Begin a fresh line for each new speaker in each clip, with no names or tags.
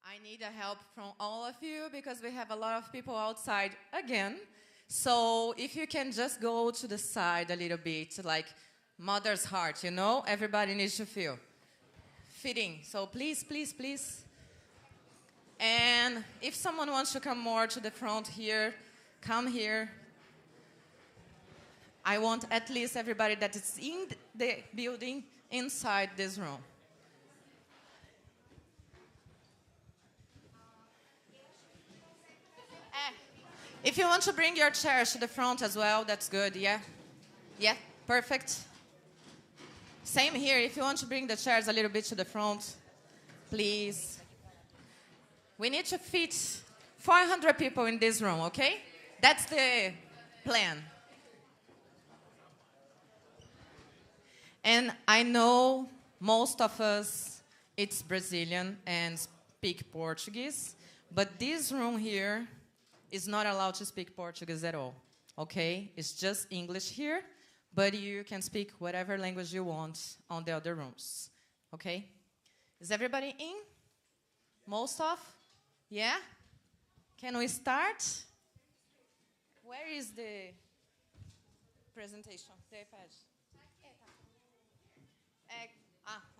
I need a help from all of you because we have a lot of people outside again. So if you can just go to the side a little bit, like mother's heart, you know? Everybody needs to feel fitting. So please, please, please. And if someone wants to come more to the front here, come here. I want at least everybody that is in the building inside this room. If you want to bring your chairs to the front as well, that's good, yeah? Yeah, perfect. Same here, if you want to bring the chairs a little bit to the front, please. We need to fit 400 people in this room, okay? That's the plan. And I know most of us, it's Brazilian and speak Portuguese, but this room here is not allowed to speak Portuguese at all, okay? It's just English here, but you can speak whatever language you want on the other rooms, okay? Is everybody in? Most of? Yeah? Can we start? Where is the presentation? The iPad.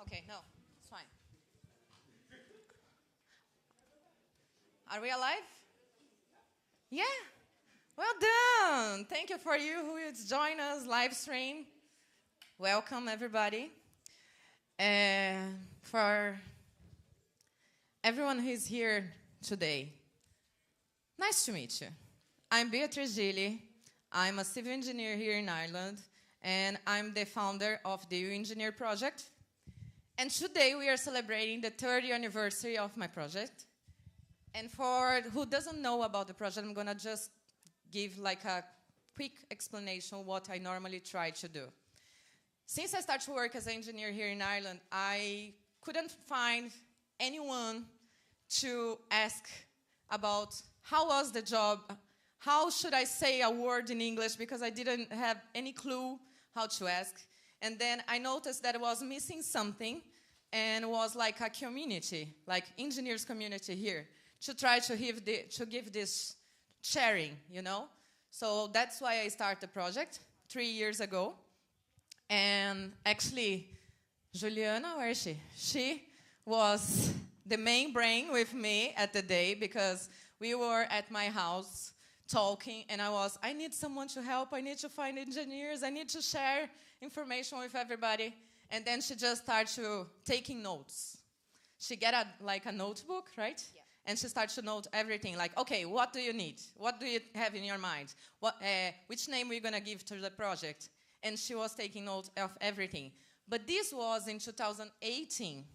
Okay, no, it's fine. Are we alive? Yeah, well done. Thank you for you who is joining us live stream. Welcome, everybody. For everyone who is here today, nice to meet you. I'm Beatriz Gili. I'm a civil engineer here in Ireland, and I'm the founder of the U Engineer project. And today we are celebrating the 30th anniversary of my project. And for who doesn't know about the project, I'm gonna just give like a quick explanation what I normally try to do. Since I started to work as an engineer here in Ireland, I couldn't find anyone to ask about how was the job, how should I say a word in English, because I didn't have any clue how to ask. And then I noticed that I was missing something, and it was like a community, like engineers community here, to try to give this sharing, you know? So that's why I started the project 3 years ago. And actually, Juliana, where is she? She was the main brain with me at the day because we were at my house talking, and I need someone to help, I need to find engineers, I need to share information with everybody. And then she just started taking notes. She got a notebook, right? Yeah. And she started to note everything, like, okay, what do you need? What do you have in your mind? Which name are you gonna give to the project? And she was taking note of everything. But this was in 2018.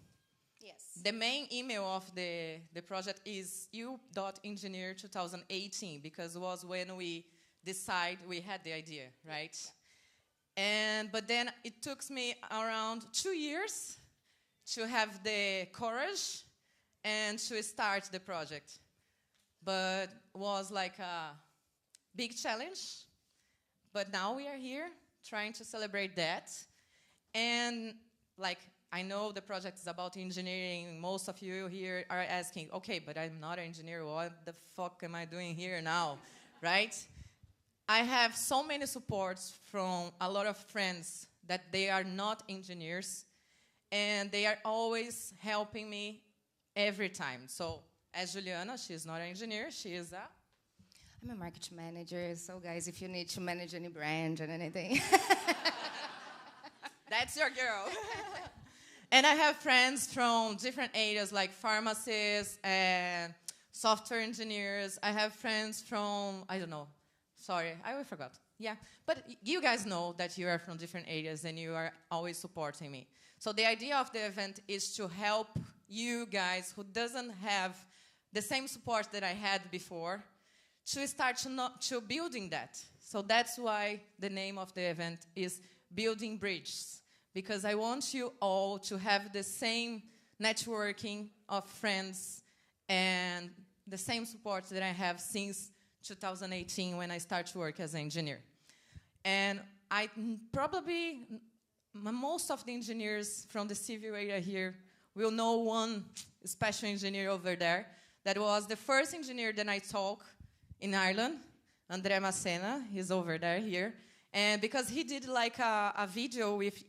Yes.
The main email of the project is u.engineer2018, because it was when we had the idea, right? Yeah. But then it took me around 2 years to have the courage and to start the project. But was like a big challenge. But now we are here trying to celebrate that. And like, I know the project is about engineering. Most of you here are asking, okay, but I'm not an engineer. What the fuck am I doing here now, right? I have so many supports from a lot of friends that they are not engineers, and they are always helping me every time. So as Juliana, she's not an engineer, she is
I'm a marketing manager, so guys, if you need to manage any brand and anything.
That's your girl. And I have friends from different areas, like pharmacists and software engineers. I have friends from, I don't know, sorry, I forgot. Yeah, but you guys know that you are from different areas and you are always supporting me. So the idea of the event is to help you guys who doesn't have the same support that I had before to start to building that. So that's why the name of the event is Building Bridges, because I want you all to have the same networking of friends and the same support that I have since 2018 when I started to work as an engineer. And most of the engineers from the civil area here will know one special engineer over there that was the first engineer that I talked in Ireland, André Macena. He's over there here. And because he did like a video with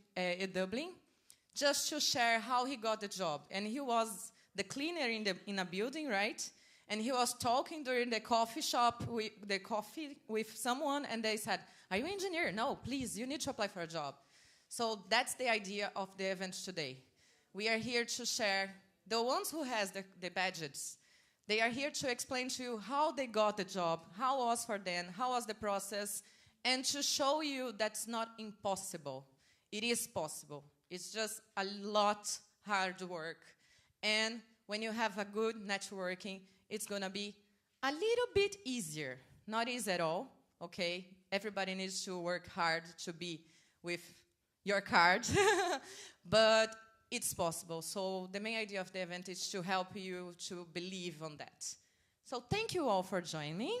Dublin, just to share how he got the job. And he was the cleaner in a building, right? And he was talking during the coffee shop, with someone, and they said, "Are you an engineer?" "No, please, you need to apply for a job." So that's the idea of the event today. We are here to share, the ones who has the badges, they are here to explain to you how they got the job, how it was for them, how was the process, and to show you that's not impossible. It is possible. It's just a lot hard work. And when you have a good networking, it's going to be a little bit easier. Not easy at all, okay? Everybody needs to work hard to be with your card, but it's possible. So the main idea of the event is to help you to believe on that. So thank you all for joining me.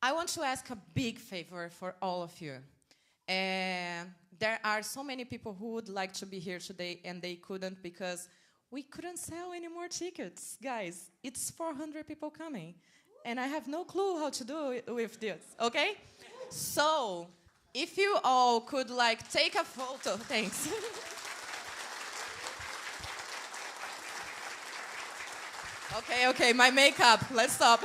I want to ask a big favor for all of you. There are so many people who would like to be here today and they couldn't because we couldn't sell any more tickets. Guys, it's 400 people coming. And I have no clue how to do it with this, okay? So, if you all could like take a photo, thanks. Okay, my makeup, let's stop.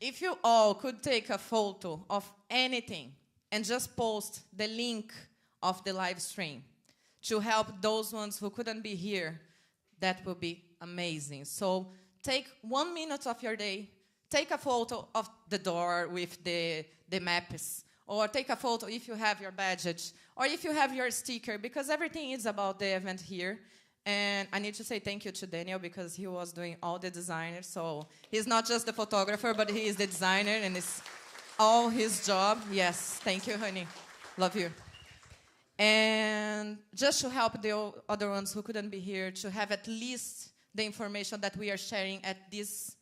If you all could take a photo of anything and just post the link of the live stream to help those ones who couldn't be here, that would be amazing. So take 1 minute of your day, take a photo of the door with the maps, or take a photo if you have your badge, or if you have your sticker, because everything is about the event here. And I need to say thank you to Daniel because he was doing all the design. So he's not just the photographer, but he is the designer, and it's all his job. Yes, thank you, honey. Love you. And just to help the other ones who couldn't be here to have at least the information that we are sharing at this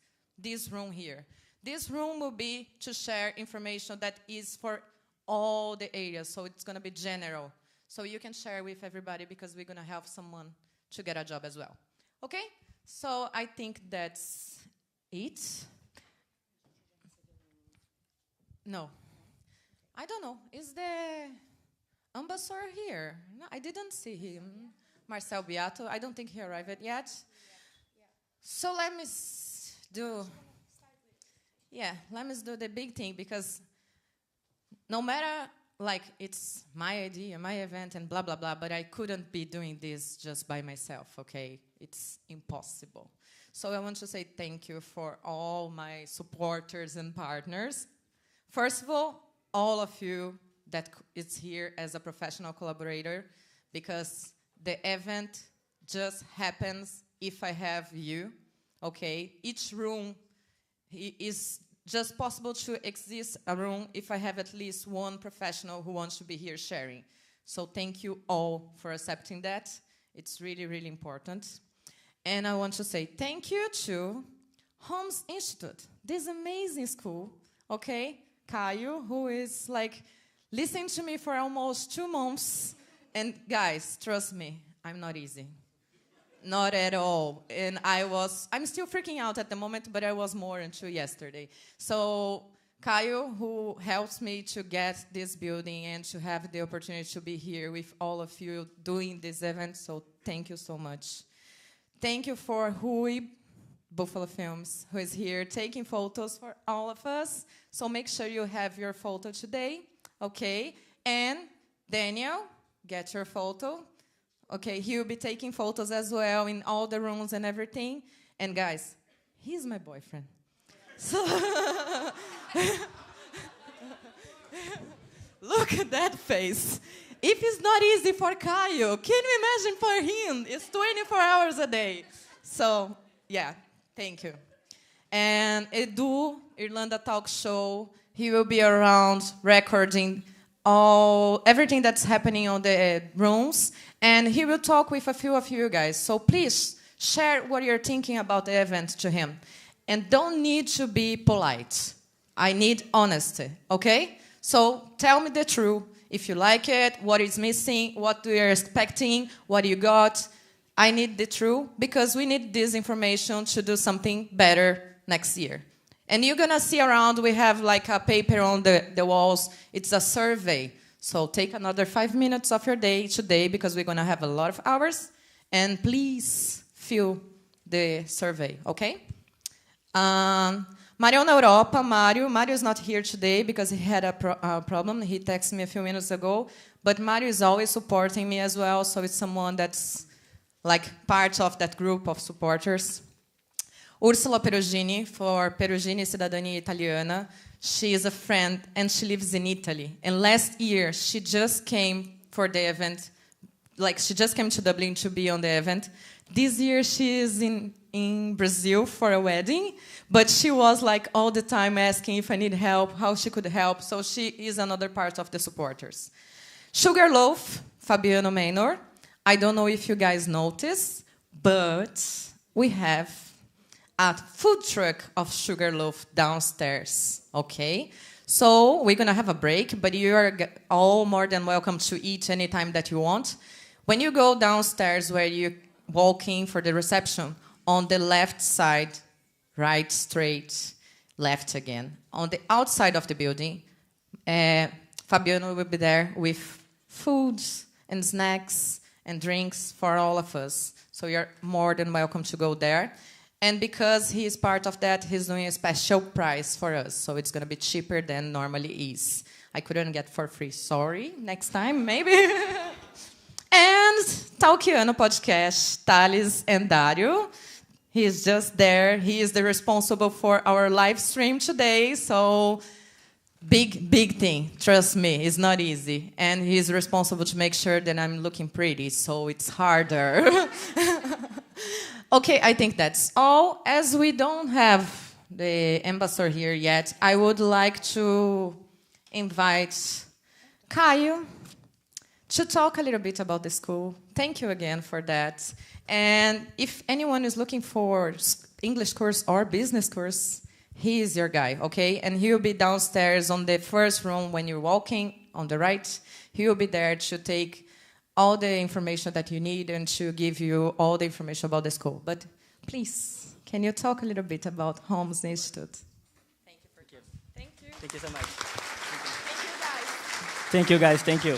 room here. This room will be to share information that is for all the areas. So it's going to be general. So you can share with everybody because we're going to help someone to get a job as well. Okay? So I think that's it. No. I don't know. Is the ambassador here? No, I didn't see him. Marcel Beato. I don't think he arrived yet. So let me do... Yeah, let me do the big thing because no matter... Like, it's my idea, my event, and blah, blah, blah, but I couldn't be doing this just by myself, okay? It's impossible. So I want to say thank you for all my supporters and partners. First of all of you that is here as a professional collaborator, because the event just happens if I have you, okay? Each room is just possible to exist a room if I have at least one professional who wants to be here sharing. So thank you all for accepting that. It's really, really important. And I want to say thank you to Holmes Institute, this amazing school, okay? Caio, who is like listening to me for almost 2 months. And guys, trust me, I'm not easy. Not at all. And I'm still freaking out at the moment, but I was more until yesterday. So Caio, who helps me to get this building and to have the opportunity to be here with all of you doing this event, so thank you so much. Thank you for Rui, Buffalo Films, who is here taking photos for all of us. So make sure you have your photo today, okay? And Daniel, get your photo. Okay, he will be taking photos as well in all the rooms and everything. And guys, he's my boyfriend. So look at that face. If it's not easy for Caio, can you imagine for him? It's 24 hours a day. So, yeah, thank you. And Edu, Irlanda Talk Show, he will be around recording everything that's happening on the rooms, and he will talk with a few of you guys. So please share what you're thinking about the event to him. And don't need to be polite. I need honesty, okay? So tell me the truth. If you like it, what is missing, what do you expecting, what you got. I need the truth because we need this information to do something better next year. And you're going to see around, we have like a paper on the walls. It's a survey. So take another 5 minutes of your day today because we're going to have a lot of hours. And please fill the survey, okay? Mario na Europa. Mario is not here today because he had a problem. He texted me a few minutes ago. But Mario is always supporting me as well, so it's someone that's like part of that group of supporters. Ursula Perugini, for Perugini Cidadania Italiana. She is a friend, and she lives in Italy. And last year, she just came for the event. Like, she just came to Dublin to be on the event. This year, she is in Brazil for a wedding. But she was, like, all the time asking if I need help, how she could help. So she is another part of the supporters. Sugarloaf, Fabiano Maynor. I don't know if you guys noticed, but we have a food truck of Sugarloaf downstairs, okay? So we're going to have a break, but you are all more than welcome to eat anytime that you want. When you go downstairs where you're walking for the reception, on the left side, right, straight, left again. On the outside of the building, Fabiano will be there with foods and snacks and drinks for all of us. So you're more than welcome to go there. And because he is part of that, he's doing a special price for us. So it's going to be cheaper than normally is. I couldn't get for free. Sorry. Next time, maybe. And Talkiano Podcast, Thales and Dario. He is just there. He is the responsible for our live stream today. So big thing. Trust me, it's not easy. And he's responsible to make sure that I'm looking pretty. So it's harder. Okay, I think that's all. As we don't have the ambassador here yet, I would like to invite Caio to talk a little bit about the school. Thank you again for that. And if anyone is looking for English course or business course, he is your guy, okay? And he will be downstairs on the first room when you're walking on the right. He will be there to take all the information that you need and to give you all the information about the school. But please, can you talk a little bit about Holmes Institute?
Thank you.
Thank you.
Thank you so much.
Thank you, guys.
Thank you.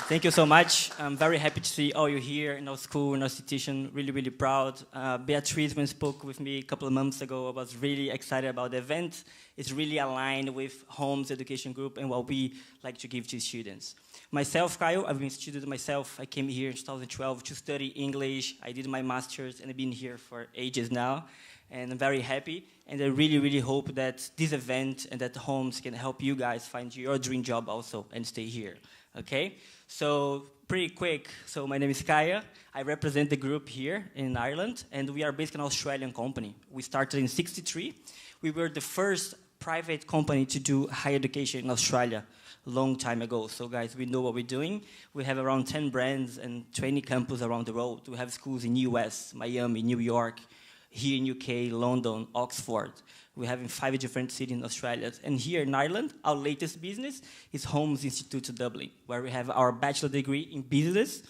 Thank you so much. I'm very happy to see all you here in our school, in our institution. Really proud. Beatriz, when spoke with me a couple of months ago, I was really excited about the event. It's really aligned with Holmes Education Group and what we like to give to students. Myself, Caio, I've been a student myself. I came here in 2012 to study English. I did my master's and I've been here for ages now. And I'm very happy. And I really hope that this event and that Holmes can help you guys find your dream job also and stay here. Okay? So pretty quick. So my name is Caio. I represent the group here in Ireland. And we are basically an Australian company. We started in '63. We were the first private company to do higher education in Australia. Long time ago. So guys, we know what we're doing. We have around 10 brands and 20 campuses around the world. We have schools in US, Miami, New York, here in UK, London, Oxford. We have in 5 different cities in Australia. And here in Ireland, our latest business is Holmes Institute Dublin, where we have our bachelor degree in business,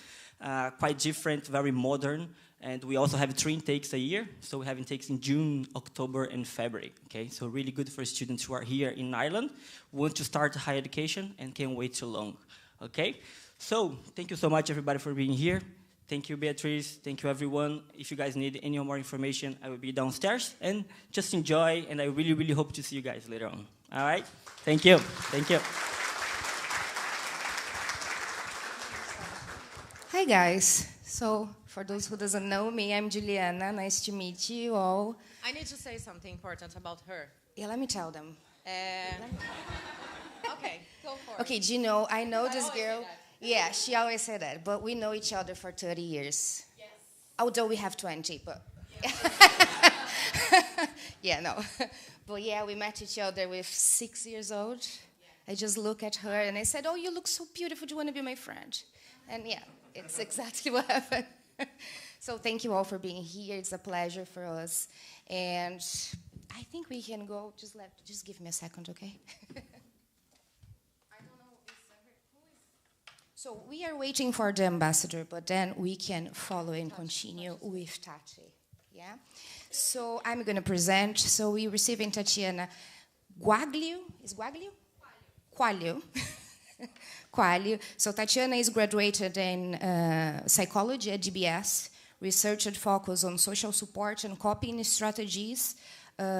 quite different, very modern. And we also have 3 intakes a year. So we have intakes in June, October, and February. Okay, so really good for students who are here in Ireland, want to start higher education, and can't wait too long. Okay, so thank you so much, everybody, for being here. Thank you, Beatrice. Thank you, everyone. If you guys need any more information, I will be downstairs. And just enjoy, and I really hope to see you guys later on. All right? Thank you. Thank you.
Hi, guys. So, for those who doesn't know me, I'm Juliana. Nice to meet you all.
I need to say something important about her.
Yeah, let me tell them.
Okay, go for it.
Okay, do you know, I know this
always
girl.
say that.
Yeah, she always said that. But we know each other for 30 years.
Yes.
Although we have 20, but... Yeah, no. But yeah, we met each other with 6 years old. Yeah. I just look at her and I said, oh, you look so beautiful. Do you want to be my friend? And yeah, it's exactly what happened. So thank you all for being here. It's a pleasure for us. And I think we can go. Just give me a second, okay? So we are waiting for the ambassador, but then we can follow and continue with Tati. Yeah. So I'm going to present. So we're receiving Tatiana Guaglio. Is Guaglio? Quaglio. Quaglio. So Tatiana is graduated in psychology at GBS, researched focus on social support and coping strategies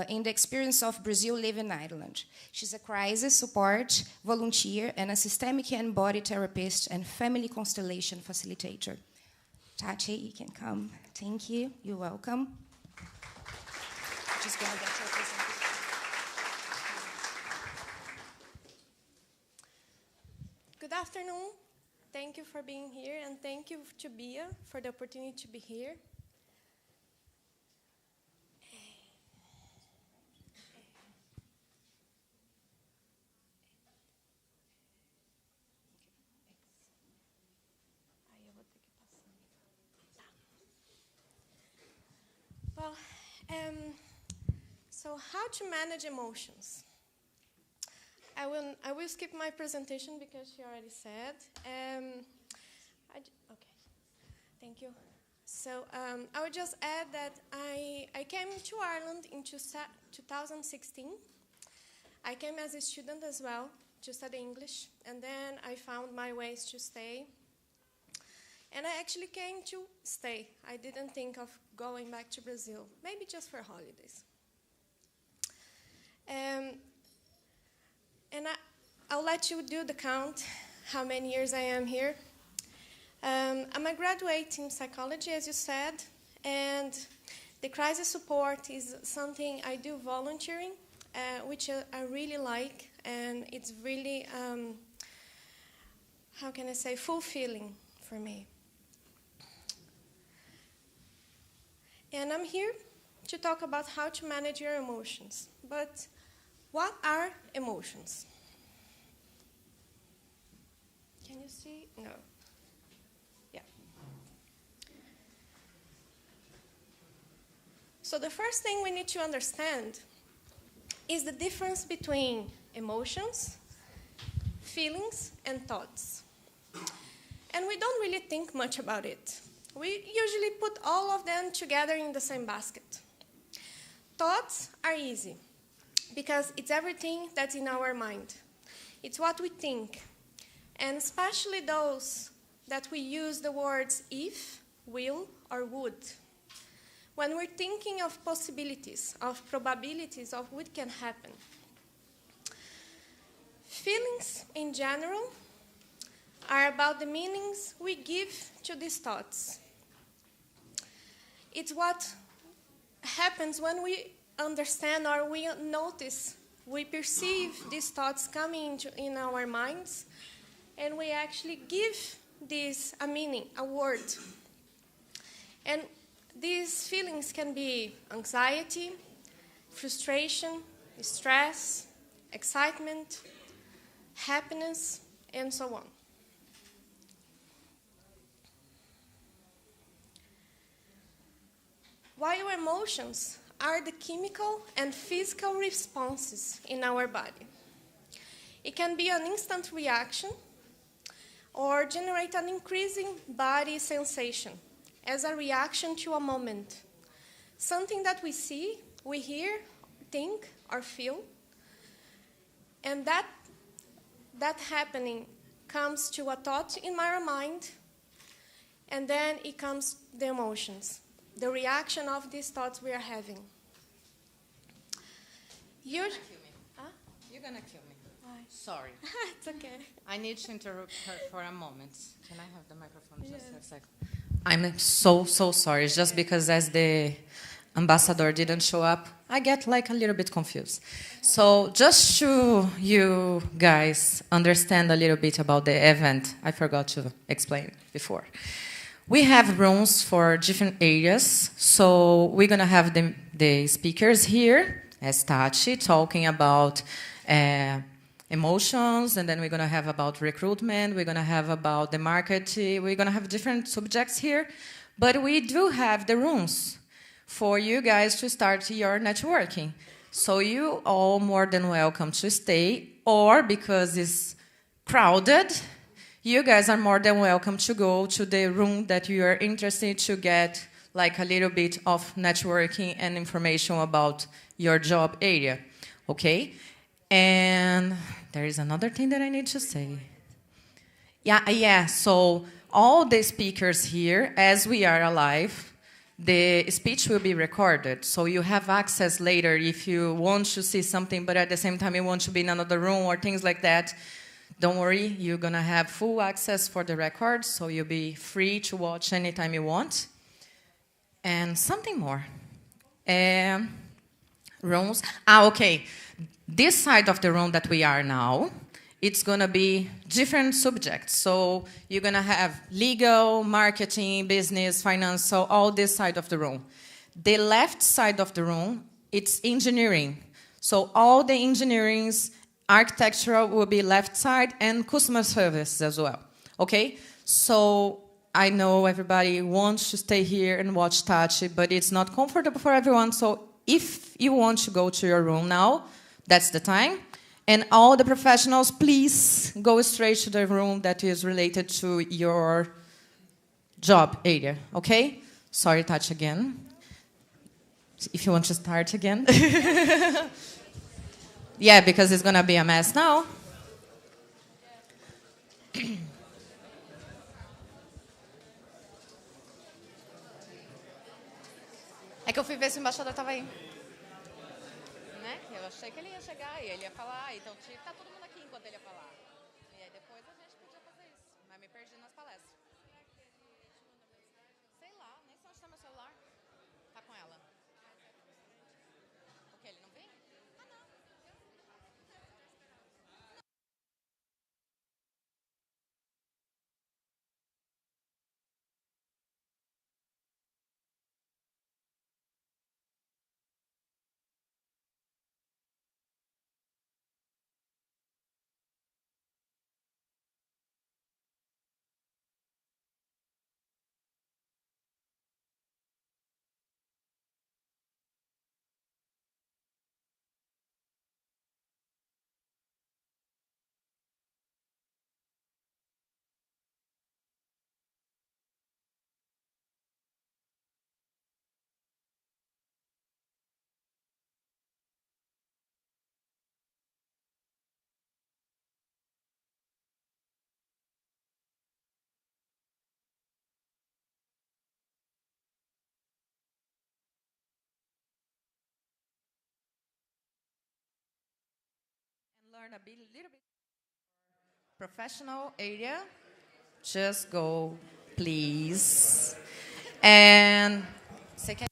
in the experience of Brazil living in Ireland. She's a crisis support volunteer and a systemic and body therapist and family constellation facilitator. Tati, you can come. Thank you. You're welcome. Just gonna get your presentation.
Good afternoon. Thank you for being here, and thank you to Bia for the opportunity to be here. Well, so how to manage emotions? I will skip my presentation because she already said. Okay, thank you. So I would just add that I came to Ireland in 2016. I came as a student as well to study English, and then I found my ways to stay. And I actually came to stay. I didn't think of going back to Brazil, maybe just for holidays. And I'll let you do the count, how many years I am here. I'm a graduate in psychology, as you said, and the crisis support is something I do volunteering, which I really like, and it's really, how can I say, fulfilling for me. And I'm here to talk about how to manage your emotions. But what are emotions? Can you see? No. Yeah. So the first thing we need to understand is the difference between emotions, feelings, and thoughts. And we don't really think much about it. We usually put all of them together in the same basket. Thoughts are easy because it's everything that's in our mind. It's what we think, and especially those that we use the words if, will, or would. When we're thinking of possibilities, of probabilities of what can happen. Feelings, in general, are about the meanings we give to these thoughts. It's what happens when we understand or we notice, we perceive these thoughts coming in our minds, and we actually give this a meaning, a word. And these feelings can be anxiety, frustration, stress, excitement, happiness, and so on. While emotions are the chemical and physical responses in our body. It can be an instant reaction or generate an increasing body sensation as a reaction to a moment. Something that we see, we hear, think, or feel. And that happening comes to a thought in our mind, and then it comes the emotions. The reaction of these thoughts we are having.
You're gonna kill me. Huh? You're gonna kill me.
Why?
Sorry.
It's okay.
I need to interrupt her for a moment. Can I have the microphone just for a
Yes.
second? I'm so sorry. It's just because as the ambassador didn't show up, I get like a little bit confused. So just to you guys understand a little bit about the event, I forgot to explain before. We have rooms for different areas, so we're going to have the speakers here, as Tati, talking about emotions, and then we're going to have about recruitment, we're going to have about the market, we're going to have different subjects here, but we do have the rooms for you guys to start your networking. So you all more than welcome to stay, or because it's crowded, you guys are more than welcome to go to the room that you are interested to get like a little bit of networking and information about your job area, okay? And there is another thing that I need to say. Yeah, so all the speakers here, as we are alive, the speech will be recorded. So you have access later if you want to see something, but at the same time you want to be in another room or things like that. Don't worry, you're going to have full access for the record, so you'll be free to watch anytime you want. And something more. Rooms. Okay. This side of the room that we are now, it's going to be different subjects. So you're going to have legal, marketing, business, finance, so all this side of the room. The left side of the room, it's engineering. So all the engineering's architectural will be left side and customer service as well. Okay? So I know everybody wants to stay here and watch Tachi, but it's not comfortable for everyone. So if you want to go to your room now, that's the time. And all the professionals, please go straight to the room that is related to your job area, okay? Sorry, touch again. If you want to start again. Yeah, because it's going to be a mess now.
É que eu fui ver se o embaixador estava aí.
Né? Eu achei que ele ia chegar e ele ia falar, então tinha que estar todo mundo aqui enquanto ele ia falar. E aí depois a gente podia fazer isso, mas me perdi nas palestras. Sei lá, nem sei onde está meu celular. Tá com ela. O que, ele não vem? Ah, não. And learn a little bit professional area. Just go, please. And você quer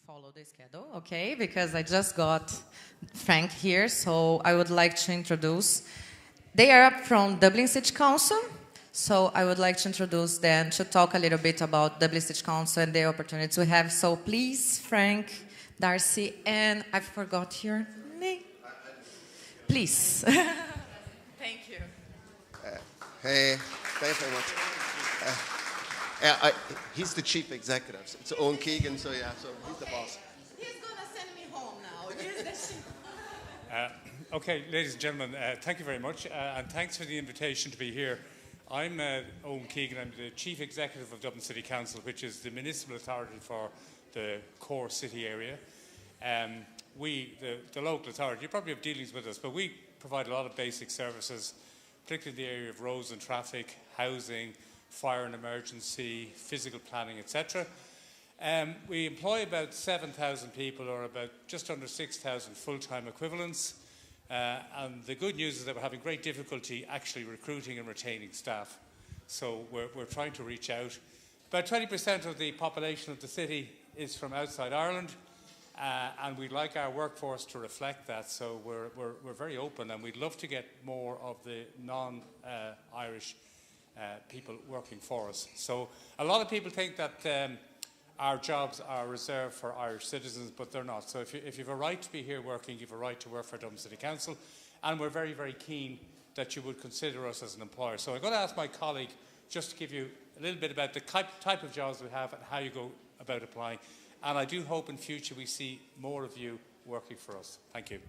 follow the schedule, okay? Because I just got Frank here, so I would like to introduce. They are from Dublin City Council, so I would like to introduce them to talk a little bit about Dublin City Council and the opportunities we have. So please, Frank, Darcy, and I forgot your name. Please. Thank you.
Hey, thanks very much. He's the chief executive. It's Owen Keegan, so yeah, so he's the boss.
He's going to send me home now. He's the chief.
Okay, ladies and gentlemen, thank you very much, and thanks for the invitation to be here. I'm Owen Keegan. I'm the Chief Executive of Dublin City Council, which is the municipal authority for the core city area. We, the local authority, you probably have dealings with us, but we provide a lot of basic services, particularly in the area of roads and traffic, housing, fire and emergency, physical planning, etc. We employ about 7,000 people, or about just under 6,000 full-time equivalents. And the good news is that we're having great difficulty actually recruiting and retaining staff. So we're trying to reach out. About 20% of the population of the city is from outside Ireland, and we'd like our workforce to reflect that. So we're very open, and we'd love to get more of the non-Irish people working for us. So a lot of people think that our jobs are reserved for Irish citizens, but they're not. So if you have a right to be here working, you have a right to work for Dublin City Council, and we're very, very keen that you would consider us as an employer. So I'm going to ask my colleague just to give you a little bit about the type of jobs we have and how you go about applying. And I do hope in future we see more of you working for us. Thank you.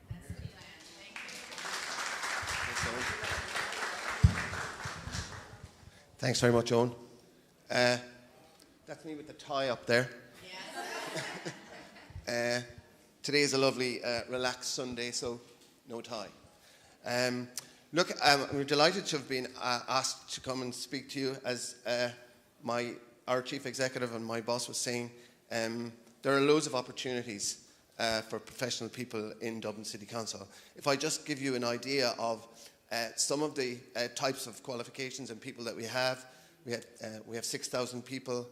Thanks very much, Owen. That's me with the tie up there. Today is a lovely, relaxed Sunday, so no tie. Look, we're delighted to have been asked to come and speak to you. As our chief executive and my boss was saying, there are loads of opportunities for professional people in Dublin City Council. If I just give you an idea of some of the types of qualifications and people that we have 6,000 people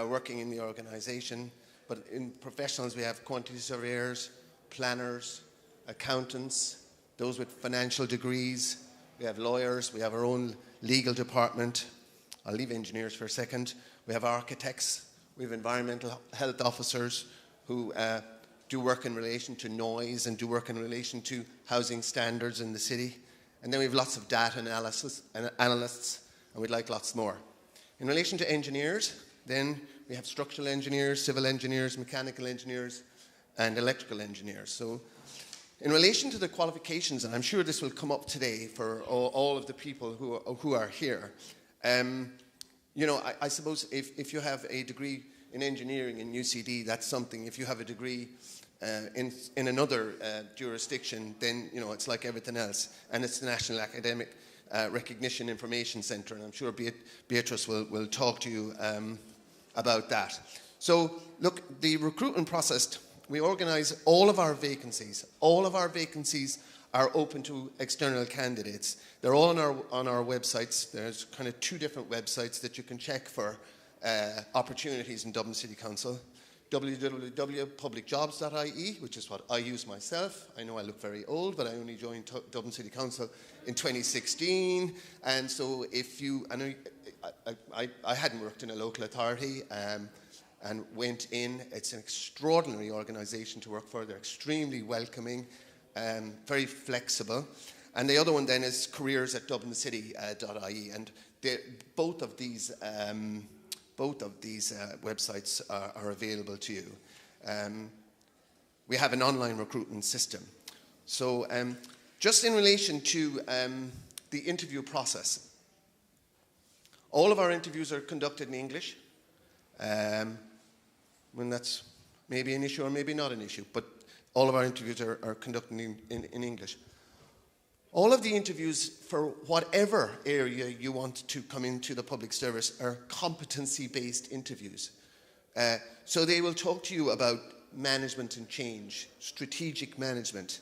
working in the organisation, but in professionals we have quantity surveyors, planners, accountants, those with financial degrees, we have lawyers, we have our own legal department. I'll leave engineers for a second. We have architects, we have environmental health officers who do work in relation to noise and do work in relation to housing standards in the city. And then we have lots of data analysts, and we'd like lots more. In relation to engineers, then we have structural engineers, civil engineers, mechanical engineers, and electrical engineers. So in relation to the qualifications, and I'm sure this will come up today for all of the people who are here, you know, I suppose if you have a degree in engineering in UCD, that's something. If you have a degree in another jurisdiction, then, you know, it's like everything else. And it's the National Academic Recognition Information Centre, and I'm sure Beatrice will talk to you about that. So, look, the recruitment process, we organise all of our vacancies. All of our vacancies are open to external candidates. They're all on our websites. There's kind of 2 different websites that you can check for opportunities in Dublin City Council. www.publicjobs.ie, which is what I use myself. I know I look very old, but I only joined Dublin City Council in 2016. And so if you, I hadn't worked in a local authority and went in. It's an extraordinary organisation to work for. They're extremely welcoming, very flexible. And the other one then is careers@dublincity.ie. And both of these websites are available to you. We have an online recruitment system. So just in relation to the interview process, all of our interviews are conducted in English. When that's maybe an issue or maybe not an issue, but all of our interviews are conducted in English. All of the interviews for whatever area you want to come into the public service are competency-based interviews. So they will talk to you about management and change, strategic management.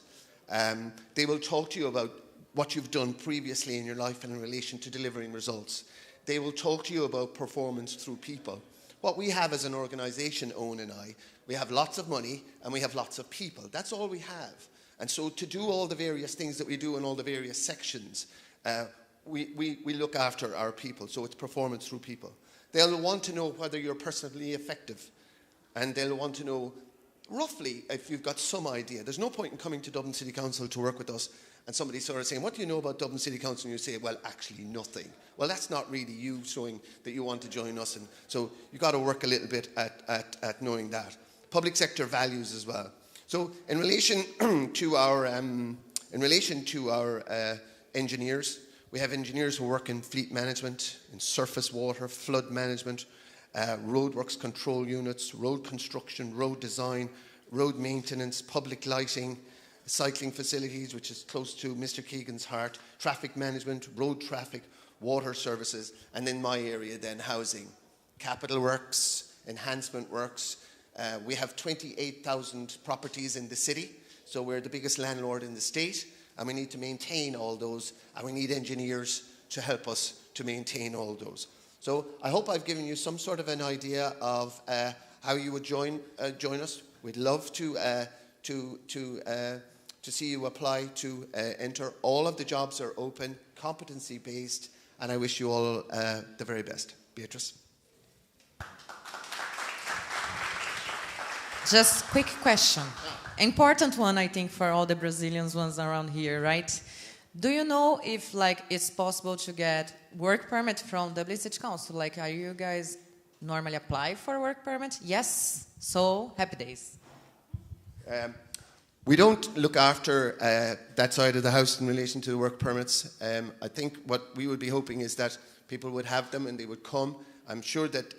They will talk to you about what you've done previously in your life in relation to delivering results. They will talk to you about performance through people, What we have as an organisation, Owen and I, we have lots of money and we have lots of people. That's all we have. And so to do all the various things that we do in all the various sections, we look after our people. So it's performance through people. They'll want to know whether you're personally effective. And they'll want to know roughly if you've got some idea. There's no point in coming to Dublin City Council to work with us and somebody sort of saying, what do you know about Dublin City Council? And you say, well, actually nothing. Well, that's not really you showing that you want to join us. And so you've got to work a little bit at knowing that. Public sector values as well. So in relation to our engineers, we have engineers who work in fleet management, in surface water, flood management, roadworks control units, road construction, road design, road maintenance, public lighting, cycling facilities, which is close to Mr. Keegan's heart, traffic management, road traffic, water services, and in my area then housing, capital works, enhancement works. We have 28,000 properties in the city, so we're the biggest landlord in the state, and we need to maintain all those, and we need engineers to help us to maintain all those. So I hope I've given you some sort of an idea of how you would join us. We'd love to see you apply to enter. All of the jobs are open, competency-based, and I wish you all the very best. Beatrice.
Just quick question. Important one, I think, for all the Brazilians ones around here, right? Do you know if it's possible to get work permit from Dublin City Council? Are you guys normally apply for work permit? Yes. So happy days.
We don't look after that side of the house in relation to the work permits. I think what we would be hoping is that people would have them and they would come. I'm sure that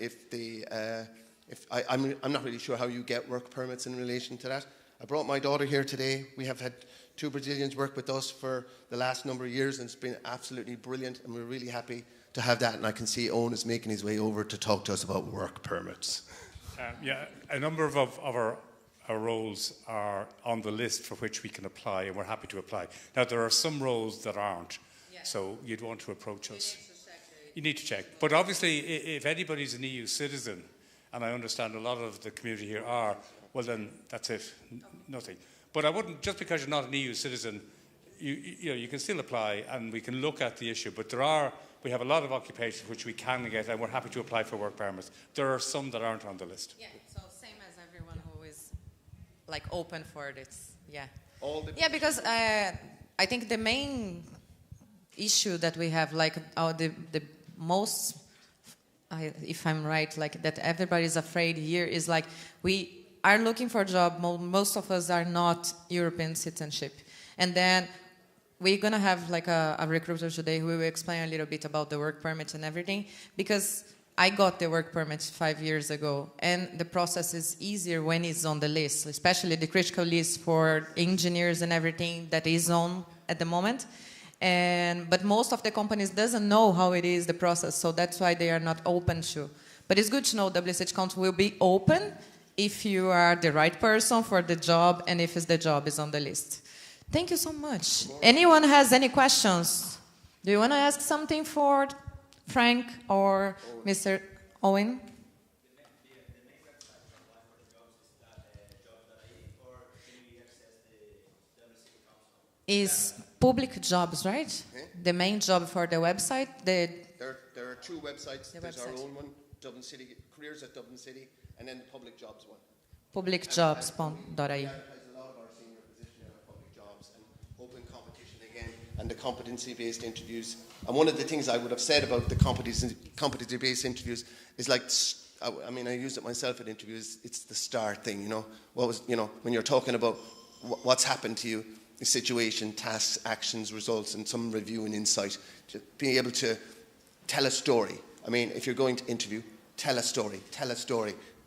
I'm not really sure how you get work permits in relation to that. I brought my daughter here today. We have had 2 Brazilians work with us for the last number of years, and it's been absolutely brilliant, and we're really happy to have that. And I can see Owen is making his way over to talk to us about work permits.
Yeah, a number of our roles are on the list for which we can apply, and we're happy to apply. Now, there are some roles that aren't, so you'd want to approach us. You need to check. But obviously, if anybody's an EU citizen, and I understand a lot of the community here are, well then, that's it, nothing. But I wouldn't, just because you're not an EU citizen, you can still apply and we can look at the issue. But we have a lot of occupations which we can get, and we're happy to apply for work permits. There are some that aren't on the list.
Yeah, so same as everyone who is open for this, yeah. Because I think the main issue that we have, the most, if I'm right, that everybody's afraid here is we are looking for a job. Most of us are not European citizenship. And then we're going to have a recruiter today who will explain a little bit about the work permit and everything, because I got the work permit 5 years ago, and the process is easier when it's on the list, especially the critical list for engineers and everything that is on at the moment. But most of the companies doesn't know how it is, the process, so that's why they are not open to. But it's good to know Dublin City Council will be open if you are the right person for the job and if the job is on the list. Thank you so much. Anyone has any questions? Do you want to ask something for Frank or Mr. Owen? Is public jobs, right? The main job for the website? There
are 2 websites. There's our own one, Dublin City, Careers at Dublin City, and then the public jobs one.
Publicjobs.ie.
There's a lot of our senior positions are public jobs and open competition again, and the competency-based interviews. And one of the things I would have said about the competency-based interviews is I use it myself at interviews. It's the start thing, when you're talking about what's happened to you, the situation, tasks, actions, results, and some review and insight. Just being able to tell a story. If you're going to interview, tell a story.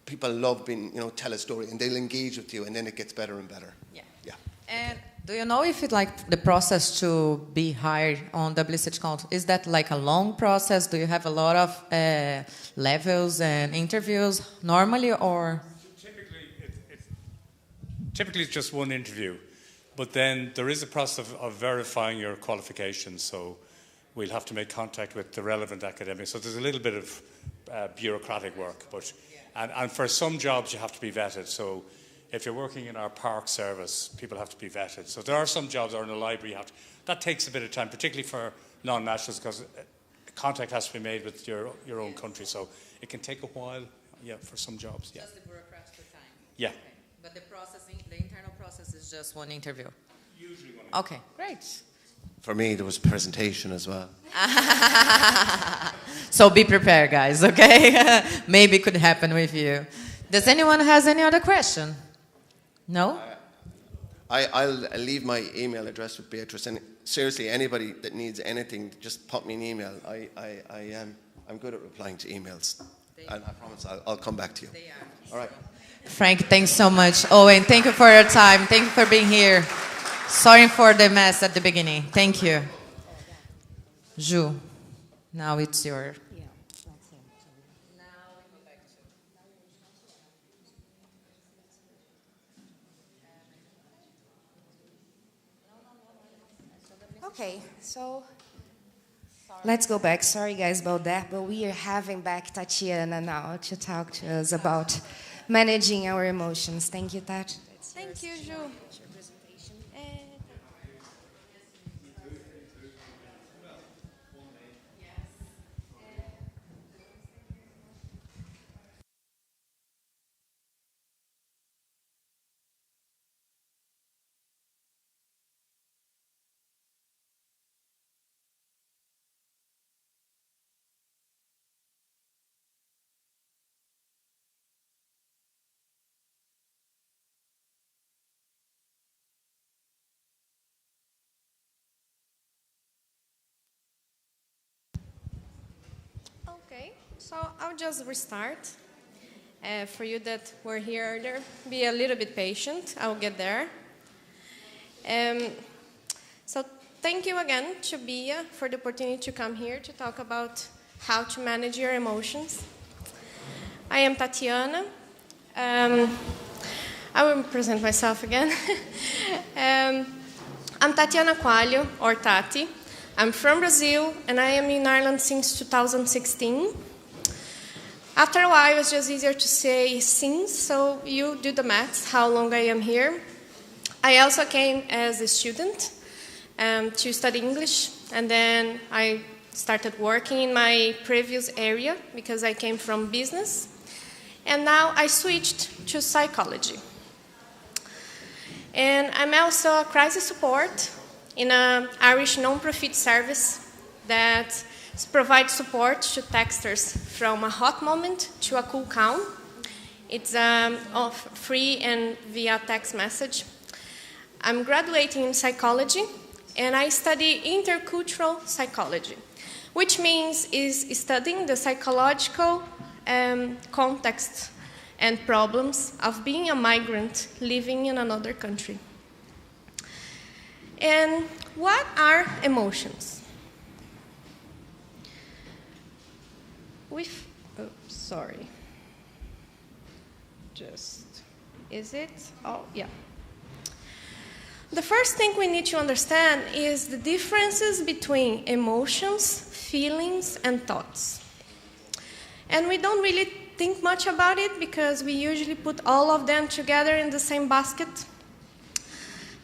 People love being, tell a story, and they'll engage with you, and then it gets better and better.
Yeah. And do you know if the process to be hired on Dublin City Council, is that a long process? Do you have a lot of levels and interviews normally, or?
Typically it's just one interview, but then there is a process of verifying your qualifications, so we'll have to make contact with the relevant academics. So there's a little bit of bureaucratic work. But and for some jobs you have to be vetted. So if you're working in our park service, people have to be vetted. So there are some jobs, or in a library, that takes a bit of time, particularly for non-nationals, because contact has to be made with your own country. So it can take a while, for some jobs. Yeah.
Just the bureaucratic time.
Yeah.
Okay. But the internal process is just one interview.
Usually one.
Okay, great.
For me, there was a presentation as well.
So be prepared, guys, okay? Maybe it could happen with you. Does anyone has any other question? No?
I'll leave my email address with Beatrice, and seriously, anybody that needs anything, just pop me an email. I'm good at replying to emails, and I promise I'll come back to you.
They are.
All right.
Frank, thanks so much. Owen, thank you for your time. Thank you for being here. Sorry for the mess at the beginning. Thank you. Ju, now it's your...
Okay, so let's go back. Sorry, guys, about that, but we are having back Tatiana now to talk to us about managing our emotions. Thank you, Tat.
Thank you, Ju. Okay, so I'll just restart. For you that were here earlier, be a little bit patient. I'll get there. So thank you again to Bia for the opportunity to come here to talk about how to manage your emotions. I am Tatiana. I will present myself again. I'm Tatiana Coelho, or Tati. I'm from Brazil, and I am in Ireland since 2016. After a while, it was just easier to say since, so you do the maths, how long I am here. I also came as a student to study English, and then I started working in my previous area because I came from business. And now I switched to psychology. And I'm also a crisis support in an Irish non-profit service that provides support to texters from a hot moment to a cool calm. It's free and via text message. I'm graduating in psychology, and I study intercultural psychology, which means is studying the psychological context and problems of being a migrant living in another country. And what are emotions? Sorry. Is it? Oh, yeah. The first thing we need to understand is the differences between emotions, feelings, and thoughts. And we don't really think much about it because we usually put all of them together in the same basket.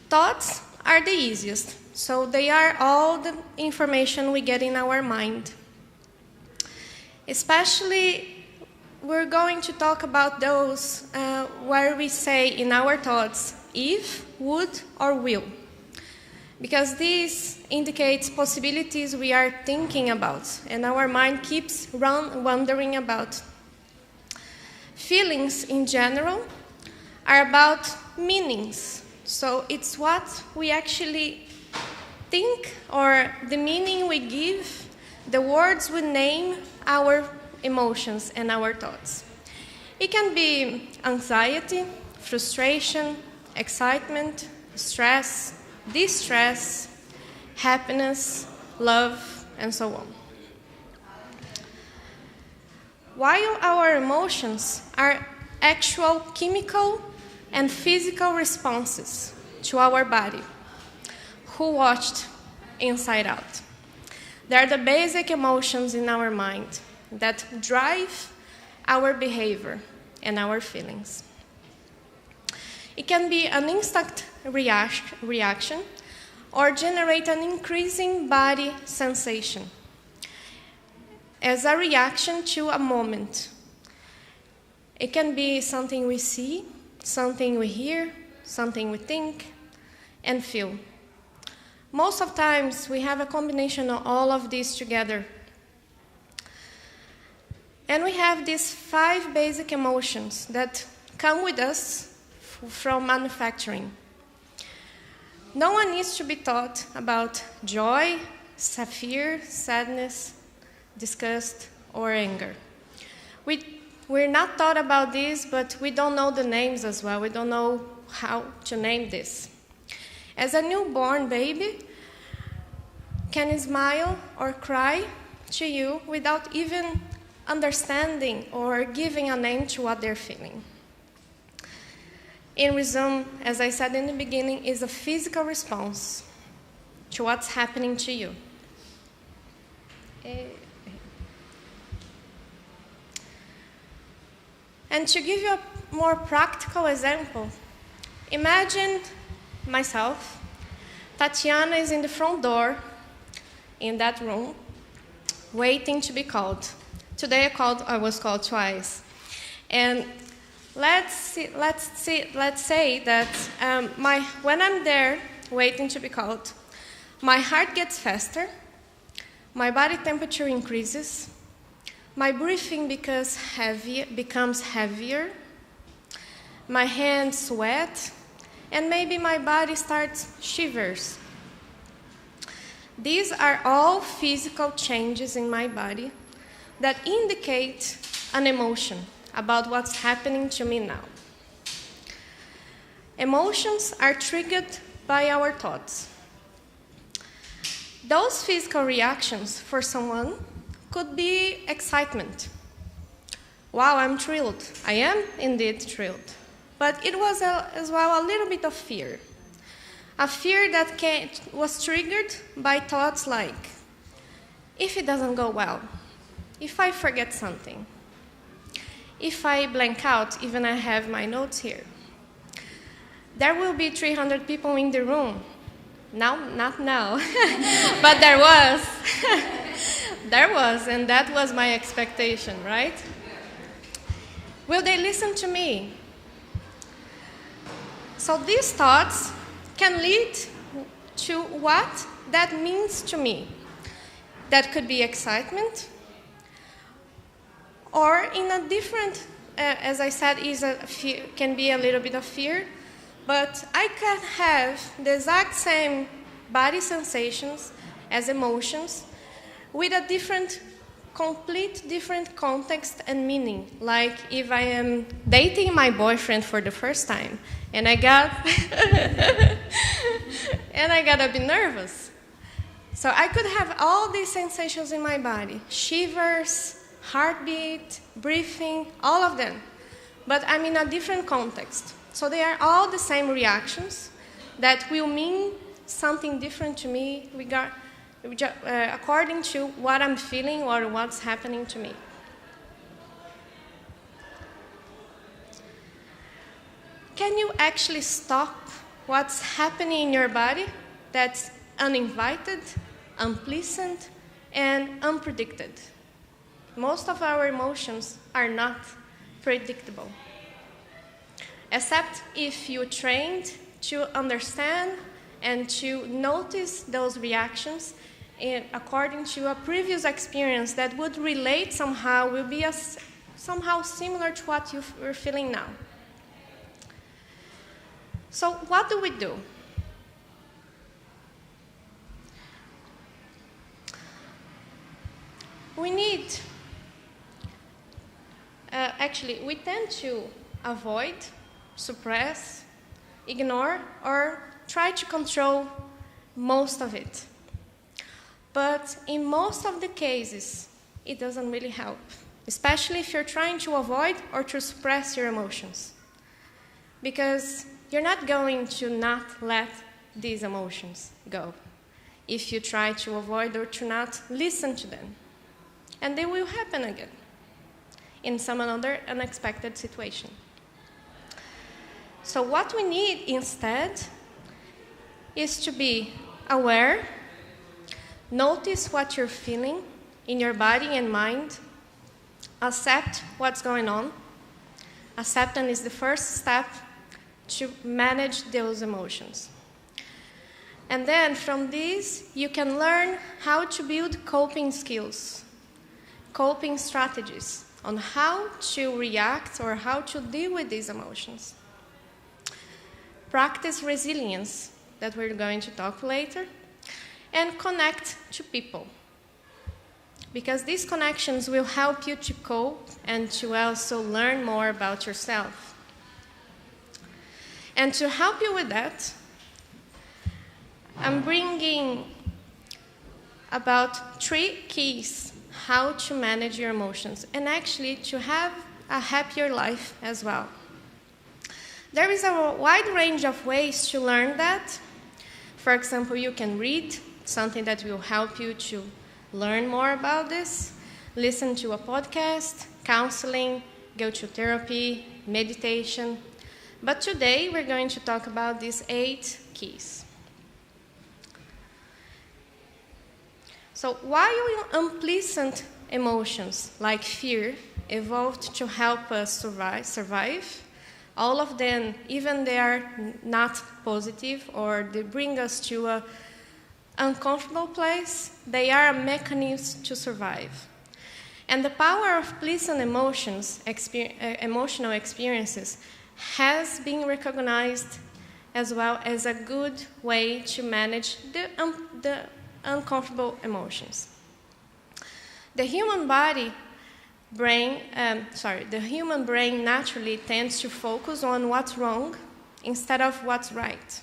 Thoughts are the easiest, so they are all the information we get in our mind. Especially, we're going to talk about those where we say in our thoughts, if, would, or will. Because this indicates possibilities we are thinking about, and our mind keeps wondering about. Feelings, in general, are about meanings. So it's what we actually think, or the meaning we give, the words we name our emotions and our thoughts. It can be anxiety, frustration, excitement, stress, distress, happiness, love, and so on. While our emotions are actual chemical and physical responses to our body, who watched Inside Out? They are the basic emotions in our mind. that drive our behavior and our feelings. It can be an instant reaction or generate an increasing body sensation as a reaction to a moment. It can be something we see, something we hear, something we think and feel. Most of times we have a combination of all of these together. And we have these 5 basic emotions that come with us from manufacturing. No one needs to be taught about joy, fear, sadness, disgust, or anger. We're not taught about this, but we don't know the names as well. We don't know how to name this. As a newborn baby can smile or cry to you without even understanding or giving a name to what they're feeling. In resume, as I said in the beginning, is a physical response to what's happening to you. And to give you a more practical example, imagine myself, Tatiana is in the front door in that room, waiting to be called. Today I was called twice. And let's say that when I'm there waiting to be called, my heart gets faster, my body temperature increases, my breathing becomes heavier, my hands sweat, and maybe my body starts shivers. These are all physical changes in my body that indicate an emotion about what's happening to me now. Emotions are triggered by our thoughts. Those physical reactions for someone could be excitement. Wow, I'm thrilled. I am indeed thrilled. But it was as well a little bit of fear. A fear that was triggered by thoughts like, if it doesn't go well, if I forget something, if I blank out, even I have my notes here, there will be 300 people in the room. Now, not now, but there was. There was, and that was my expectation, right? Will they listen to me? So these thoughts can lead to what that means to me. That could be excitement, or in a different, as I said, can be a little bit of fear, but I can have the exact same body sensations as emotions with a complete different context and meaning. Like if I am dating my boyfriend for the first time and I got a bit nervous. So I could have all these sensations in my body, shivers, heartbeat, breathing, all of them. But I'm in a different context. So they are all the same reactions that will mean something different to me according to what I'm feeling or what's happening to me. Can you actually stop what's happening in your body that's uninvited, unpleasant, and unpredicted? Most of our emotions are not predictable, except if you trained to understand and to notice those reactions according to a previous experience that would relate somehow, will be somehow similar to what you're feeling now. So what do we do? We need, we tend to avoid, suppress, ignore, or try to control most of it. But in most of the cases, it doesn't really help, especially if you're trying to avoid or to suppress your emotions. Because you're not going to not let these emotions go if you try to avoid or to not listen to them. and they will happen again in some other unexpected situation. So what we need instead is to be aware, notice what you're feeling in your body and mind, accept what's going on. Acceptance is the first step to manage those emotions. And then from this, you can learn how to build coping skills, coping strategies on how to react or how to deal with these emotions. Practice resilience, that we're going to talk later, and connect to people. Because these connections will help you to cope and to also learn more about yourself. And to help you with that, I'm bringing about 3 keys how to manage your emotions and actually to have a happier life as well. There is a wide range of ways to learn that. For example, you can read something that will help you to learn more about this, listen to a podcast, counseling, go to therapy, meditation. But today we're going to talk about these 8 keys. So why unpleasant emotions like fear evolved to help us survive, all of them, even they are not positive or they bring us to an uncomfortable place, they are a mechanism to survive. And the power of pleasant emotions, emotional experiences, has been recognized as well as a good way to manage the uncomfortable emotions. The human brain naturally tends to focus on what's wrong instead of what's right.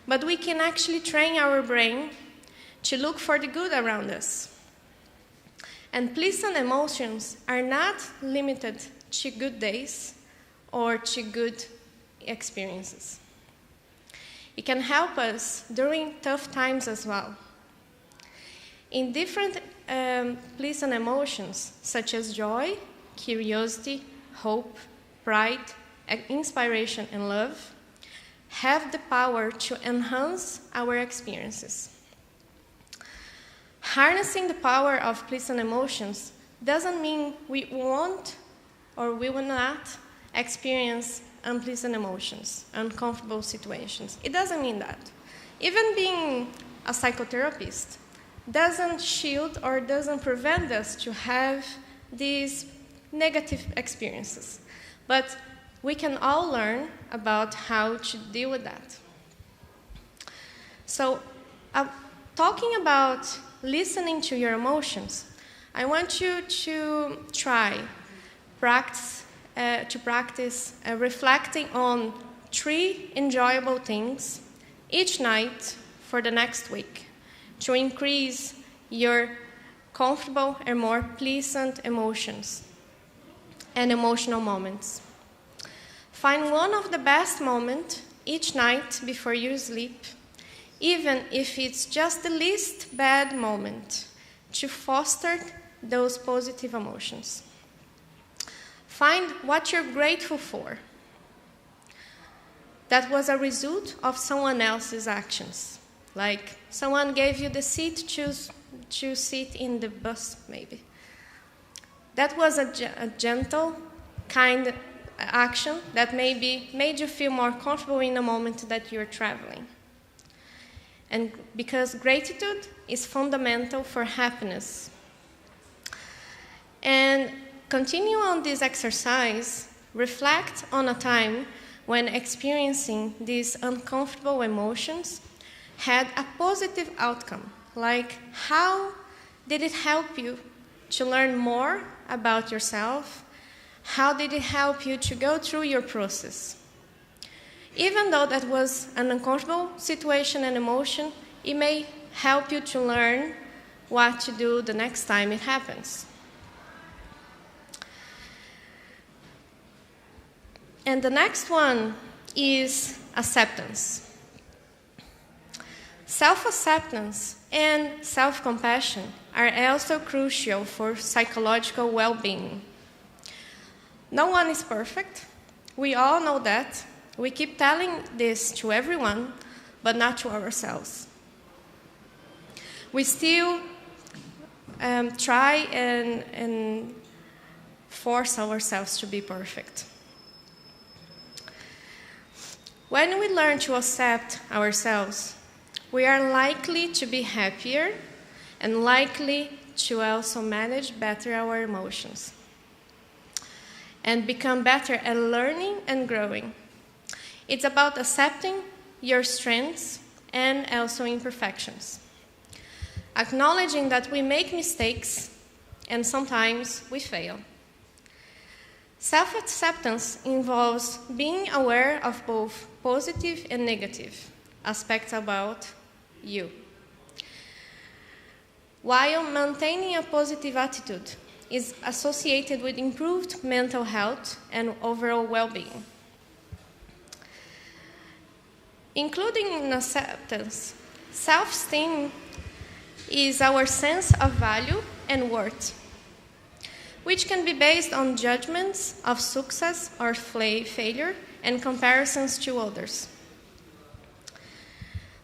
But we can actually train our brain to look for the good around us. And pleasant emotions are not limited to good days or to good experiences. It can help us during tough times as well. In different pleasant emotions, such as joy, curiosity, hope, pride, inspiration, and love, have the power to enhance our experiences. Harnessing the power of pleasant emotions doesn't mean we won't or we will not experience unpleasant emotions, uncomfortable situations. It doesn't mean that. Even being a psychotherapist doesn't shield or doesn't prevent us to have these negative experiences. But we can all learn about how to deal with that. So, talking about listening to your emotions, I want you to practice reflecting on 3 enjoyable things each night for the next week to increase your comfortable and more pleasant emotions and emotional moments. Find one of the best moments each night before you sleep, even if it's just the least bad moment, to foster those positive emotions. Find what you're grateful for. That was a result of someone else's actions. Like someone gave you the seat to sit in the bus, maybe. That was a gentle, kind action that maybe made you feel more comfortable in the moment that you're traveling. And because gratitude is fundamental for happiness. And continue on this exercise, reflect on a time when experiencing these uncomfortable emotions had a positive outcome. Like, how did it help you to learn more about yourself? How did it help you to go through your process? Even though that was an uncomfortable situation and emotion, it may help you to learn what to do the next time it happens. And the next one is acceptance. Self-acceptance and self-compassion are also crucial for psychological well-being. No one is perfect. We all know that. We keep telling this to everyone, but not to ourselves. We still try and force ourselves to be perfect. When we learn to accept ourselves, we are likely to be happier and likely to also manage better our emotions and become better at learning and growing. It's about accepting your strengths and also imperfections. Acknowledging that we make mistakes and sometimes we fail. Self-acceptance involves being aware of both positive and negative aspects about you, while maintaining a positive attitude is associated with improved mental health and overall well-being. Including in acceptance, self-esteem is our sense of value and worth, which can be based on judgments of success or failure and comparisons to others.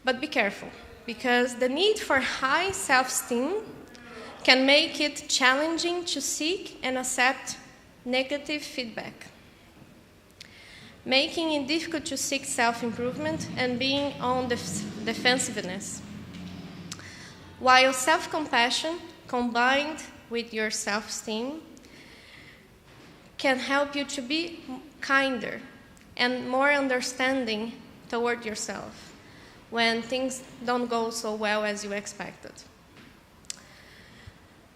But be careful, because the need for high self-esteem can make it challenging to seek and accept negative feedback, making it difficult to seek self-improvement and being on defensiveness. While self-compassion combined with your self-esteem can help you to be kinder and more understanding toward yourself when things don't go so well as you expected.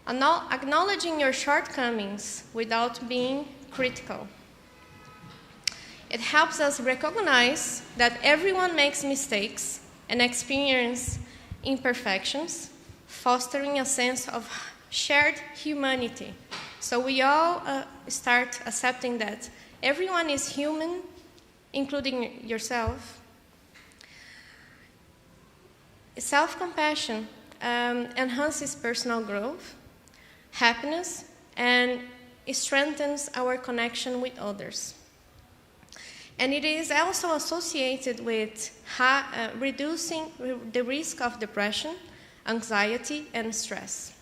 Acknowledging your shortcomings without being critical. It helps us recognize that everyone makes mistakes and experience imperfections, fostering a sense of shared humanity. So we all start accepting that everyone is human, including yourself. Self-compassion enhances personal growth, happiness, and it strengthens our connection with others. And it is also associated with reducing the risk of depression, anxiety, and stress.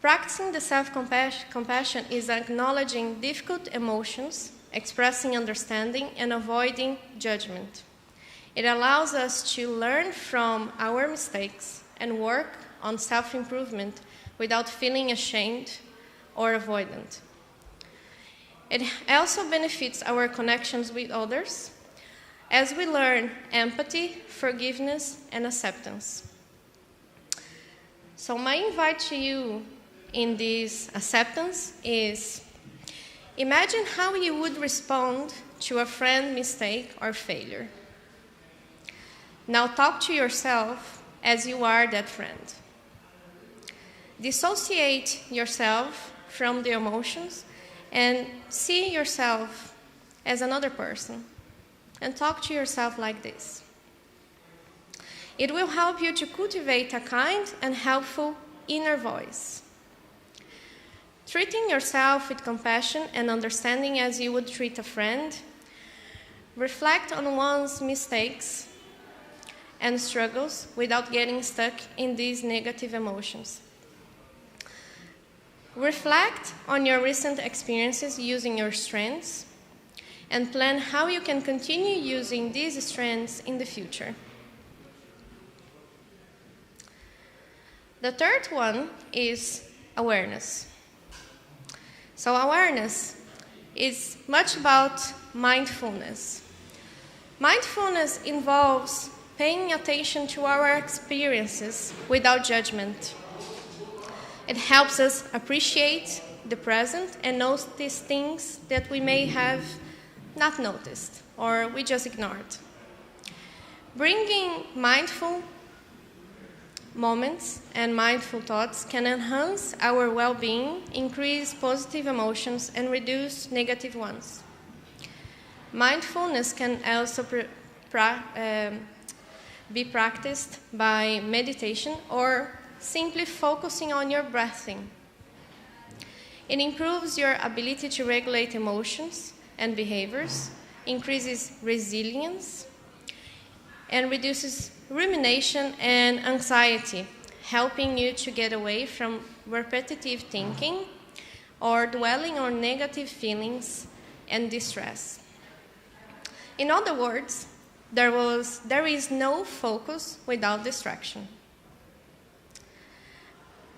Practicing the self-compassion is acknowledging difficult emotions, expressing understanding, and avoiding judgment. It allows us to learn from our mistakes and work on self-improvement without feeling ashamed or avoidant. It also benefits our connections with others as we learn empathy, forgiveness, and acceptance. So my invite to you in this acceptance is, imagine how you would respond to a friend's mistake or failure. Now talk to yourself as you are that friend. Dissociate yourself from the emotions and see yourself as another person and talk to yourself like this. It will help you to cultivate a kind and helpful inner voice. Treating yourself with compassion and understanding as you would treat a friend, reflect on one's mistakes and struggles without getting stuck in these negative emotions. Reflect on your recent experiences using your strengths and plan how you can continue using these strengths in the future. The third one is awareness. So awareness is much about mindfulness. Mindfulness involves paying attention to our experiences without judgment. It helps us appreciate the present and notice things that we may have not noticed or we just ignored. Bringing mindful moments and mindful thoughts can enhance our well-being, increase positive emotions, and reduce negative ones. Mindfulness can also be practiced by meditation or simply focusing on your breathing. It improves your ability to regulate emotions and behaviors, increases resilience, and reduces rumination and anxiety, helping you to get away from repetitive thinking or dwelling on negative feelings and distress. In other words, there is no focus without distraction.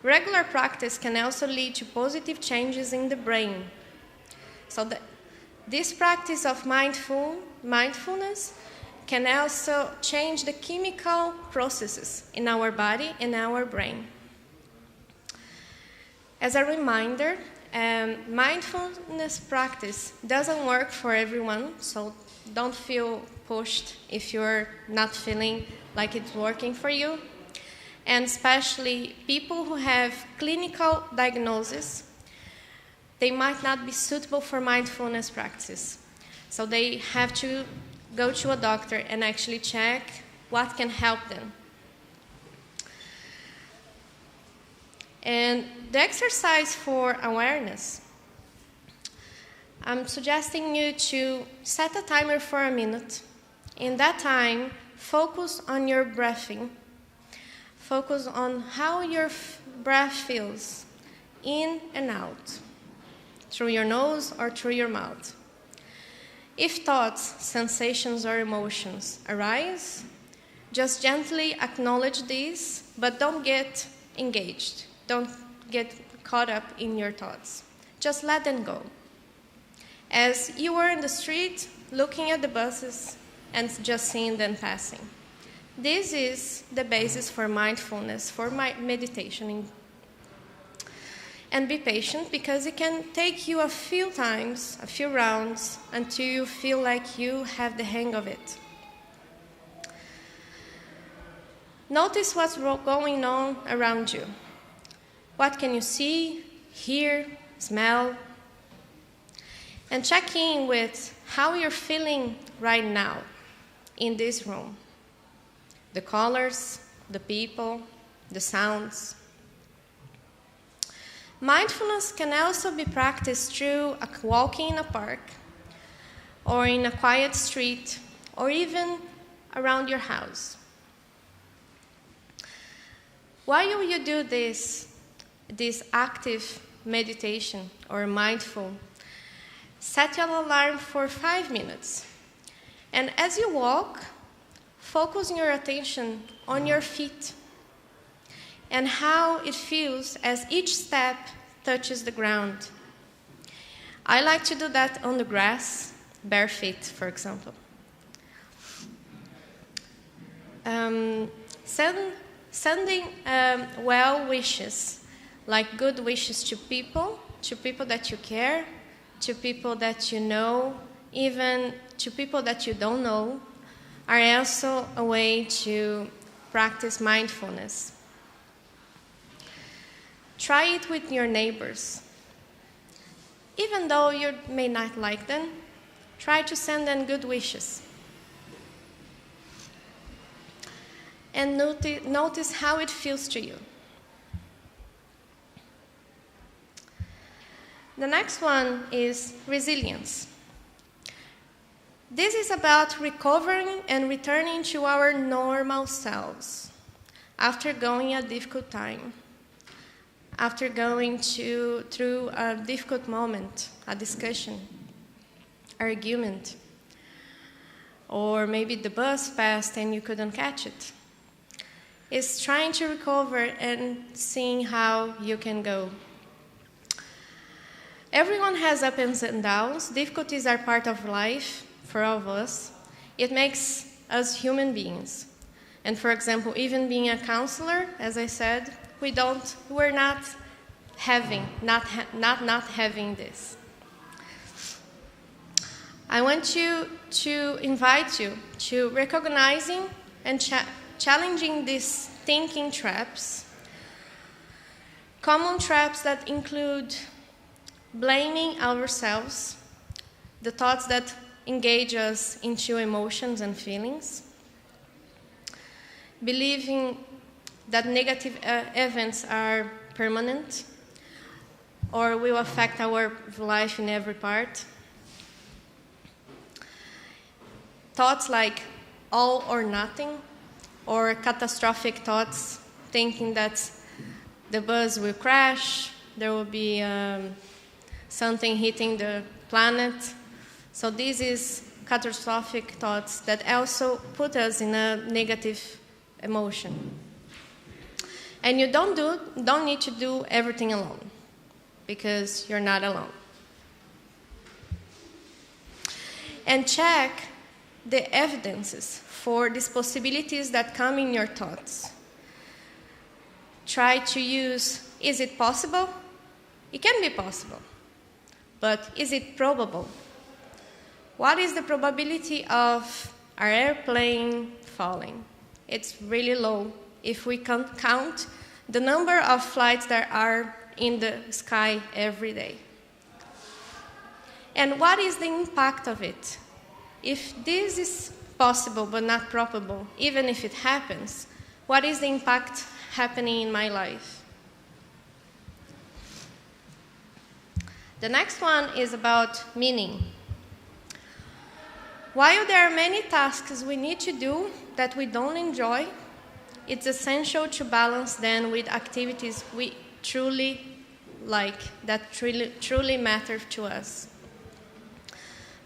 Regular practice can also lead to positive changes in the brain. So this practice of mindfulness can also change the chemical processes in our body and our brain. As a reminder, mindfulness practice doesn't work for everyone, so don't feel pushed if you're not feeling like it's working for you. And especially people who have clinical diagnosis, they might not be suitable for mindfulness practice. So they have to go to a doctor and actually check what can help them. And the exercise for awareness, I'm suggesting you to set a timer for a minute. In that time, focus on your breathing. Focus on how your breath feels, in and out, through your nose or through your mouth. If thoughts, sensations, or emotions arise, just gently acknowledge these, but don't get engaged. Don't get caught up in your thoughts. Just let them go. As you are in the street, looking at the buses and just seeing them passing. This is the basis for mindfulness, for meditation. And be patient, because it can take you a few times, a few rounds, until you feel like you have the hang of it. Notice what's going on around you. What can you see, hear, smell? And check in with how you're feeling right now in this room. The colors, the people, the sounds. Mindfulness can also be practiced through walking in a park, or in a quiet street, or even around your house. While you do this active meditation or mindful, set your alarm for 5 minutes. And as you walk, focus your attention on your feet and how it feels as each step touches the ground. I like to do that on the grass, bare feet, for example. Sending well wishes, like good wishes to people that you care, to people that you know, even to people that you don't know, are also a way to practice mindfulness. Try it with your neighbors. Even though you may not like them, try to send them good wishes. And notice how it feels to you. The next one is resilience. This is about recovering and returning to our normal selves after going a difficult time, after going through a difficult moment, a discussion, argument, or maybe the bus passed and you couldn't catch it. It's trying to recover and seeing how you can go. Everyone has ups and downs. Difficulties are part of life for all of us. It makes us human beings. And for example, even being a counselor, as I said, we're not having this. I want to invite you to recognizing and challenging these thinking traps. Common traps that include blaming ourselves, the thoughts that engage us into emotions and feelings, believing that negative events are permanent or will affect our life in every part. Thoughts like all or nothing, or catastrophic thoughts, thinking that the bus will crash, there will be something hitting the planet. So this is catastrophic thoughts that also put us in a negative emotion. And you don't need to do everything alone, because you're not alone. And check the evidences for these possibilities that come in your thoughts. Try to use, is it possible? It can be possible. But is it probable? What is the probability of our airplane falling? It's really low if we can count the number of flights that are in the sky every day. And what is the impact of it? If this is possible but not probable, even if it happens, what is the impact happening in my life? The next one is about meaning. While there are many tasks we need to do that we don't enjoy, it's essential to balance them with activities we truly like, that truly matter to us.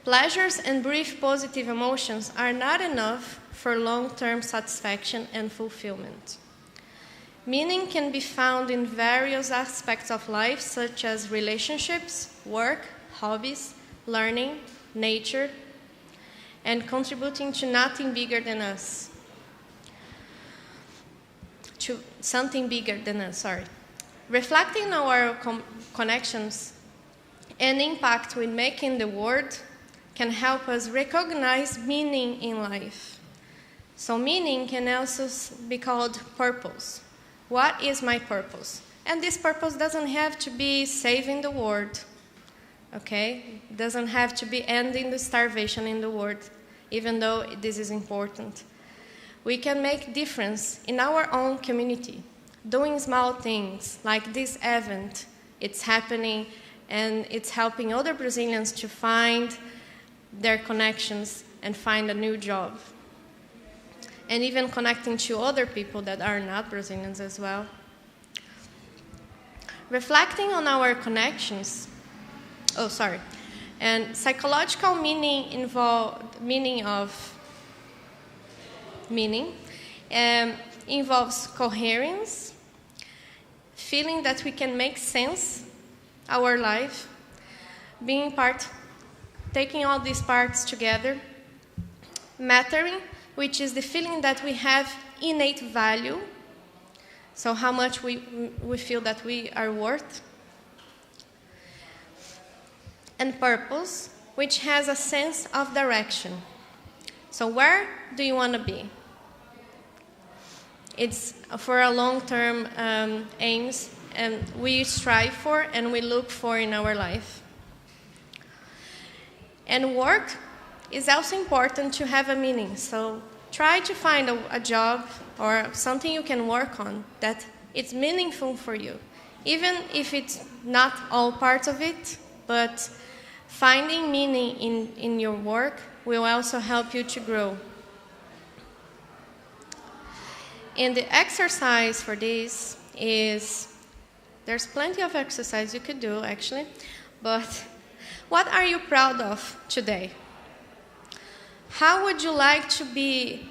Pleasures and brief positive emotions are not enough for long-term satisfaction and fulfillment. Meaning can be found in various aspects of life, such as relationships, work, hobbies, learning, nature, and contributing to nothing bigger than us. To something bigger than us, sorry. Reflecting on our connections and impact we make in the world can help us recognize meaning in life. So meaning can also be called purpose. What is my purpose? And this purpose doesn't have to be saving the world, okay? It doesn't have to be ending the starvation in the world, even though this is important. We can make difference in our own community, doing small things like this event. It's happening and it's helping other Brazilians to find their connections and find a new job. And even connecting to other people that are not Brazilians as well. Reflecting on our connections, and psychological meaning involves coherence, feeling that we can make sense our life, being part, taking all these parts together, mattering, which is the feeling that we have innate value, so how much we feel that we are worth, and purpose, which has a sense of direction. So where do you want to be? It's for a long-term aims, and we strive for and we look for in our life. And work is also important to have a meaning. So try to find a job or something you can work on that it's meaningful for you. Even if it's not all parts of it, but finding meaning in your work will also help you to grow. And the exercise for this is, there's plenty of exercise you could do actually, but what are you proud of today? How would you like to be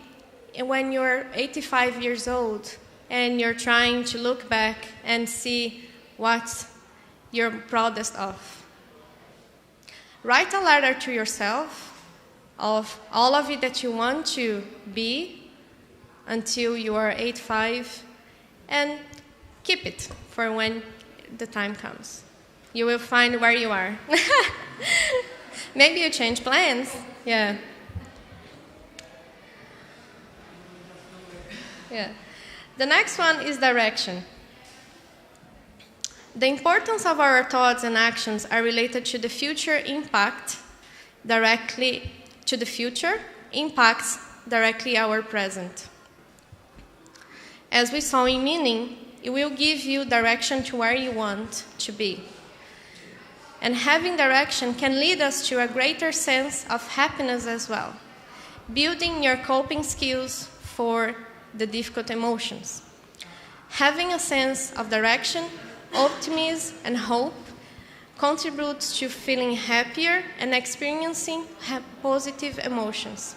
when you're 85 years old and you're trying to look back and see what you're proudest of? Write a letter to yourself of all of it that you want to be until you are 85, and keep it for when the time comes. You will find where you are. Maybe you change plans. Yeah. Yeah. The next one is direction. The importance of our thoughts and actions are related to the future impact directly impacts directly our present. As we saw in meaning, it will give you direction to where you want to be. And having direction can lead us to a greater sense of happiness as well, building your coping skills for the difficult emotions. Having a sense of direction, optimism, and hope contributes to feeling happier and experiencing positive emotions.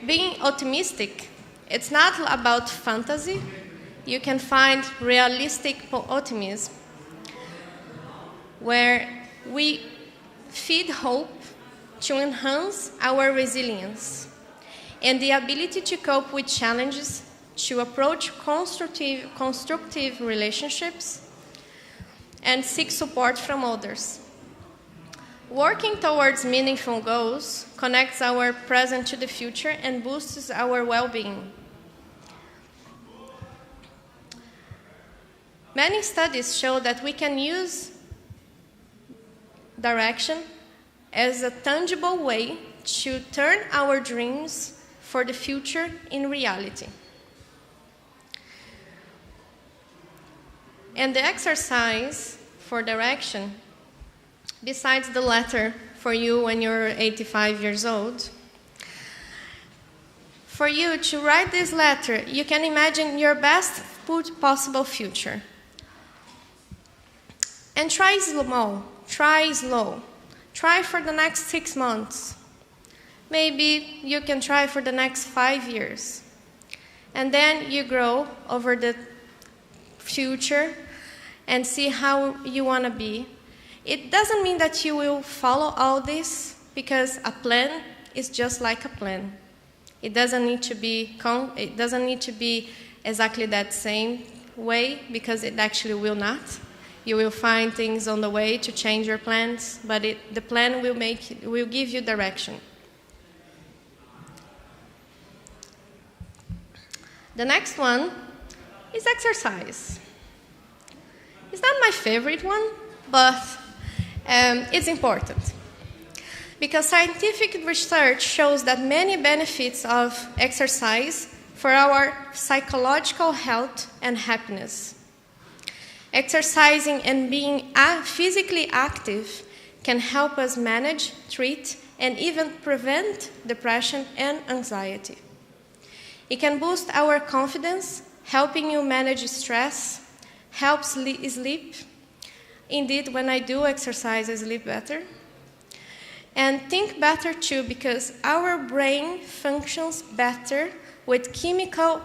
Being optimistic, it's not about fantasy. You can find realistic optimism where we feed hope to enhance our resilience and the ability to cope with challenges, to approach constructive relationships, and seek support from others. Working towards meaningful goals connects our present to the future and boosts our well-being. Many studies show that we can use direction as a tangible way to turn our dreams for the future in reality. And the exercise for direction, besides the letter for you when you're 85 years old, for you to write this letter, you can imagine your best possible future. And try small, try slow. Try for the next 6 months. Maybe you can try for the next 5 years. And then you grow over the future and see how you want to be. It doesn't mean that you will follow all this, because a plan is just like a plan. It doesn't need to be exactly that same way, because it actually will not. You will find things on the way to change your plans, but the plan will give you direction. The next one is exercise. It's not my favorite one, but it's important. Because scientific research shows that many benefits of exercise for our psychological health and happiness. Exercising and being physically active can help us manage, treat, and even prevent depression and anxiety. It can boost our confidence, helping you manage stress, helps sleep. Indeed, when I do exercise, I sleep better. And think better too, because our brain functions better with chemical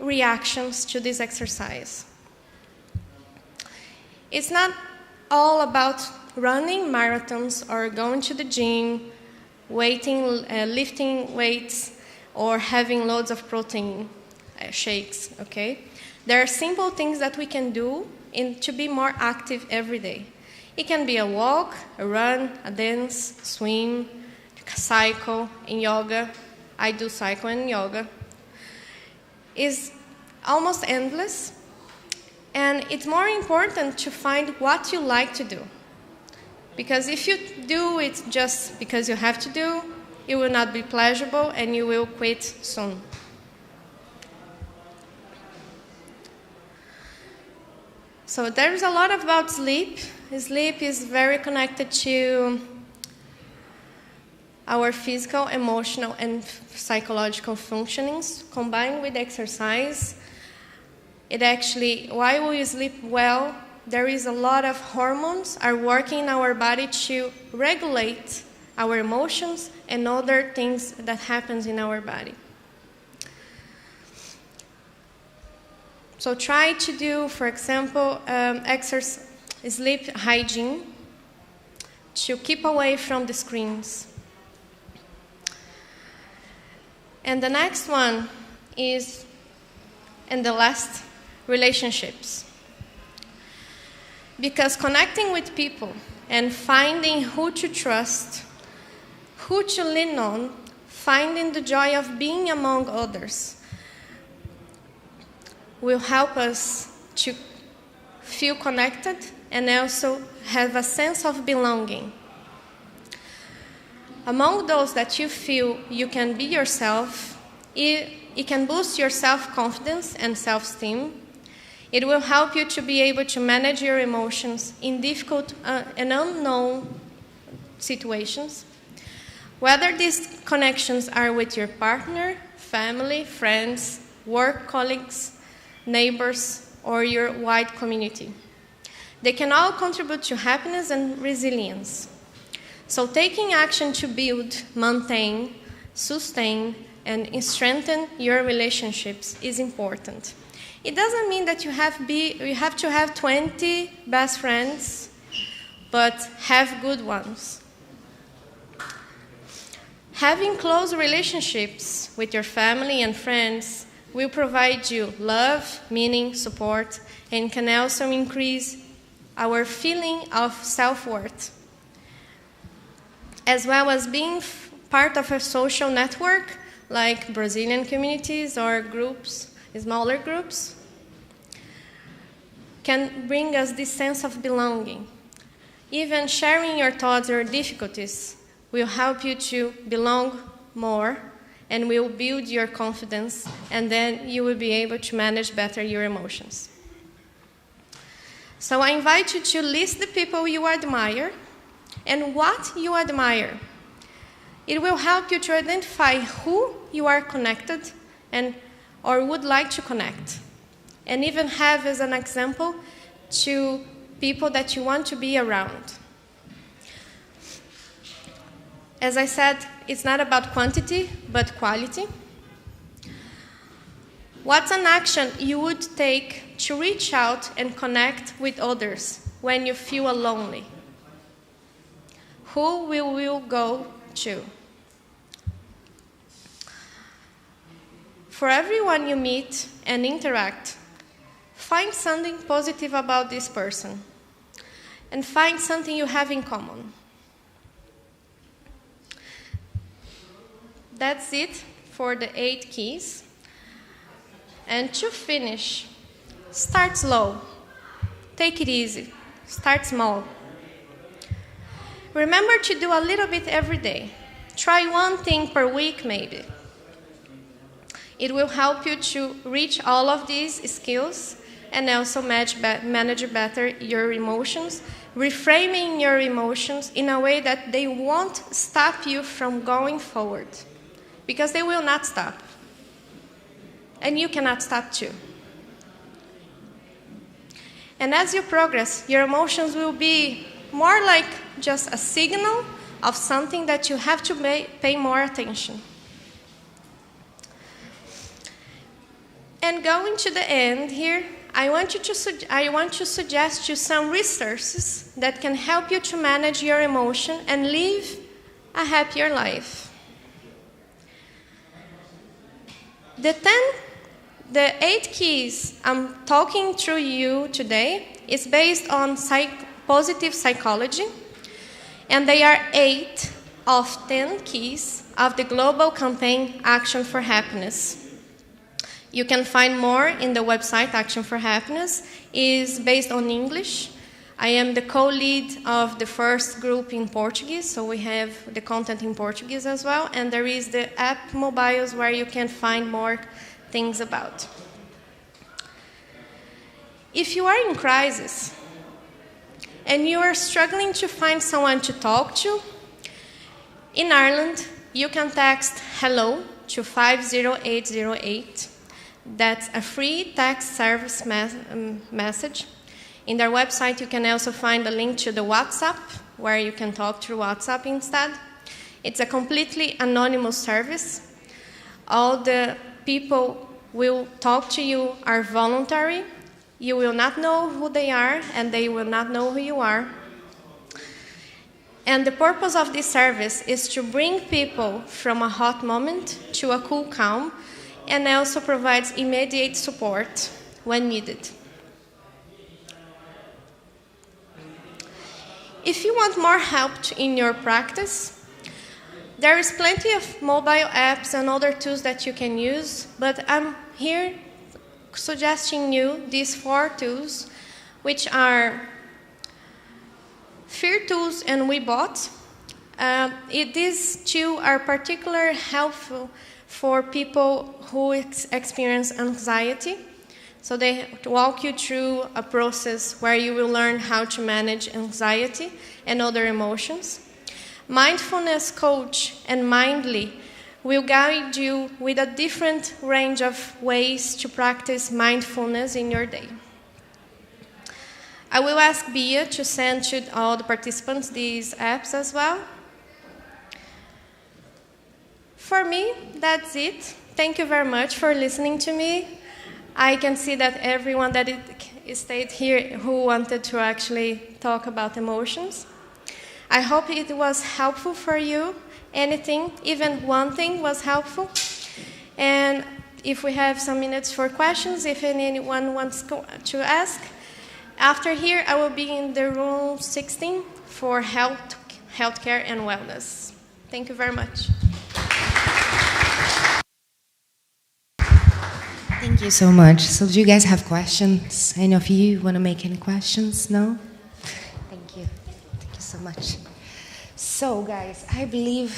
reactions to this exercise. It's not all about running marathons or going to the gym, lifting weights, or having loads of protein shakes, okay? There are simple things that we can do to be more active every day. It can be a walk, a run, a dance, swim, cycle, in yoga. I do cycle and yoga. It's almost endless. And it's more important to find what you like to do. Because if you do it just because you have to do, it will not be pleasurable and you will quit soon. So there's a lot about sleep. Sleep is very connected to our physical, emotional, and psychological functionings combined with exercise. It actually, while we sleep well, there is a lot of hormones are working in our body to regulate our emotions and other things that happens in our body. So try to do, for example, sleep hygiene to keep away from the screens. And the next one is, and the last, relationships. Because connecting with people and finding who to trust, who to lean on, finding the joy of being among others will help us to feel connected and also have a sense of belonging. Among those that you feel you can be yourself, it It can boost your self-confidence and self-esteem. It will help you to be able to manage your emotions in difficult and unknown situations. Whether these connections are with your partner, family, friends, work colleagues, neighbors, or your wide community. They can all contribute to happiness and resilience. So taking action to build, maintain, sustain, and strengthen your relationships is important. It doesn't mean that you have to have 20 best friends, but have good ones. Having close relationships with your family and friends will provide you love, meaning, support, and can also increase our feeling of self-worth, as well as being part of a social network like Brazilian communities or groups, smaller groups, can bring us this sense of belonging. Even sharing your thoughts or difficulties will help you to belong more and will build your confidence, and then you will be able to manage better your emotions. So I invite you to list the people you admire and what you admire. It will help you to identify who you are connected and or would like to connect, and even have as an example to people that you want to be around. As I said, it's not about quantity, but quality. What's an action you would take to reach out and connect with others when you feel lonely? Who will you go to? For everyone you meet and interact, find something positive about this person and find something you have in common. That's it for the 8 keys. And to finish, start slow. Take it easy. Start small. Remember to do a little bit every day. Try one thing per week, maybe. It will help you to reach all of these skills and also manage better your emotions, reframing your emotions in a way that they won't stop you from going forward, because they will not stop. And you cannot stop too. And as you progress, your emotions will be more like just a signal of something that you have to pay more attention. And going to the end here, I want to suggest you some resources that can help you to manage your emotion and live a happier life. The 8 keys I'm talking through you today is based on positive psychology, and they are 8 of 10 keys of the global campaign Action for Happiness. You can find more in the website. Action for Happiness is based on English. I am the co-lead of the first group in Portuguese, so we have the content in Portuguese as well, and there is the app mobiles where you can find more things about. If you are in crisis and you are struggling to find someone to talk to, in Ireland, you can text hello to 50808. That's a free text service message. In their website, you can also find a link to the WhatsApp, where you can talk through WhatsApp instead. It's a completely anonymous service. All the people will talk to you are voluntary. You will not know who they are, and they will not know who you are. And the purpose of this service is to bring people from a hot moment to a cool calm, and also provides immediate support when needed. If you want more help in your practice, there is plenty of mobile apps and other tools that you can use, but I'm here suggesting you these 4 tools, which are Fear Tools and WeBot. These 2 are particularly helpful for people who experience anxiety. So they walk you through a process where you will learn how to manage anxiety and other emotions. Mindfulness coach and Mindly will guide you with a different range of ways to practice mindfulness in your day. I will ask Bia to send to all the participants these apps as well. For me, that's it. Thank you very much for listening to me. I can see that everyone that stayed here who wanted to actually talk about emotions. I hope it was helpful for you. Anything, even one thing was helpful. And if we have some minutes for questions, if anyone wants to ask, after here I will be in the room 16 for healthcare and wellness. Thank you very much.
Thank you so much. So do you guys have questions? Any of you want to make any questions? No? Thank you. Thank you so much. So guys, I believe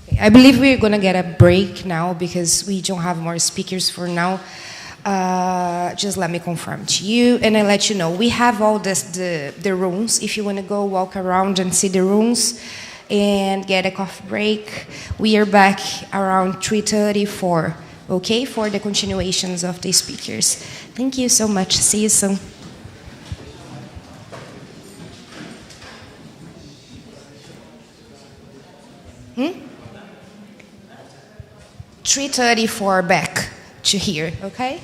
we're going to get a break now because we don't have more speakers for now. Just let me confirm to you and I let you know. We have all the rooms. If you want to go walk around and see the rooms and get a coffee break, we are back around 3:34. Okay, for the continuations of the speakers. Thank you so much. See you soon. 3:34 back to here, okay?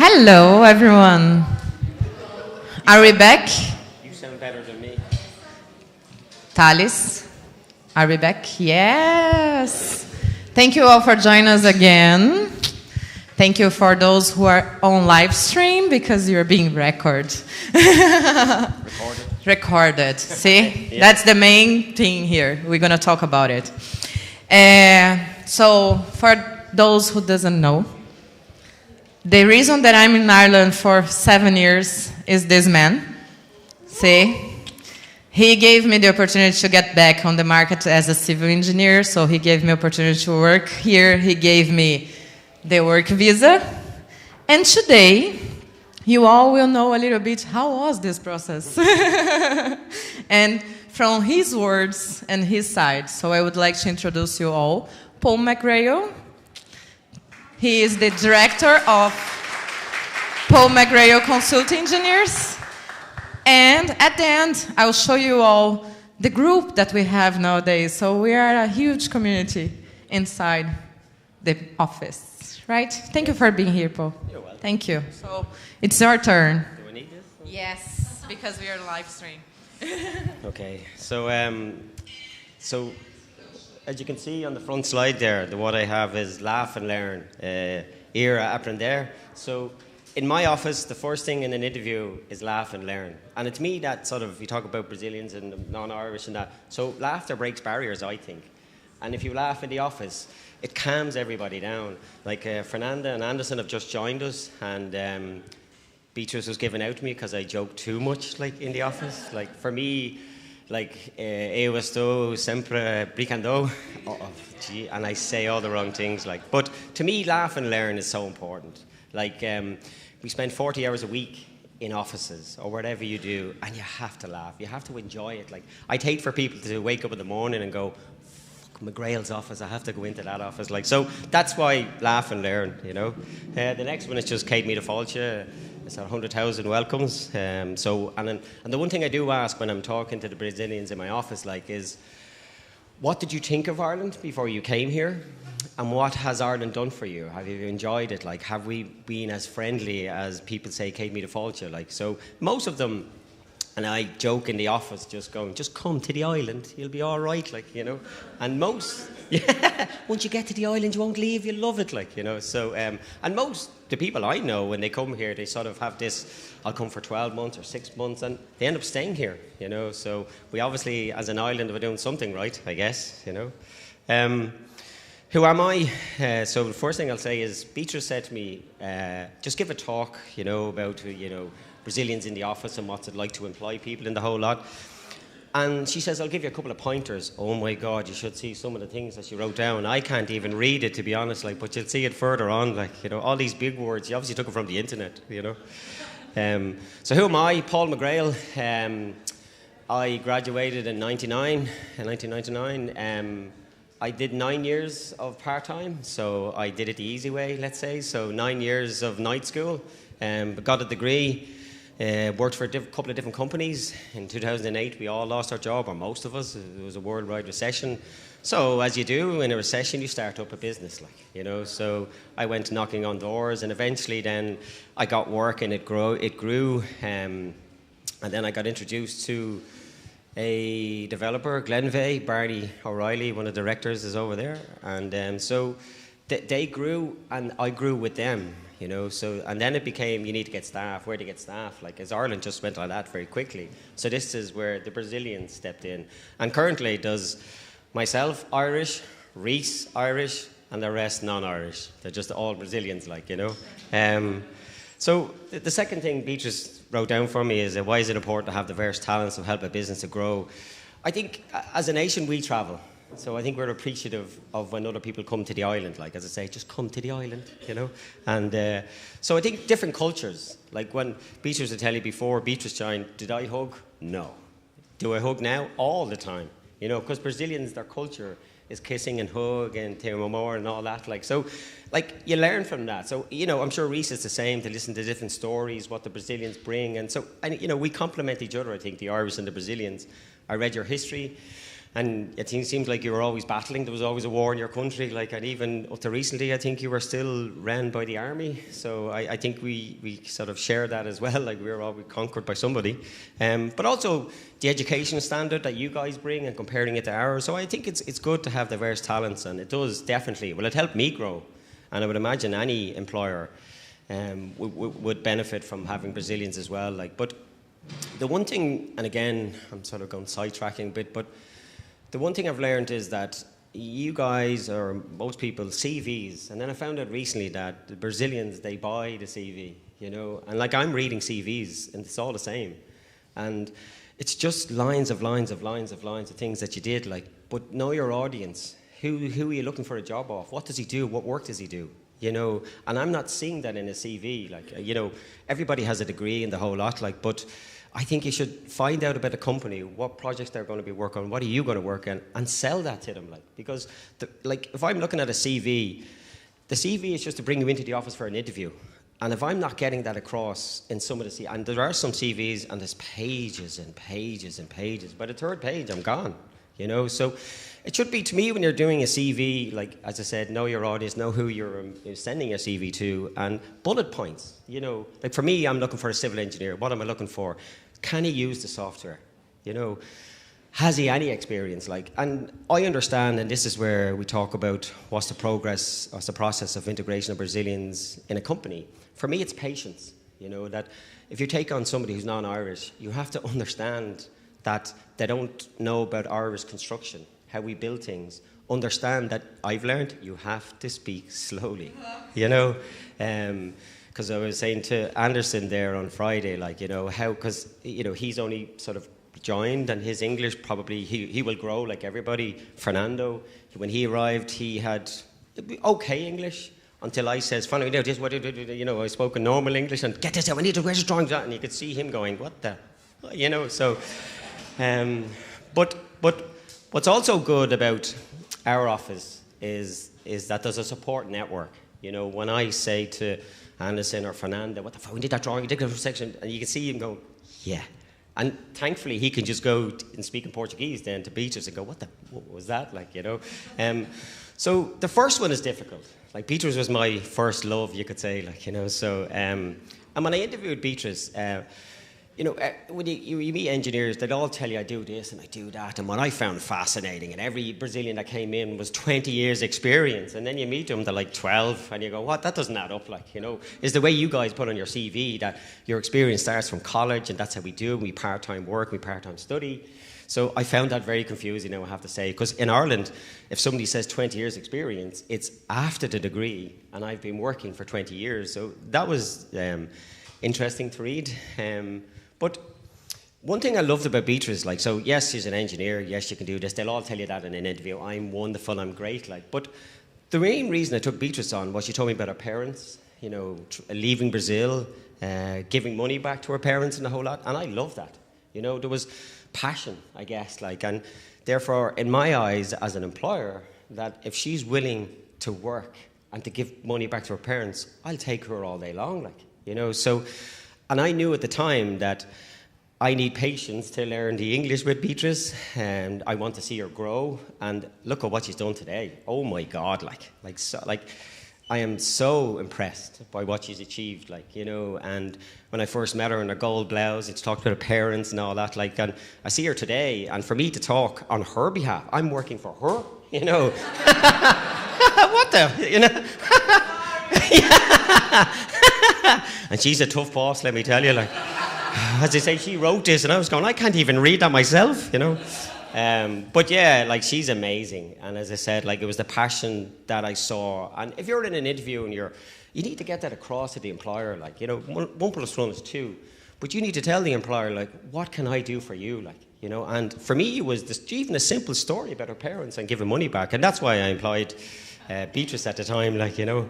Hello, everyone. Are we back?
You sound better than me.
Thales, are we back? Yes. Thank you all for joining us again. Thank you for those who are on live stream because you're being recorded. Recorded. See? Yeah. That's the main thing here. We're going to talk about it. So, for those who doesn't know, the reason that I'm in Ireland for 7 years is this man. See? He gave me the opportunity to get back on the market as a civil engineer, so he gave me opportunity to work here. He gave me the work visa. And today, you all will know a little bit how was this process. And from his words and his side, so I would like to introduce you all. Paul McGrail. He is the director of Paul McGrail Consulting Engineers. And at the end, I'll show you all the group that we have nowadays. So we are a huge community inside the office, right? Thank you for being here, Paul.
You're welcome.
Thank you. So it's your turn.
Do we need this?
Yes, because we are live stream.
Okay. So as you can see on the front slide there, what I have is laugh and learn, ir a aprender. So in my office, the first thing in an interview is laugh and learn. And it's me that sort of, you talk about Brazilians and non-Irish and that. So laughter breaks barriers, I think. And if you laugh in the office, it calms everybody down. Like Fernanda and Anderson have just joined us, and Beatrice was given out to me because I joke too much, like, in the office. Like, for me, like, eu estou sempre brincando, and I say all the wrong things. Like, but to me, laugh and learn is so important. Like, we spend 40 hours a week in offices or whatever you do, and you have to laugh. You have to enjoy it. Like, I'd hate for people to wake up in the morning and go, fuck, McGrail's office, I have to go into that office. Like, so that's why laugh and learn, you know. The next one is just Kate Mead Falcha. It's 100,000 welcomes. And the one thing I do ask when I'm talking to the Brazilians in my office, like, is, what did you think of Ireland before you came here? And what has Ireland done for you? Have you enjoyed it? Like, have we been as friendly as people say Kate Mead Falcha? Like, so most of them, and I joke in the office, just going, just come to the island, you'll be all right, like, you know. And most, yeah, once you get to the island, you won't leave, you'll love it, like, you know. So, and most, the people I know, when they come here, they sort of have this, I'll come for 12 months or 6 months, and they end up staying here, you know. So we obviously, as an island, we're doing something right, I guess, you know. Who am I? So the first thing I'll say is, Beatrice said to me, just give a talk, you know, about, you know, Brazilians in the office and what's it like to employ people in the whole lot. And she says, I'll give you a couple of pointers. Oh my God, you should see some of the things that she wrote down. I can't even read it, to be honest, like, but you'll see it further on, like, you know, all these big words. You obviously took it from the internet, you know. So who am I? Paul McGrail. I graduated in 1999. I did 9 years of part-time, so I did it the easy way, let's say. So 9 years of night school, got a degree, worked for a couple of different companies. In 2008, we all lost our job, or most of us. It was a worldwide recession. So as you do in a recession, you start up a business, like, you know. So I went knocking on doors, and eventually then I got work, and it grew. And then I got introduced to a developer, Glenveagh, Barney O'Reilly, one of the directors is over there. And so they grew, and I grew with them, you know. So, and then it became, you need to get staff. Where to get staff? Like, as Ireland just went on that very quickly. So this is where the Brazilians stepped in. And currently it does myself, Irish, Reese, Irish, and the rest non-Irish. They're just all Brazilians, like, you know. So the second thing Beatrice wrote down for me is, why is it important to have diverse talents to help a business to grow? I think as a nation we travel. So I think we're appreciative of when other people come to the island. Like, as I say, just come to the island, you know. And so I think different cultures. Like when Beatrice would tell you before Beatrice joined, did I hug? No. Do I hug now? All the time. You know, because Brazilians, their culture is kissing and hug and te amo and all that. Like, so, like, you learn from that. So, you know, I'm sure Reese is the same, to listen to different stories, what the Brazilians bring. And so, and, you know, we complement each other, I think, the Irish and the Brazilians. I read your history. And it seems like you were always battling. There was always a war in your country. Like, and even up to recently, I think you were still ran by the army. So I think we sort of share that as well. Like, we were always conquered by somebody. But also the education standard that you guys bring and comparing it to ours. So I think it's good to have diverse talents, and it does definitely. Well, it helped me grow, and I would imagine any employer would benefit from having Brazilians as well. Like, but the one thing, and again, I'm sort of going sidetracking a bit, but the one thing I've learned is that you guys, or most people, CVs, and then I found out recently that the Brazilians, they buy the CV, you know, and like I'm reading CVs and it's all the same. And it's just lines of things that you did, like, but know your audience. Who are you looking for a job of? What does he do? What work does he do? You know, and I'm not seeing that in a CV. Like, you know, everybody has a degree and the whole lot, like, but I think you should find out about the company, what projects they're going to be working on, what are you going to work on, and sell that to them. Like, because, like, if I'm looking at a CV, the CV is just to bring you into the office for an interview. And if I'm not getting that across in some of the CVs, and there are some CVs, and there's pages and pages and pages. By the third page, I'm gone, you know. So it should be, to me, when you're doing a CV, like, as I said, know your audience, know who you're sending your CV to, and bullet points, you know. Like, for me, I'm looking for a civil engineer. What am I looking for? Can he use the software? You know, has he any experience? Like, and I understand, and this is where we talk about what's the process of integration of Brazilians in a company. For me, it's patience. You know, that if you take on somebody who's non-Irish, you have to understand that they don't know about Irish construction, how we build things. Understand that I've learned you have to speak slowly, you know. Because I was saying to Anderson there on Friday, like, you know, how, because, you know, he's only sort of joined, and his English probably, he will grow like everybody. Fernando, when he arrived, he had okay English, until I says, finally, you know, I spoke in normal English, and get this out, I need to, where's the drawings at? And you could see him going, what the, you know, so, but what's also good about our office is that there's a support network. You know, when I say to Anderson or Fernando, what the fuck, we did that drawing, you did that section, and you can see him go, yeah. And thankfully, he can just go and speak in Portuguese then to Beatrice and go, what was that, like, you know? So the first one is difficult. Like, Beatrice was my first love, you could say, like, you know, so, and when I interviewed Beatrice, you know, when you meet engineers, they'll all tell you, I do this and I do that. And what I found fascinating, and every Brazilian that came in was 20 years experience. And then you meet them, they're like 12, and you go, what? That doesn't add up, like, you know. Is the way you guys put on your CV that your experience starts from college, and that's how we do it. We part-time work, we part-time study. So I found that very confusing, I have to say. Because in Ireland, if somebody says 20 years experience, it's after the degree, and I've been working for 20 years. So that was interesting to read. But one thing I loved about Beatrice, like, so yes, she's an engineer, yes, she can do this. They'll all tell you that in an interview. I'm wonderful, I'm great, like. But the main reason I took Beatrice on was she told me about her parents, you know, leaving Brazil, giving money back to her parents and the whole lot. And I love that. You know, there was passion, I guess, like, and therefore, in my eyes, as an employer, that if she's willing to work and to give money back to her parents, I'll take her all day long, like, you know. So, and I knew at the time that I need patience to learn the English with Beatrice, and I want to see her grow. And look at what she's done today. Oh my God, like I am so impressed by what she's achieved, like, you know. And when I first met her in her gold blouse, it's talked about her parents and all that, like, and I see her today, and for me to talk on her behalf, I'm working for her, you know. What the, you know. And she's a tough boss, let me tell you, like. As I say, she wrote this, and I was going, I can't even read that myself, you know. But yeah, like, she's amazing. And as I said, like, it was the passion that I saw. And if you're in an interview and you need to get that across to the employer, like, you know, 1 + 1 is 2. But you need to tell the employer, like, what can I do for you, like, you know. And for me, it was even a simple story about her parents and giving money back. And that's why I employed Beatrice at the time, like, you know.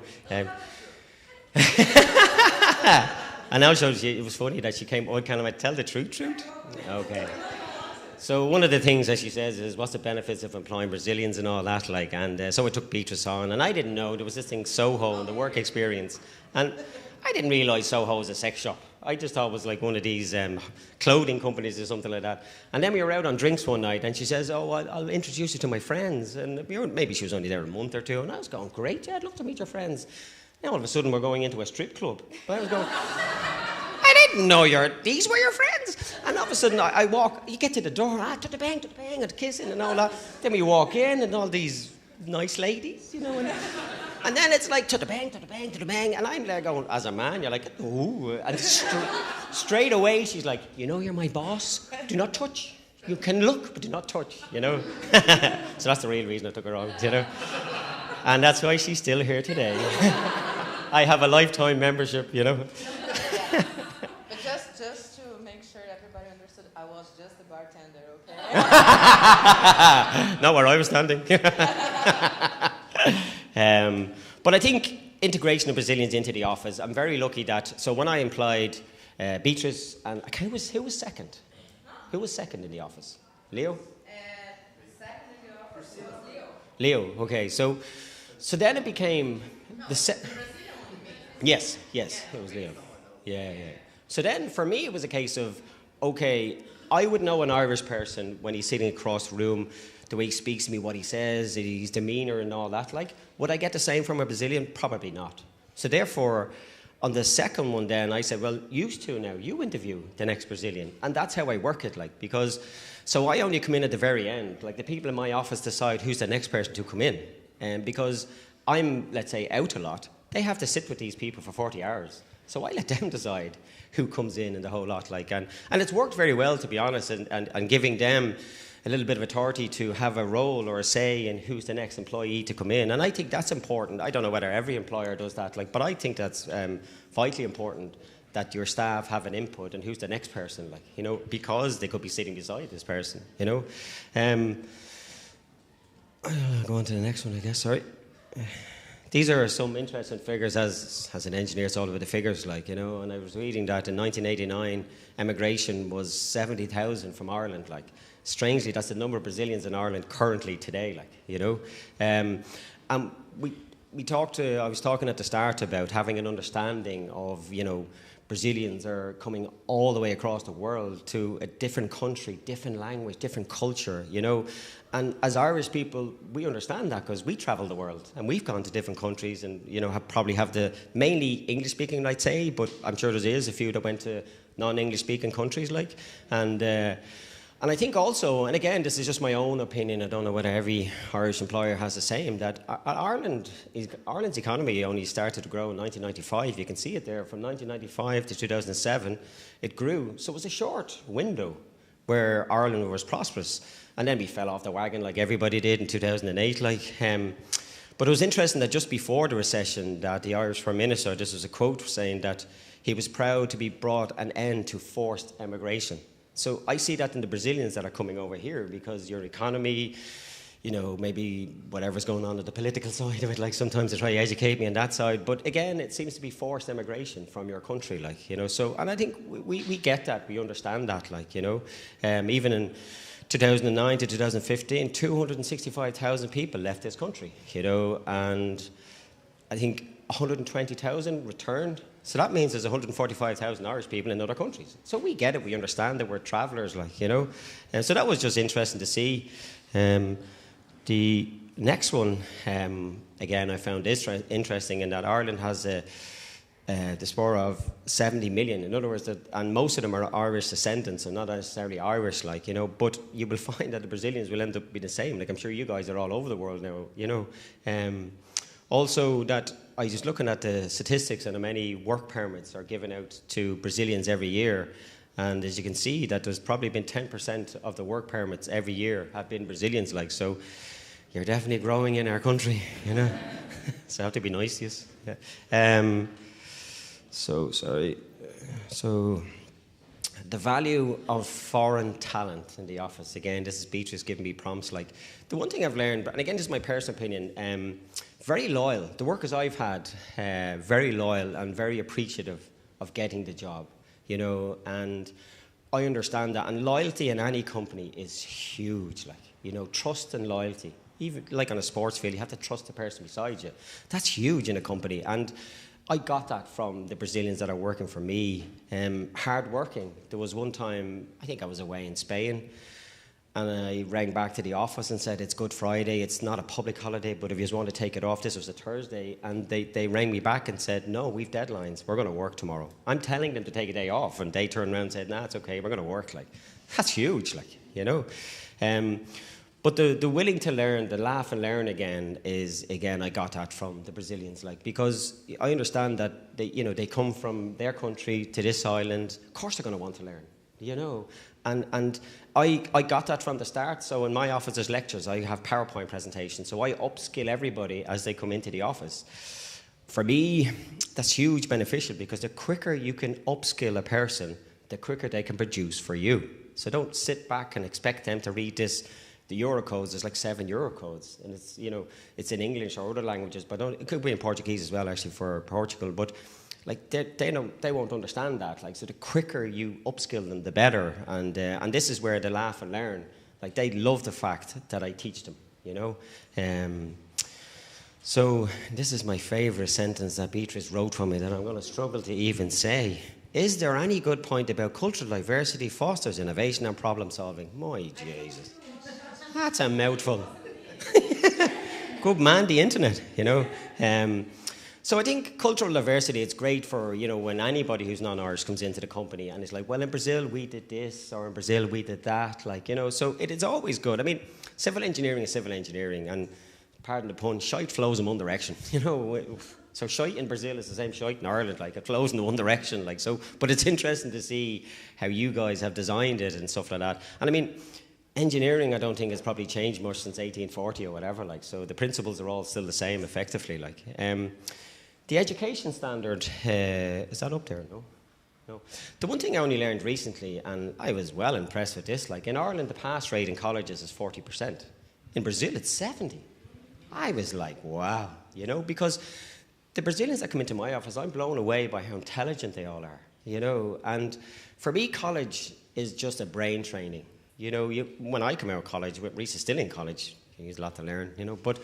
And also, it was funny that she came, oh, can I tell the truth? Okay. So one of the things that she says is, what's the benefits of employing Brazilians and all that, like, and so I took Beatrice on, and I didn't know there was this thing, Soho, and the work experience, and I didn't realise Soho was a sex shop. I just thought it was like one of these clothing companies or something like that. And then we were out on drinks one night, and she says, "Oh, I'll introduce you to my friends." And maybe she was only there a month or two, and I was going, "Great, yeah, I'd love to meet your friends." Now all of a sudden we're going into a strip club. I was going, "I didn't know these were your friends." And all of a sudden I walk, you get to the door, to the bang, and kissing and all that. Then we walk in, and all these nice ladies, you know, and then it's like to the bang, and I'm there going, as a man, you're like, "Ooh," and straight away she's like, "You know, you're my boss. Do not touch. You can look, but do not touch," you know. So that's the real reason I took her on, you know. And that's why she's still here today. I have a lifetime membership, you know.
But just to make sure everybody understood, I was just the bartender, okay?
Not where I was standing. But I think integration of Brazilians into the office, I'm very lucky that, so when I employed Beatrice, and who was second? Who was second in the office? Leo?
Second in the office was
Leo, okay. So then it became Yes, it was Leo. Yeah. So then for me it was a case of, okay, I would know an Irish person when he's sitting across the room, the way he speaks to me, what he says, his demeanour and all that. Like, would I get the same from a Brazilian? Probably not. So therefore, on the second one then, I said, well, you two now, you interview the next Brazilian. And that's how I work it, like, because, so I only come in at the very end. Like, the people in my office decide who's the next person to come in. And because I'm, let's say, out a lot, they have to sit with these people for 40 hours. So I let them decide who comes in and the whole lot. Like, and it's worked very well, to be honest, and giving them a little bit of authority to have a role or a say in who's the next employee to come in. And I think that's important. I don't know whether every employer does that, like, but I think that's vitally important, that your staff have an input and who's the next person, like, you know, because they could be sitting beside this person, you know. I'll go on to the next one, I guess. Sorry. These are some interesting figures. As an engineer, it's all about the figures, like, you know. And I was reading that in 1989, emigration was 70,000 from Ireland. Like, strangely, that's the number of Brazilians in Ireland currently today, like, you know. And we talked. I was talking at the start about having an understanding of, you know, Brazilians are coming all the way across the world to a different country, different language, different culture, you know. And as Irish people, we understand that because we travel the world and we've gone to different countries and, you know, probably have the mainly English-speaking, I'd say, but I'm sure there is a few that went to non-English-speaking countries, like. And I think also, and again, this is just my own opinion, I don't know whether every Irish employer has the same, that Ireland's economy only started to grow in 1995. You can see it there. From 1995 to 2007, it grew. So it was a short window where Ireland was prosperous. And then we fell off the wagon like everybody did in 2008. But it was interesting that just before the recession, that the Irish Prime Minister, this was a quote saying that he was proud to be brought an end to forced emigration. So I see that in the Brazilians that are coming over here, because your economy, you know, maybe whatever's going on at the political side of it, like sometimes they try to educate me on that side. But again, it seems to be forced emigration from your country, like, you know. So, and I think we get that, we understand that, like, you know. Even in 2009 to 2015, 265,000 people left this country, you know, and I think 120,000 returned. So that means there's 145,000 Irish people in other countries. So we get it, we understand that we're travellers, like, you know. And so that was just interesting to see. The next one, again, I found interesting in that Ireland has a diaspora of 70 million. In other words, and most of them are Irish descendants and not necessarily Irish, like, you know. But you will find that the Brazilians will end up being the same. Like, I'm sure you guys are all over the world now, you know. Also, that I was just looking at the statistics and how many work permits are given out to Brazilians every year. And as you can see, that there's probably been 10% of the work permits every year have been Brazilians, like. So you're definitely growing in our country, you know. So I have to be nice to you. Yeah. So the value of foreign talent in the office. Again, this is Beatrice giving me prompts. Like, the one thing I've learned, and again, this is my personal opinion, very loyal. The workers I've had, very loyal and very appreciative of getting the job, you know, and I understand that. And loyalty in any company is huge, like, you know, trust and loyalty. Even like on a sports field, you have to trust the person beside you. That's huge in a company. And I got that from the Brazilians that are working for me. Hard working. There was one time, I think I was away in Spain, and I rang back to the office and said, it's Good Friday, it's not a public holiday, but if you just want to take it off, this was a Thursday. And they rang me back and said, no, we've deadlines, we're going to work tomorrow. I'm telling them to take a day off, and they turned around and said, nah, it's okay, we're going to work. Like, that's huge, like, you know. But the willing to learn, the laugh and learn again is, again, I got that from the Brazilians, like, because I understand that they come from their country to this island. Of course they're going to want to learn, you know. And I got that from the start. So in my office as lectures, I have PowerPoint presentations. So I upskill everybody as they come into the office. For me, that's huge beneficial, because the quicker you can upskill a person, the quicker they can produce for you. So don't sit back and expect them to read this. The Eurocodes, there's like 7 Eurocodes, and it's, you know, it's in English or other languages, but it could be in Portuguese as well, actually, for Portugal. But like they won't understand that. Like, so the quicker you upskill them, the better. And this is where they laugh and learn. Like, they love the fact that I teach them, you know. So this is my favourite sentence that Beatrice wrote for me that I'm going to struggle to even say. Is there any good point about cultural diversity fosters innovation and problem solving? My Jesus. That's a mouthful. Good man, the internet, you know. So I think cultural diversity, it's great for, you know, when anybody who's non-Irish comes into the company and it's like, well, in Brazil we did this, or in Brazil we did that, like, you know. So it's always good. I mean, civil engineering is civil engineering, and pardon the pun, shite flows in one direction, you know. So shite in Brazil is the same shite in Ireland, like, it flows in one direction, like, so. But it's interesting to see how you guys have designed it and stuff like that. And I mean, engineering, I don't think has probably changed much since 1840 or whatever, like, so the principles are all still the same, effectively, like. The education standard, is that up there? No. The one thing I only learned recently, and I was well impressed with this, like, in Ireland, the pass rate in colleges is 40%. In Brazil, it's 70%. I was like, wow, you know, because the Brazilians that come into my office, I'm blown away by how intelligent they all are, you know. And for me, college is just a brain training. You know, when I come out of college, Reese is still in college, he's a lot to learn, you know. But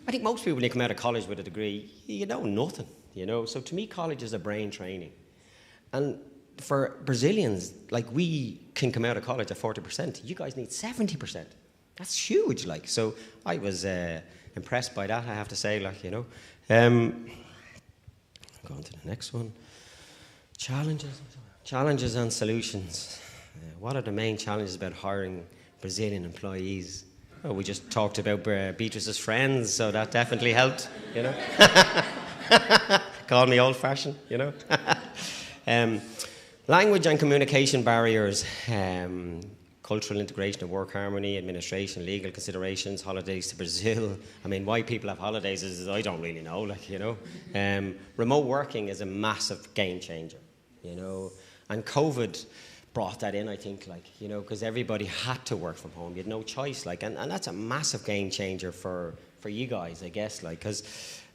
I think most people, when you come out of college with a degree, you know nothing, you know. So to me, college is a brain training. And for Brazilians, like, we can come out of college at 40%. You guys need 70%. That's huge, like. So I was impressed by that, I have to say, like, you know. Going to the next one. Challenges and solutions. What are the main challenges about hiring Brazilian employees? Oh, we just talked about Beatrice's friends, so that definitely helped, you know. Call me old-fashioned, you know. Language and communication barriers, cultural integration of work harmony, administration, legal considerations, holidays to Brazil. I mean, why people have holidays is I don't really know, like, you know. Remote working is a massive game changer, you know. And COVID brought that in, I think, like, you know, because everybody had to work from home. You had no choice, like, and that's a massive game changer for you guys, I guess, like, because,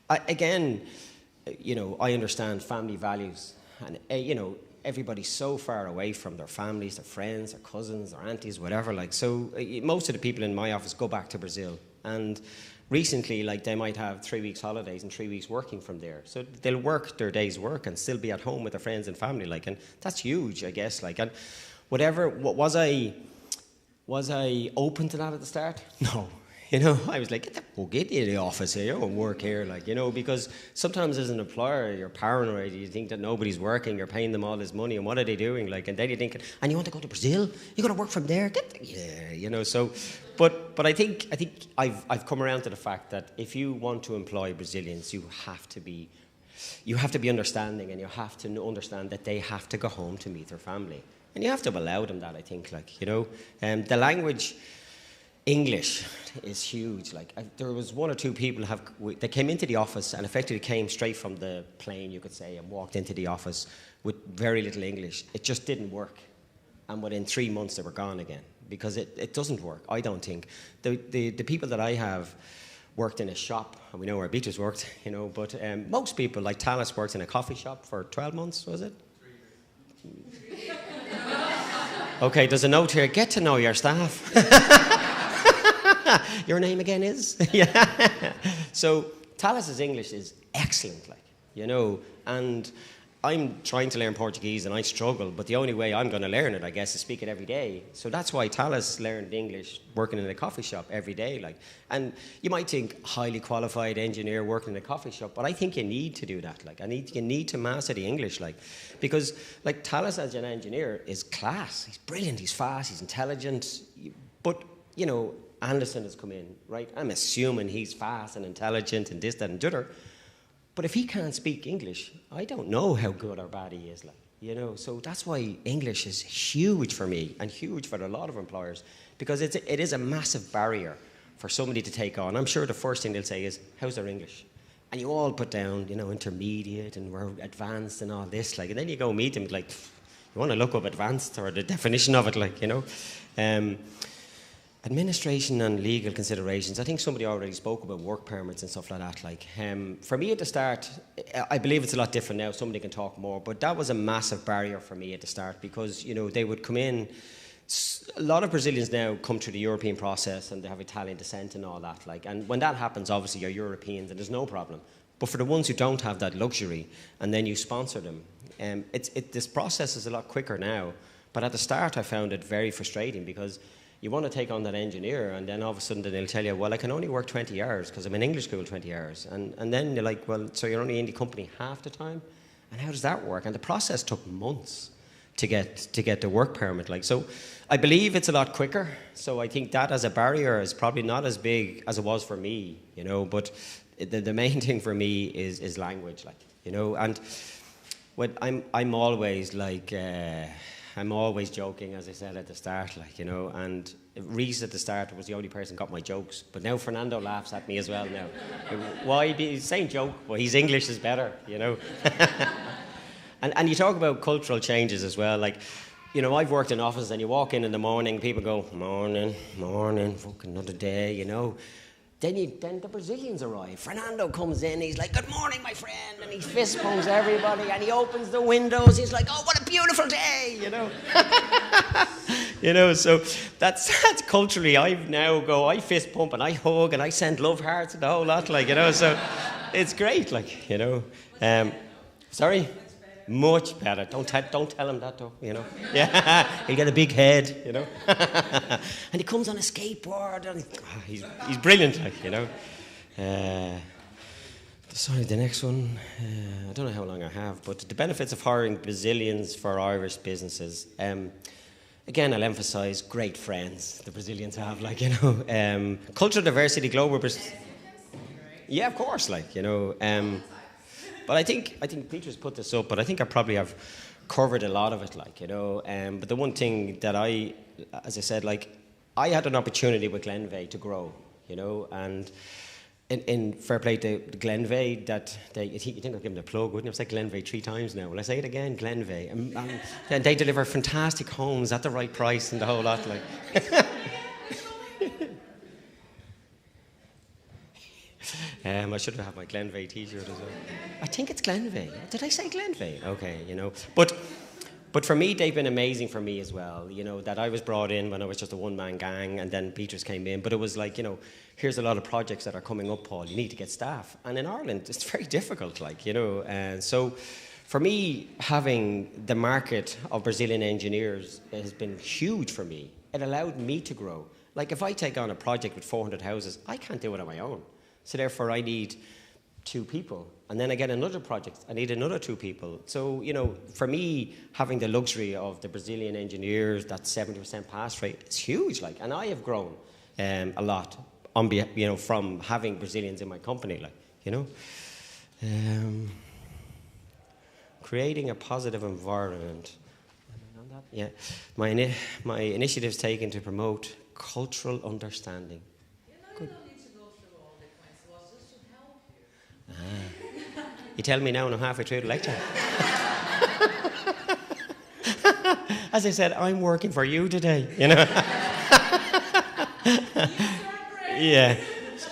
again, you know, I understand family values, and, you know, everybody's so far away from their families, their friends, their cousins, their aunties, whatever, like, so most of the people in my office go back to Brazil, and recently, like, they might have 3 weeks holidays and 3 weeks working from there. So they'll work their day's work and still be at home with their friends and family, like, and that's huge, I guess, like. And whatever, was I open to that at the start? No. You know, I was like, get the fuck into the office here and work here, like, you know, because sometimes as an employer, you're paranoid, you think that nobody's working, you're paying them all this money, and what are they doing, like, and then you're thinking, and you want to go to Brazil? You're going to work from there? Yeah, you know, so, but I think I've come around to the fact that if you want to employ Brazilians, you have to be understanding, and you have to understand that they have to go home to meet their family. And you have to allow them that, I think, like, you know. The language, English, is huge. Like, there was 1 or 2 people that came into the office and effectively came straight from the plane, you could say, and walked into the office with very little English. It just didn't work. And within 3 months, they were gone again, because it doesn't work, I don't think. The people that I have worked in a shop, and we know where Beatrice worked, you know, but most people, like Talis, worked in a coffee shop for 12 months, was it? 3 years. Okay, there's a note here, get to know your staff. Your name again is? Yeah. So Talis' English is excellent, like, you know. And I'm trying to learn Portuguese and I struggle, but the only way I'm going to learn it, I guess, is speak it every day. So that's why Talis learned English working in a coffee shop every day. Like, and you might think highly qualified engineer working in a coffee shop, but I think you need to do that. Like, you need to master the English, like, because like Talis as an engineer is class. He's brilliant. He's fast. He's intelligent. But you know, Anderson has come in, right? I'm assuming he's fast and intelligent and this, that, and the other. But if he can't speak English, I don't know how good or bad he is, like, you know. So that's why English is huge for me and huge for a lot of employers, because it is a massive barrier for somebody to take on. I'm sure the first thing they'll say is, how's their English? And you all put down, you know, intermediate and we're advanced and all this, like, and then you go meet them, like, you want to look up advanced or the definition of it, like, you know. Administration and legal considerations. I think somebody already spoke about work permits and stuff like that. Like, for me at the start, I believe it's a lot different now. Somebody can talk more, but that was a massive barrier for me at the start because, you know, they would come in. A lot of Brazilians now come through the European process and they have Italian descent and all that. Like, and when that happens, obviously you're Europeans and there's no problem. But for the ones who don't have that luxury, and then you sponsor them, this process is a lot quicker now. But at the start, I found it very frustrating because you want to take on that engineer, and then all of a sudden they'll tell you, well, I can only work 20 hours because I'm in English school 20 hours. And then you're like, well, so you're only in the company half the time? And how does that work? And the process took months to get the work permit. Like, so I believe it's a lot quicker. So I think that as a barrier is probably not as big as it was for me, you know. But the main thing for me is language, like, you know. And when I'm always like... I'm always joking, as I said at the start, like, you know, and Reese at the start was the only person who got my jokes, but now Fernando laughs at me as well now. Why? Same joke, but his English is better, you know. and you talk about cultural changes as well, like, you know, I've worked in offices and you walk in the morning, people go, morning, fucking another day, you know. Then the Brazilians arrive. Fernando comes in, he's like, good morning, my friend, and he fist pumps everybody, and he opens the windows, he's like, oh, what a beautiful day, you know. You know, so that's culturally, I fist pump, and I hug, and I send love hearts and the whole lot, like, you know, so it's great, like, you know. Sorry? Much better. Don't tell him that, though, you know. Yeah, he'll get a big head, you know. And he comes on a skateboard, and he's brilliant, like, you know. Sorry, the next one. I don't know how long I have, but the benefits of hiring Brazilians for Irish businesses. Again, I'll emphasise great friends the Brazilians have, like, you know. Cultural diversity, global. Yeah, of course, like, you know. But I think Peter's put this up, but I think I probably have covered a lot of it, like, you know. But the one thing that as I said, like, I had an opportunity with Glenveigh to grow, you know, and in fair play to Glenveigh, that you think I'll give them a plug, wouldn't you? I've said Glenveigh 3 times now. Will I say it again? Glenveigh. And they deliver fantastic homes at the right price and the whole lot, like. I should have my Glenveigh t-shirt as well. I think it's Glenveigh. Did I say Glenveigh? Okay, you know. But for me, they've been amazing for me as well. You know, that I was brought in when I was just a one-man gang, and then Peters came in. But it was like, you know, here's a lot of projects that are coming up, Paul. You need to get staff. And in Ireland, it's very difficult, like, you know. And so for me, having the market of Brazilian engineers has been huge for me. It allowed me to grow. Like, if I take on a project with 400 houses, I can't do it on my own. So therefore, I need 2 people. And then I get another project, I need another 2 people. So, you know, for me, having the luxury of the Brazilian engineers, that 70% pass rate, it's huge. Like, and I have grown a lot, you know, from having Brazilians in my company, like, you know. Creating a positive environment. Yeah, my initiatives taken to promote cultural understanding. Good. You tell me now and I'm halfway through the lecture. As I said, I'm working for you today, you know. Yeah.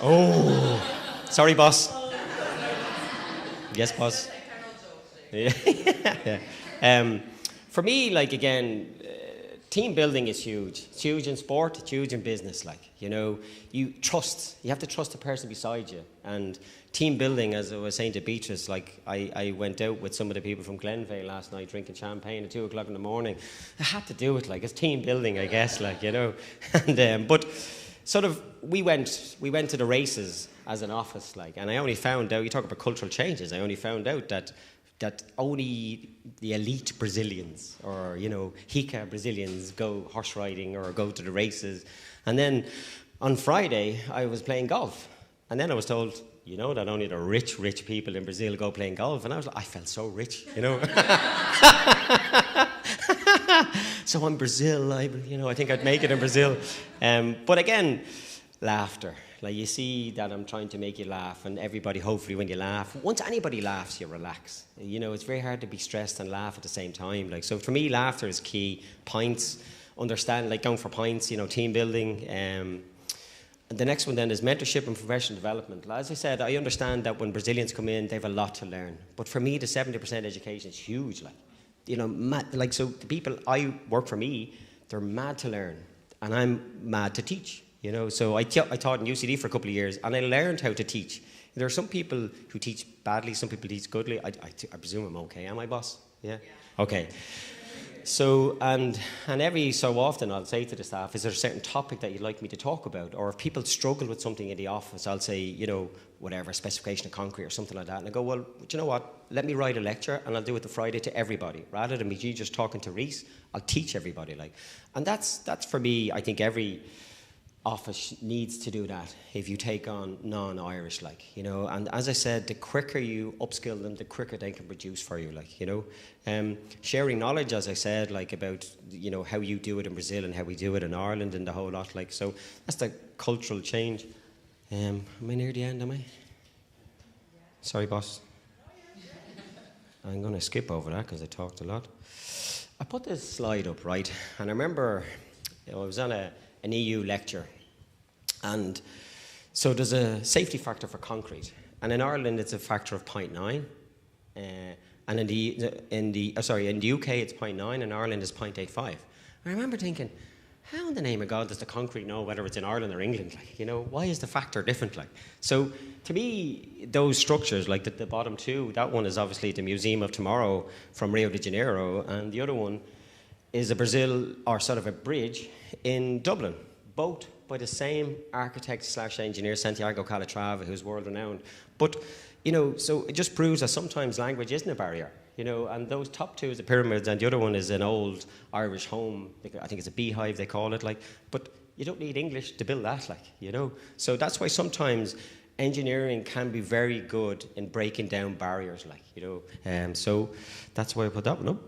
Oh, sorry, boss. Yes, boss. Yeah. For me, like, again, team building is huge. It's huge in sport, it's huge in business. Like, you know, you have to trust the person beside you. And team building, as I was saying to Beatrice, like I went out with some of the people from Glenveigh last night drinking champagne at 2 o'clock in the morning. I had to do it, like, it's team building, I guess, like, you know. And but sort of we went to the races as an office, like, and I only found out, you talk about cultural changes, I only found out that only the elite Brazilians or, you know, Hika Brazilians go horse riding or go to the races. And then on Friday, I was playing golf. And then I was told, you know, that only the rich people in Brazil go playing golf. And I was like, I felt so rich, you know. So I'm Brazil, I think I'd make it in Brazil. But again, laughter. Like, you see that I'm trying to make you laugh, and everybody, hopefully, when you laugh, once anybody laughs, you relax. You know, it's very hard to be stressed and laugh at the same time. Like, so for me, laughter is key. Pints, understand, like going for pints, you know, team building. And the next one then is mentorship and professional development. As I said, I understand that when Brazilians come in, they have a lot to learn. But for me, the 70% education is huge. Like, you know, like, so the people I work for me, they're mad to learn, and I'm mad to teach. You know, so I taught in UCD for a couple of years, and I learned how to teach. There are some people who teach badly, some people teach goodly. I presume I'm okay. Am I, boss? Yeah? Okay. So, and every so often I'll say to the staff, is there a certain topic that you'd like me to talk about? Or if people struggle with something in the office, I'll say, you know, whatever, specification of concrete or something like that. And I go, well, do you know what? Let me write a lecture, and I'll do it the Friday to everybody. Rather than me just talking to Reese, I'll teach everybody. Like, and that's for me, I think every office needs to do that if you take on non-Irish, like, you know. And as I said, the quicker you upskill them, the quicker they can produce for you, like, you know. Sharing knowledge, as I said, like, about, you know, how you do it in Brazil and how we do it in Ireland and the whole lot, like, so that's the cultural change. Am I near the end, am I? Sorry, boss. I'm going to skip over that because I talked a lot. I put this slide up, right, and I remember, you know, I was on an EU lecture, and so there's a safety factor for concrete, and in Ireland it's a factor of 0.9, and in the UK it's 0.9, and Ireland is 0.85. I remember thinking, how in the name of God does the concrete know whether it's in Ireland or England? Like, you know, why is the factor different? Like, so to me, those structures, like the bottom two, that one is obviously the Museum of Tomorrow from Rio de Janeiro, and the other one is a Brazil, or sort of a bridge in Dublin, both by the same architect/engineer, Santiago Calatrava, who's world-renowned. But, you know, so it just proves that sometimes language isn't a barrier, you know, and those top two is the pyramids, and the other one is an old Irish home. I think it's a beehive, they call it, like, but you don't need English to build that, like, you know. So that's why sometimes engineering can be very good in breaking down barriers, like, you know. So that's why I put that one up.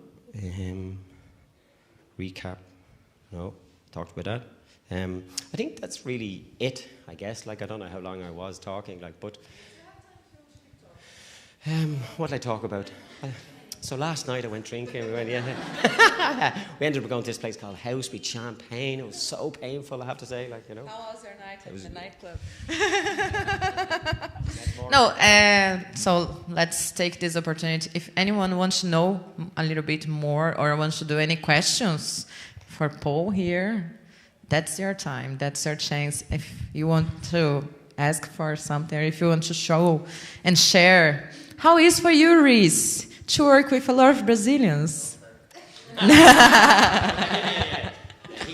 Recap. No, talked about that. I think that's really it, I guess. Like, I don't know how long I was talking, like, but what did I talk about? So last night I went drinking. We ended up going to this place called House with champagne. It was so painful, I have to say, like, you know.
How was your night at the nightclub? No, so let's take this opportunity. If anyone wants to know a little bit more or wants to do any questions for Paul here, that's your time. That's your chance. If you want to ask for something, or if you want to show and share. How is for you, Reese, to work with a lot of Brazilians?
He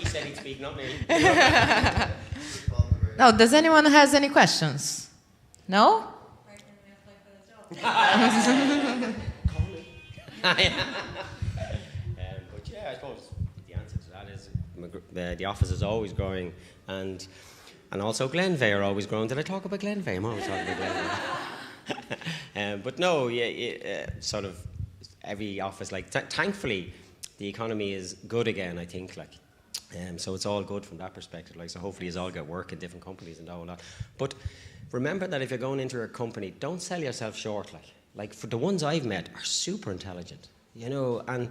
said he'd speak, not me.
No, does anyone has any questions? No?
But yeah, I suppose the answer to that is the office is always growing, and also Glenveigh are always growing. Did I talk about Glenveigh? I'm always talking about Glenveigh. But no, sort of every office, like, thankfully the economy is good again, I think, like, so it's all good from that perspective, like, so hopefully you all get work in different companies and all that. But remember that if you're going into a company, don't sell yourself short, like for the ones I've met are super intelligent, you know, and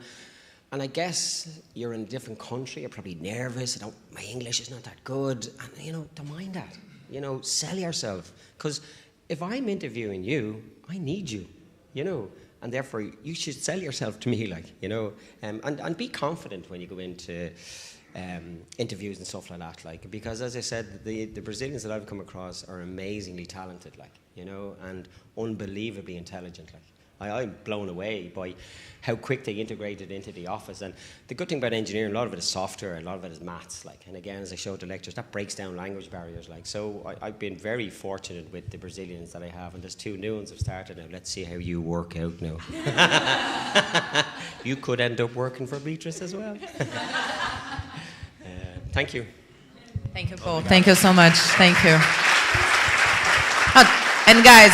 I guess you're in a different country, you're probably nervous, my English is not that good, and, you know, don't mind that, you know, sell yourself, because if I'm interviewing you, I need you, you know, and therefore you should sell yourself to me, like, you know, and be confident when you go into interviews and stuff like that, like, because as I said, the Brazilians that I've come across are amazingly talented, like, you know, and unbelievably intelligent, like. I'm blown away by how quick they integrated into the office. And the good thing about engineering, a lot of it is software, and a lot of it is maths. Like, and again, as I showed the lectures, that breaks down language barriers. Like, so I've been very fortunate with the Brazilians that I have, and there's 2 new ones have started now. Let's see how you work out now. You could end up working for Beatrice as well. Thank you.
Thank you, Paul. Thank you so much. Thank you. And guys,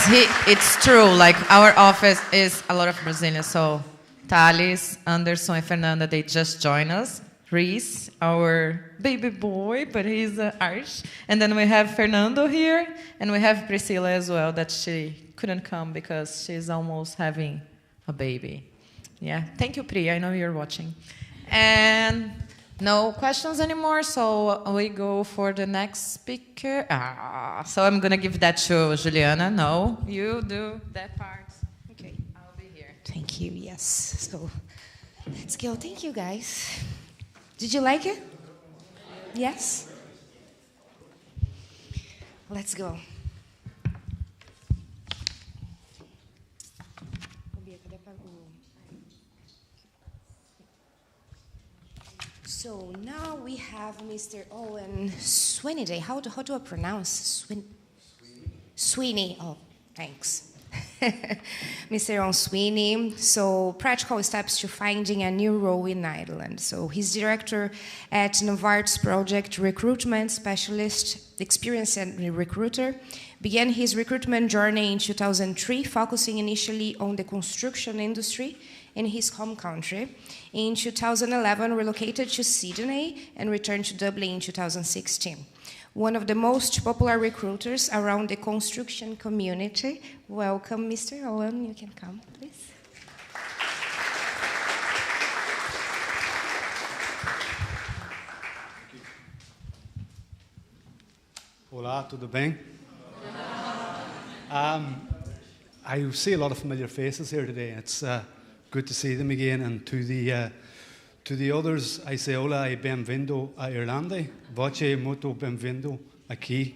it's true, like our office is a lot of Brazilians, so Thales, Anderson, and Fernanda, they just joined us. Reese, our baby boy, but he's Irish. And then we have Fernando here, and we have Priscilla as well, that she couldn't come because she's almost having a baby. Yeah, thank you, Pri, I know you're watching. And no questions anymore, so we go for the next speaker. So I'm going to give that to Juliana. No, you do that part.
Okay.
I'll be here.
Thank you, yes. So let's go. Thank you, guys. Did you like it? Yes? Let's go. So now we have Mr. Owen Sweeney. How do I pronounce Sweeney? Oh, thanks. Mr. Owen Sweeney. So practical steps to finding a new role in Ireland. So he's director at Novartis Project Recruitment Specialist, experienced recruiter. Began his recruitment journey in 2003, focusing initially on the construction industry in his home country. In 2011, relocated to Sydney and returned to Dublin in 2016. One of the most popular recruiters around the construction community. Welcome, Mr. Owen. You can come, please.
Olá, tudo bem? I see a lot of familiar faces here today. It's good to see them again. And to the others, I say hola e bem-vindo a Irlanda. Voce muito bem-vindo aqui.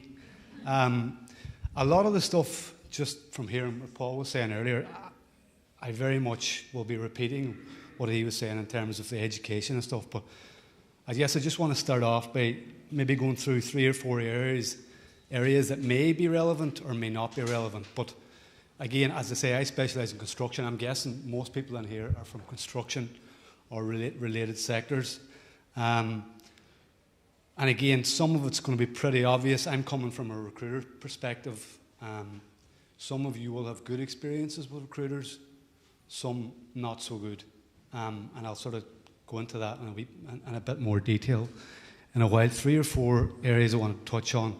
A lot of the stuff, just from hearing what Paul was saying earlier, I very much will be repeating what he was saying in terms of the education and stuff. But I guess I just want to start off by maybe going through 3 or 4 areas that may be relevant or may not be relevant. But again, as I say, I specialise in construction. I'm guessing most people in here are from construction or related sectors. And again, some of it's going to be pretty obvious. I'm coming from a recruiter perspective. Some of you will have good experiences with recruiters, some not so good. And I'll sort of go into that in a bit more detail in a while. 3 or 4 areas I want to touch on.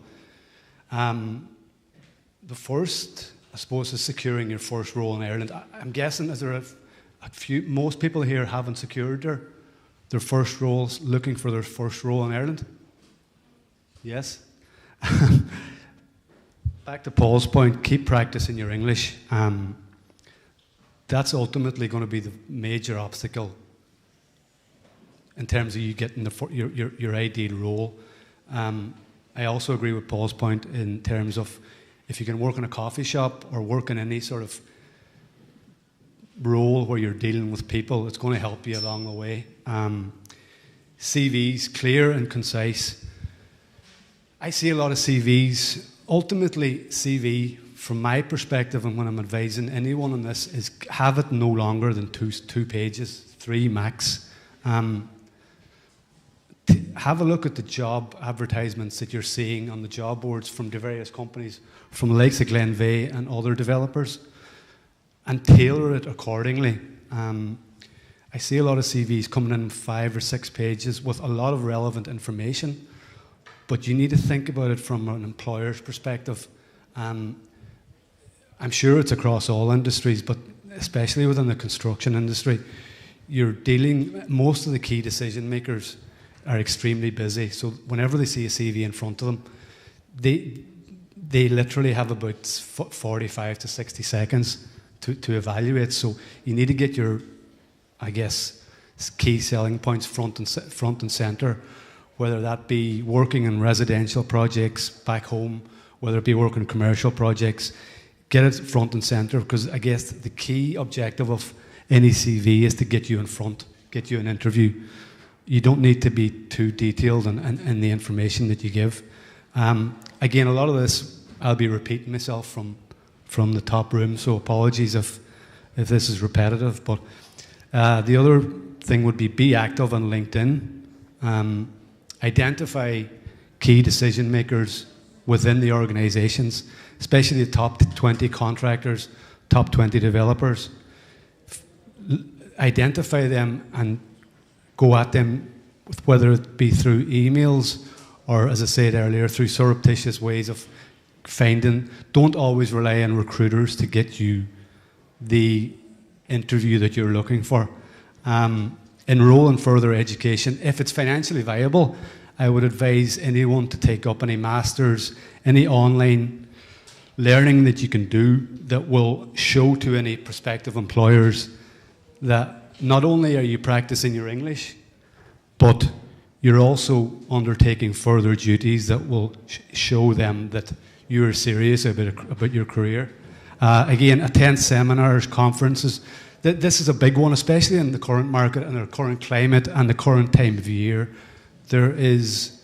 The first, I suppose, is securing your first role in Ireland. I'm guessing, is there most people here haven't secured their first roles, looking for their first role in Ireland? Yes? Back to Paul's point, keep practicing your English. That's ultimately going to be the major obstacle in terms of you getting your ideal role. I also agree with Paul's point in terms of if you can work in a coffee shop or work in any sort of role where you're dealing with people, it's going to help you along the way. CVs, clear and concise. I see a lot of CVs. Ultimately, CV, from my perspective, and when I'm advising anyone on this, is have it no longer than two pages, 3 max. Have a look at the job advertisements that you're seeing on the job boards from the various companies, from the likes of Glenveagh and other developers, and tailor it accordingly. I see a lot of CVs coming in 5 or 6 pages with a lot of relevant information, but you need to think about it from an employer's perspective. I'm sure it's across all industries, but especially within the construction industry, most of the key decision makers are extremely busy. So whenever they see a CV in front of them, they literally have about 45 to 60 seconds to evaluate. So you need to get your, I guess, key selling points front and center, whether that be working in residential projects back home, whether it be working in commercial projects. Get it front and center, because I guess the key objective of any CV is to get you in front, get you an interview. You don't need to be too detailed in the information that you give. Again, a lot of this, I'll be repeating myself from the top room, so apologies if this is repetitive. But the other thing would be active on LinkedIn. Identify key decision makers within the organizations, especially the top 20 contractors, top 20 developers. Identify them and go at them, whether it be through emails or, as I said earlier, through surreptitious ways of finding. Don't always rely on recruiters to get you the interview that you're looking for. Enroll in further education. If it's financially viable, I would advise anyone to take up any masters, any online learning that you can do that will show to any prospective employers that not only are you practicing your English, but you're also undertaking further duties that will show them that you're serious about your career. Again, attend seminars, conferences. This is a big one, especially in the current market and the current climate and the current time of year. There is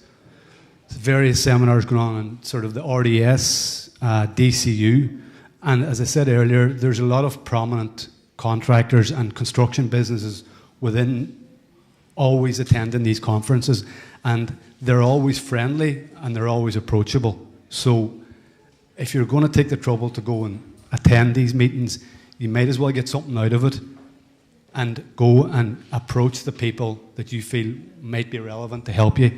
various seminars going on in sort of the RDS, DCU, and as I said earlier, there's a lot of prominent contractors and construction businesses within always attending these conferences, and they're always friendly and they're always approachable. So if you're going to take the trouble to go and attend these meetings, you might as well get something out of it and go and approach the people that you feel might be relevant to help you.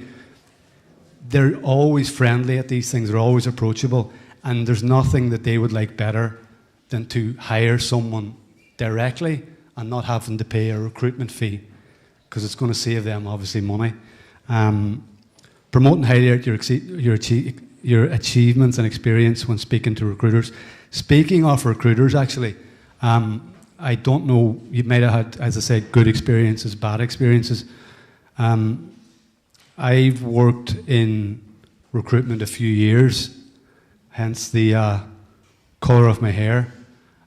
They're always friendly at these things, they're always approachable, and there's nothing that they would like better than to hire someone directly and not having to pay a recruitment fee, because it's going to save them obviously money. Promote and highlight your achievements and experience when speaking to recruiters. Speaking of recruiters, actually, I don't know, you might have had, as I said, good experiences, bad experiences. I've worked in recruitment a few years, hence the colour of my hair.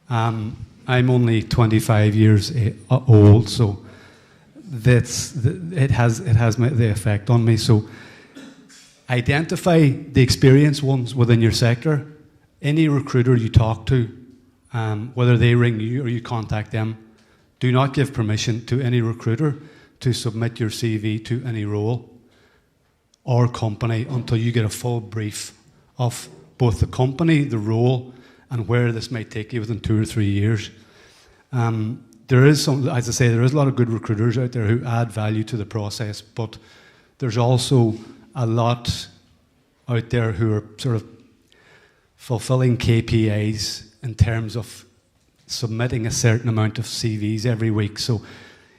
I'm only 25 years old, so it has the effect on me. So identify the experienced ones within your sector. Any recruiter you talk to, whether they ring you or you contact them, do not give permission to any recruiter to submit your CV to any role or company until you get a full brief of both the company, the role, and where this might take you within 2 or 3 years. There is some, as I say, there is a lot of good recruiters out there who add value to the process, but there's also a lot out there who are sort of fulfilling KPIs in terms of submitting a certain amount of CVs every week. So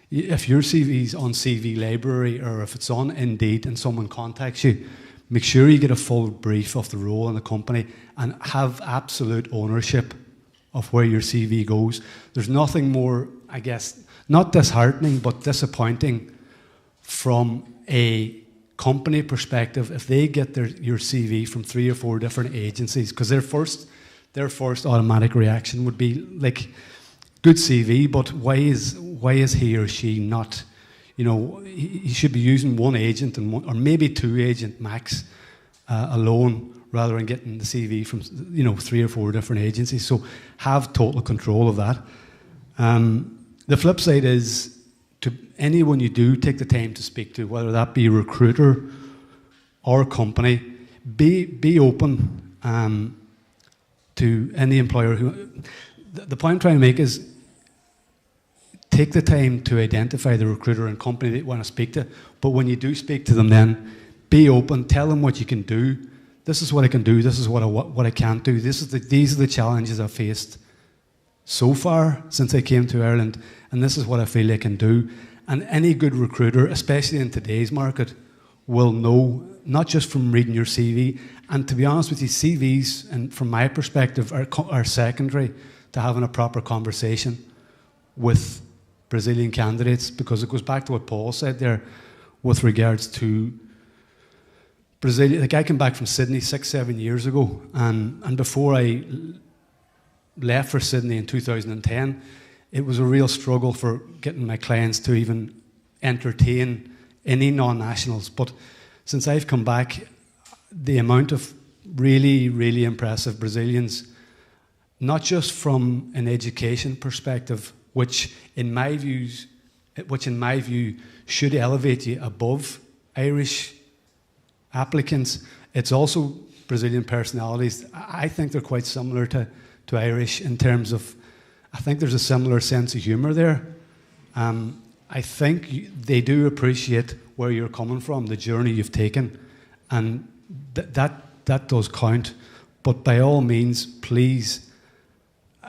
if your CV's on CV Library or if it's on Indeed and someone contacts you, make sure you get a full brief of the role in the company and have absolute ownership of where your CV goes. There's nothing more, I guess, not disheartening, but disappointing from a company perspective if they get your CV from 3 or 4 different agencies, because their first automatic reaction would be like, good CV, but why is he or she not, he should be using one agent or maybe 2 agent max alone, rather than getting the CV from 3 or 4 different agencies. So have total control of that. The flip side is, to anyone you do take the time to speak to, whether that be recruiter or company, be open to any employer who. The point I'm trying to make is, take the time to identify the recruiter and company that you want to speak to. But when you do speak to them, then be open. Tell them what you can do. This is what I can do. This is what I can't do. These are the challenges I've faced so far since I came to Ireland, and this is what I feel I can do. And any good recruiter, especially in today's market, will know, not just from reading your CV. And to be honest with you, CVs, and from my perspective, are secondary. to having a proper conversation with Brazilian candidates, because it goes back to what Paul said there with regards to Brazil. Like, I came back from Sydney 6-7 years ago, and before I left for Sydney in 2010, it was a real struggle for getting my clients to even entertain any non-nationals. But since I've come back, the amount of really, really impressive Brazilians, not just from an education perspective, which in my view should elevate you above Irish applicants, it's also Brazilian personalities. I think they're quite similar to Irish in terms of, I think there's a similar sense of humour there. I think they do appreciate where you're coming from, the journey you've taken, and that does count. But by all means, please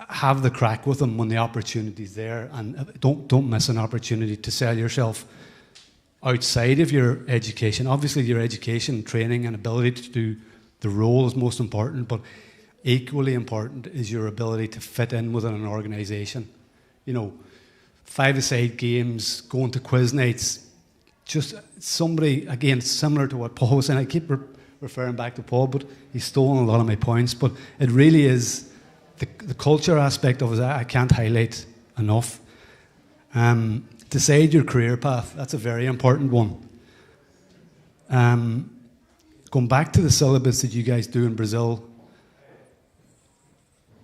have the crack with them when the opportunity's there, and don't miss an opportunity to sell yourself outside of your education. Obviously, your education, training, and ability to do the role is most important, but equally important is your ability to fit in within an organisation. You know, five-a-side games, going to quiz nights, just somebody, again, similar to what Paul was saying. I keep referring back to Paul, but he's stolen a lot of my points. But it really is the culture aspect of it, I can't highlight enough. Decide your career path. That's a very important one. Going back to the syllabus that you guys do in Brazil,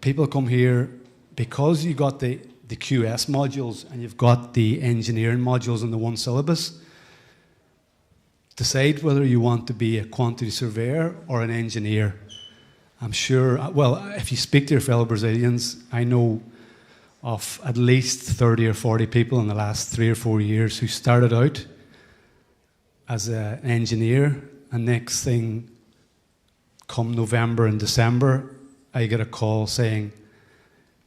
people come here because you got the QS modules and you've got the engineering modules in the one syllabus. Decide whether you want to be a quantity surveyor or an engineer. I'm sure, well, if you speak to your fellow Brazilians, I know of at least 30 or 40 people in the last 3 or 4 years who started out as an engineer, and next thing, come November and December, I get a call saying,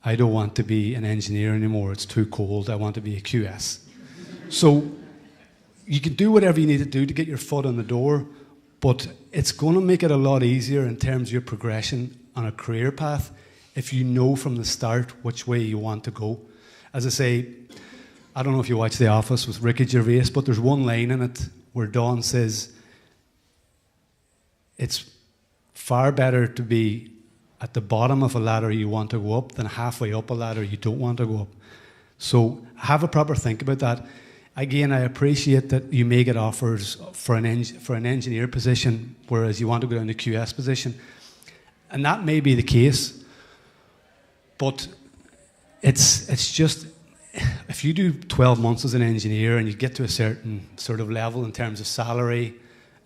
I don't want to be an engineer anymore, it's too cold, I want to be a QS. So you can do whatever you need to do to get your foot in the door, but it's going to make it a lot easier in terms of your progression on a career path if you know from the start which way you want to go. As I say, I don't know if you watch The Office with Ricky Gervais, but there's one line in it where Dawn says, it's far better to be at the bottom of a ladder you want to go up than halfway up a ladder you don't want to go up. So have a proper think about that. Again, I appreciate that you may get offers for an engineer position, whereas you want to go down the QS position. And that may be the case, but it's just, if you do 12 months as an engineer and you get to a certain sort of level in terms of salary,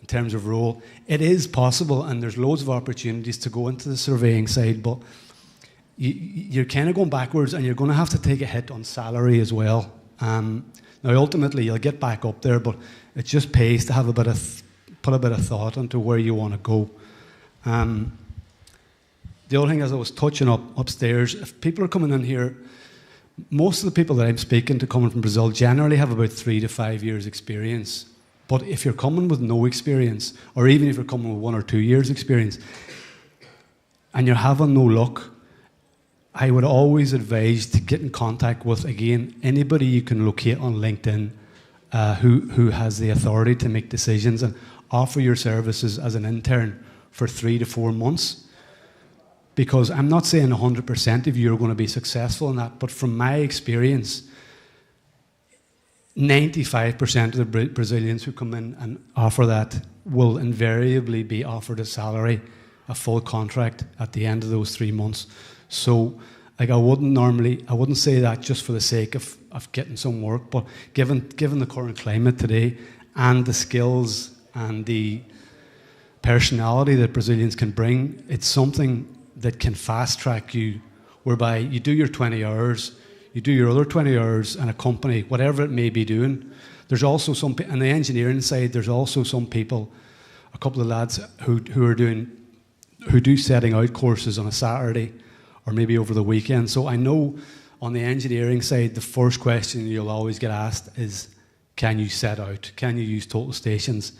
in terms of role, it is possible, and there's loads of opportunities to go into the surveying side, but you're kind of going backwards, and you're going to have to take a hit on salary as well. Now, ultimately, you'll get back up there, but it just pays to have put a bit of thought into where you want to go. The other thing, as I was touching upstairs, if people are coming in here, most of the people that I'm speaking to coming from Brazil generally have about 3 to 5 years experience. But if you're coming with no experience, or even if you're coming with 1 or 2 years experience, and you're having no luck, I would always advise to get in contact with, again, anybody you can locate on LinkedIn who has the authority to make decisions, and offer your services as an intern for 3 to 4 months. Because I'm not saying 100% of you are going to be successful in that, but from my experience, 95% of the Brazilians who come in and offer that will invariably be offered a salary, a full contract at the end of those 3 months. So, like, I wouldn't say that just for the sake of getting some work, but given the current climate today and the skills and the personality that Brazilians can bring, it's something that can fast track you, whereby you do your 20 hours, you do your other 20 hours in a company, whatever it may be doing. There's also some, on the engineering side, there's also some people, a couple of lads who do setting out courses on a Saturday or maybe over the weekend. So I know on the engineering side, the first question you'll always get asked is, can you set out? Can you use total stations?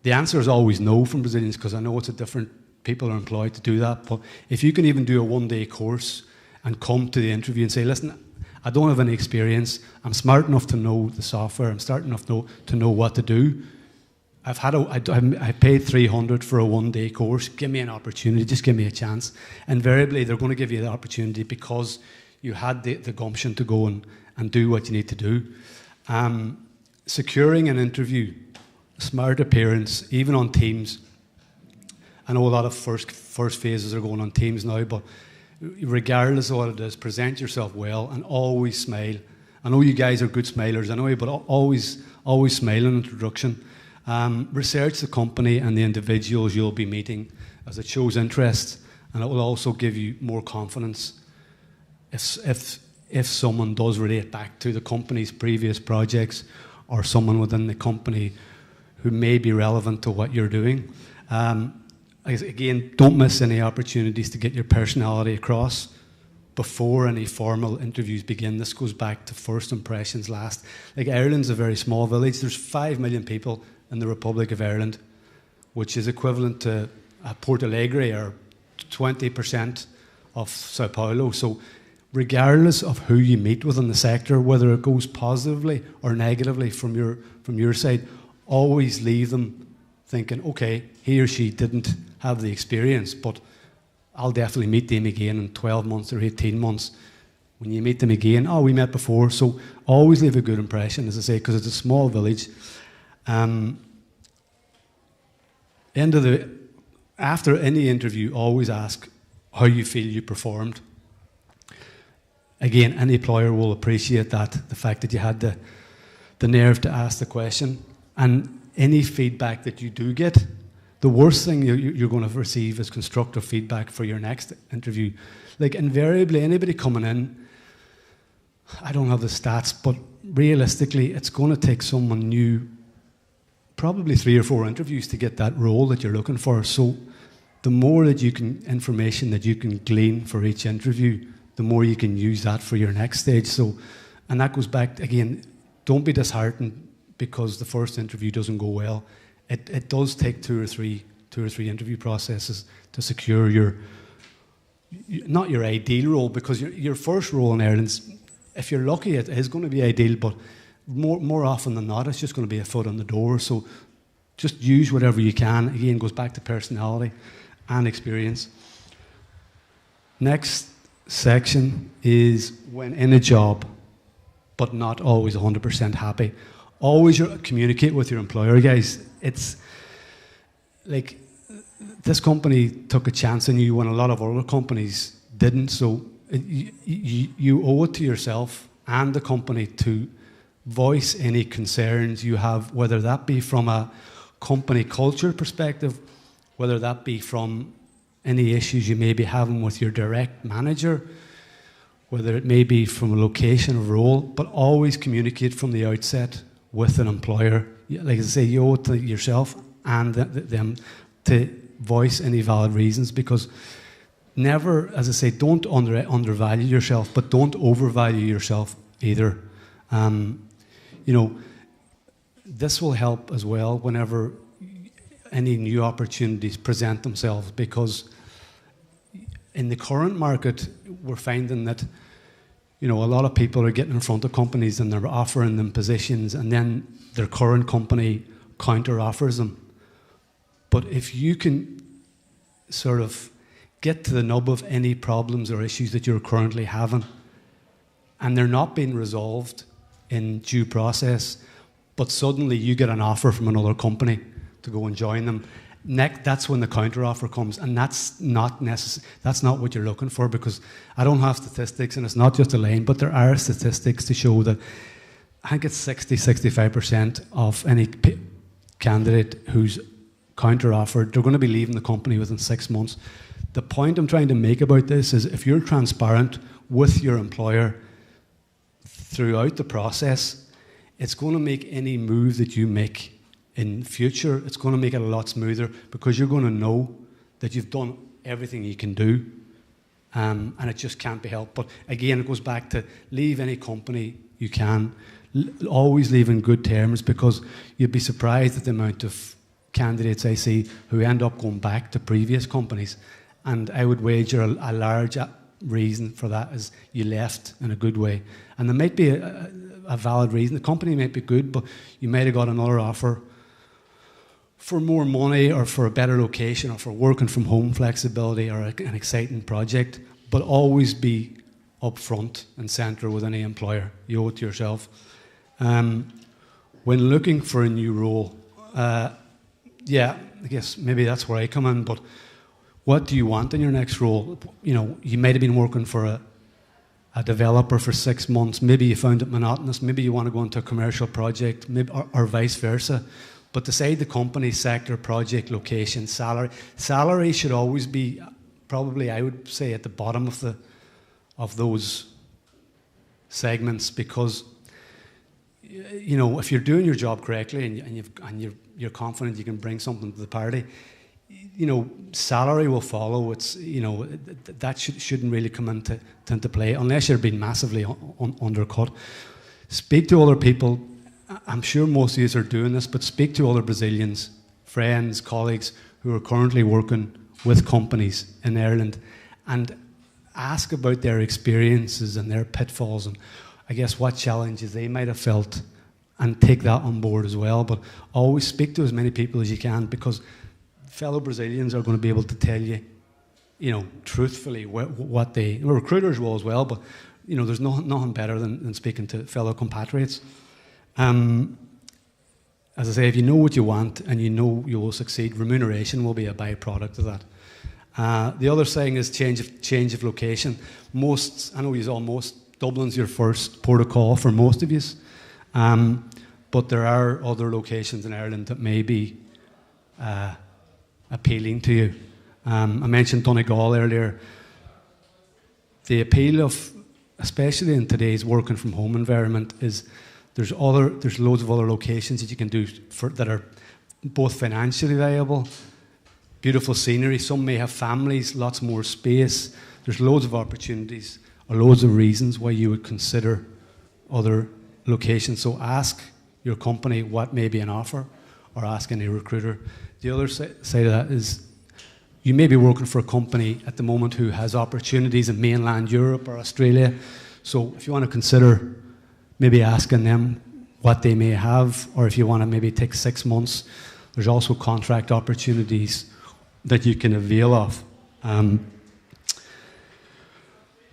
The answer is always no from Brazilians, because I know it's a different, people are employed to do that. But if you can even do a one-day course and come to the interview and say, listen, I don't have any experience. I'm smart enough to know the software. I'm smart enough to know what to do. I paid 300 for a one-day course. Give me an opportunity. Just give me a chance. Invariably, they're going to give you the opportunity because you had the gumption to go and do what you need to do. Securing an interview, smart appearance, even on Teams. I know a lot of first phases are going on Teams now, but regardless of what it is, present yourself well and always smile. I know you guys are good smilers anyway, but always smile in introduction. Research the company and the individuals you'll be meeting, as it shows interest, and it will also give you more confidence if someone does relate back to the company's previous projects or someone within the company who may be relevant to what you're doing. Again, don't miss any opportunities to get your personality across before any formal interviews begin. This goes back to first impressions last. Like, Ireland's a very small village. There's 5 million people in the Republic of Ireland, which is equivalent to Porto Alegre or 20% of Sao Paulo. So regardless of who you meet within the sector, whether it goes positively or negatively from your side, always leave them thinking, okay, he or she didn't have the experience, but I'll definitely meet them again in 12 months or 18 months. When you meet them again, oh, we met before. So always leave a good impression, as I say, because it's a small village. After any interview, always ask how you feel you performed. Again, any employer will appreciate that, the fact that you had the nerve to ask the question. And any feedback that you do get, the worst thing you're going to receive is constructive feedback for your next interview. Like, invariably, anybody coming in, I don't have the stats, but realistically, it's going to take someone new probably 3 or 4 interviews to get that role that you're looking for. So the more information that you can glean for each interview, the more you can use that for your next stage. So, and that goes back, again, don't be disheartened because the first interview doesn't go well. It does take two or three interview processes to secure not your ideal role, because your first role in Ireland, if you're lucky, it is going to be ideal, but more often than not, it's just going to be a foot on the door. So just use whatever you can. Again, goes back to personality and experience. Next section is when in a job, but not always 100% happy. Always communicate with your employer, guys. It's like this company took a chance on you when a lot of other companies didn't. So you owe it to yourself and the company to voice any concerns you have, whether that be from a company culture perspective, whether that be from any issues you may be having with your direct manager, whether it may be from a location of role, but always communicate from the outset with an employer. Like I say, you owe it to yourself and them to voice any valid reasons, because never, as I say, don't undervalue yourself, but don't overvalue yourself either. This will help as well whenever any new opportunities present themselves, because in the current market, we're finding that a lot of people are getting in front of companies and they're offering them positions, and then their current company counter offers them. But if you can sort of get to the nub of any problems or issues that you're currently having, and they're not being resolved in due process, but suddenly you get an offer from another company to go and join them, that's when the counter offer comes, and that's not what you're looking for, because I don't have statistics, and it's not just a line, but there are statistics to show that I think it's 65% of any candidate who's counter offered, they're going to be leaving the company within 6 months. The point I'm trying to make about this is, if you're transparent with your employer throughout the process, it's going to make any move that you make in future, it's going to make it a lot smoother, because you're going to know that you've done everything you can do, and it just can't be helped. But again, it goes back to leave any company you can, always leave in good terms, because you'd be surprised at the amount of candidates I see who end up going back to previous companies. And I would wager a large reason for that is you left in a good way. And there might be a valid reason. The company might be good, but you might have got another offer for more money or for a better location or for working from home flexibility or an exciting project. But always be upfront and centre with any employer. You owe it to yourself. When looking for a new role, yeah, I guess maybe that's where I come in, but what do you want in your next role? You know, you might have been working for a developer for 6 months. Maybe you found it monotonous. Maybe you want to go into a commercial project, maybe, or vice versa. But decide the company, sector, project, location, salary. Salary should always be, probably I would say, at the bottom of those segments, because you know, if you're doing your job correctly and you're confident you can bring something to the party, you know, salary will follow. It's, you know, that shouldn't really come into play unless you're being massively undercut. Speak to other people. I'm sure most of you are doing this, but speak to other Brazilians, friends, colleagues who are currently working with companies in Ireland, and ask about their experiences and their pitfalls and I guess what challenges they might have felt, and take that on board as well. But always speak to as many people as you can, because fellow Brazilians are going to be able to tell you, you know, truthfully what they, well, recruiters will as well, but you know, there's nothing better than speaking to fellow compatriots. As I say, if you know what you want and you know you will succeed, remuneration will be a byproduct of that. The other saying is change of location. Most, I know you all, most, Dublin's your first port of call for most of you, but there are other locations in Ireland that may be appealing to you. I mentioned Donegal earlier. The appeal of, especially in today's working from home environment, is there's loads of other locations that you can do that are both financially viable, beautiful scenery. Some may have families, lots more space. There's loads of opportunities, or loads of reasons why you would consider other locations. So ask your company what may be an offer, or ask any recruiter. The other side of that is you may be working for a company at the moment who has opportunities in mainland Europe or Australia. So if you want to consider maybe asking them what they may have, or if you want to maybe take 6 months, there's also contract opportunities that you can avail of.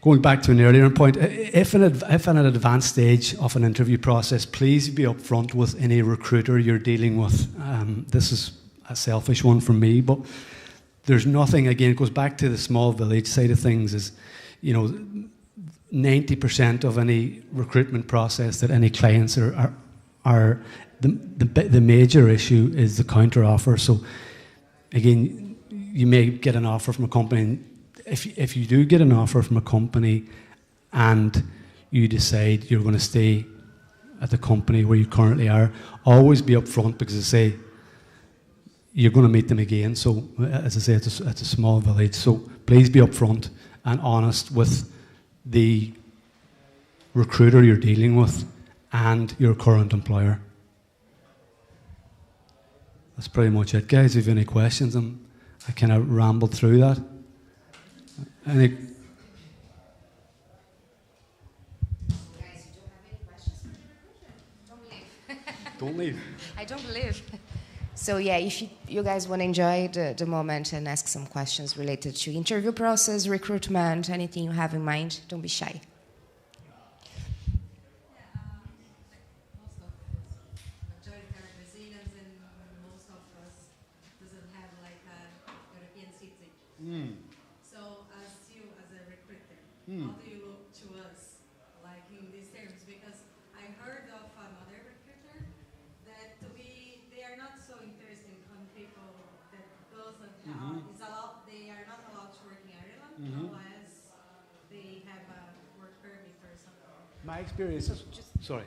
Going back to an earlier point, if at an advanced stage of an interview process, please be upfront with any recruiter you're dealing with. This is a selfish one for me, but there's nothing, again, it goes back to the small village side of things, is, you know, 90% of any recruitment process that any clients are the major issue is the counter offer. So again, you may get an offer from a company, and if you do get an offer from a company and you decide you're going to stay at the company where you currently are, always be upfront, because I say you're going to meet them again. So as I say, it's a small village. So please be upfront and honest with the recruiter you're dealing with and your current employer. That's pretty much it, guys. If you have any questions, I kind of rambled through that. Any?
Guys, you don't have any questions for the recruiter? Don't leave.
Don't leave.
I don't believe. So yeah, if you guys want to enjoy the moment and ask some questions related to interview process, recruitment, anything you have in mind, don't be shy.
Majority are Brazilians, and most of us doesn't have like a European citizen. So as you, as a recruiter, how do you look to us, like in these terms? Because I heard of another recruiter that they are not so interested in people that doesn't they are not allowed to work in Ireland unless they have a work permit or something.
My experience is, sorry,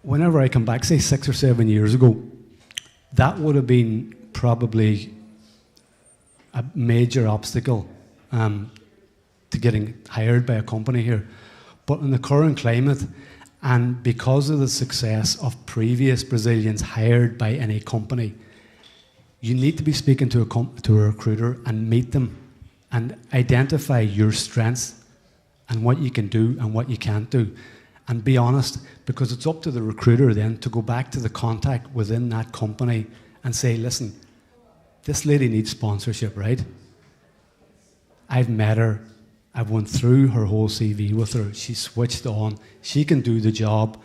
whenever I come back, say 6 or 7 years ago, that would have been probably a major obstacle to getting hired by a company here. But in the current climate, and because of the success of previous Brazilians hired by any company, you need to be speaking to a recruiter and meet them and identify your strengths and what you can do and what you can't do. And be honest, because it's up to the recruiter then to go back to the contact within that company and say, listen, this lady needs sponsorship, right? I've met her. I've went through her whole CV with her. She's switched on. She can do the job.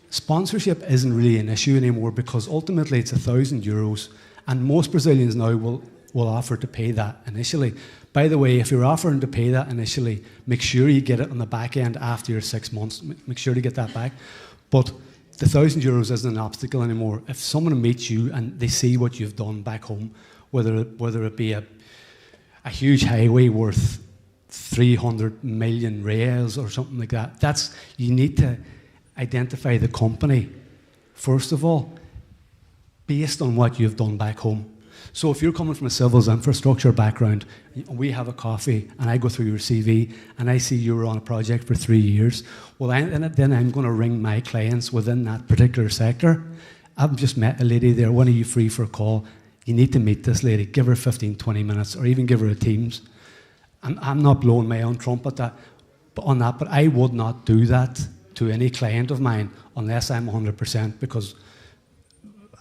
Sponsorship isn't really an issue anymore because ultimately it's €1,000, and most Brazilians now will offer to pay that initially. By the way, if you're offering to pay that initially, make sure you get it on the back end after your 6 months. Make sure to get that back. But the €1,000 isn't an obstacle anymore. If someone meets you and they see what you've done back home, whether it be a huge highway worth 300 million reals or something like that, you need to identify the company, first of all, based on what you've done back home. So if you're coming from a civils infrastructure background, we have a coffee and I go through your CV and I see you were on a project for 3 years, well, then I'm going to ring my clients within that particular sector. I've just met a lady there. When are you free for a call? You need to meet this lady. Give her 15, 20 minutes or even give her a Teams. I'm not blowing my own trumpet on that, but I would not do that to any client of mine unless I'm 100%, because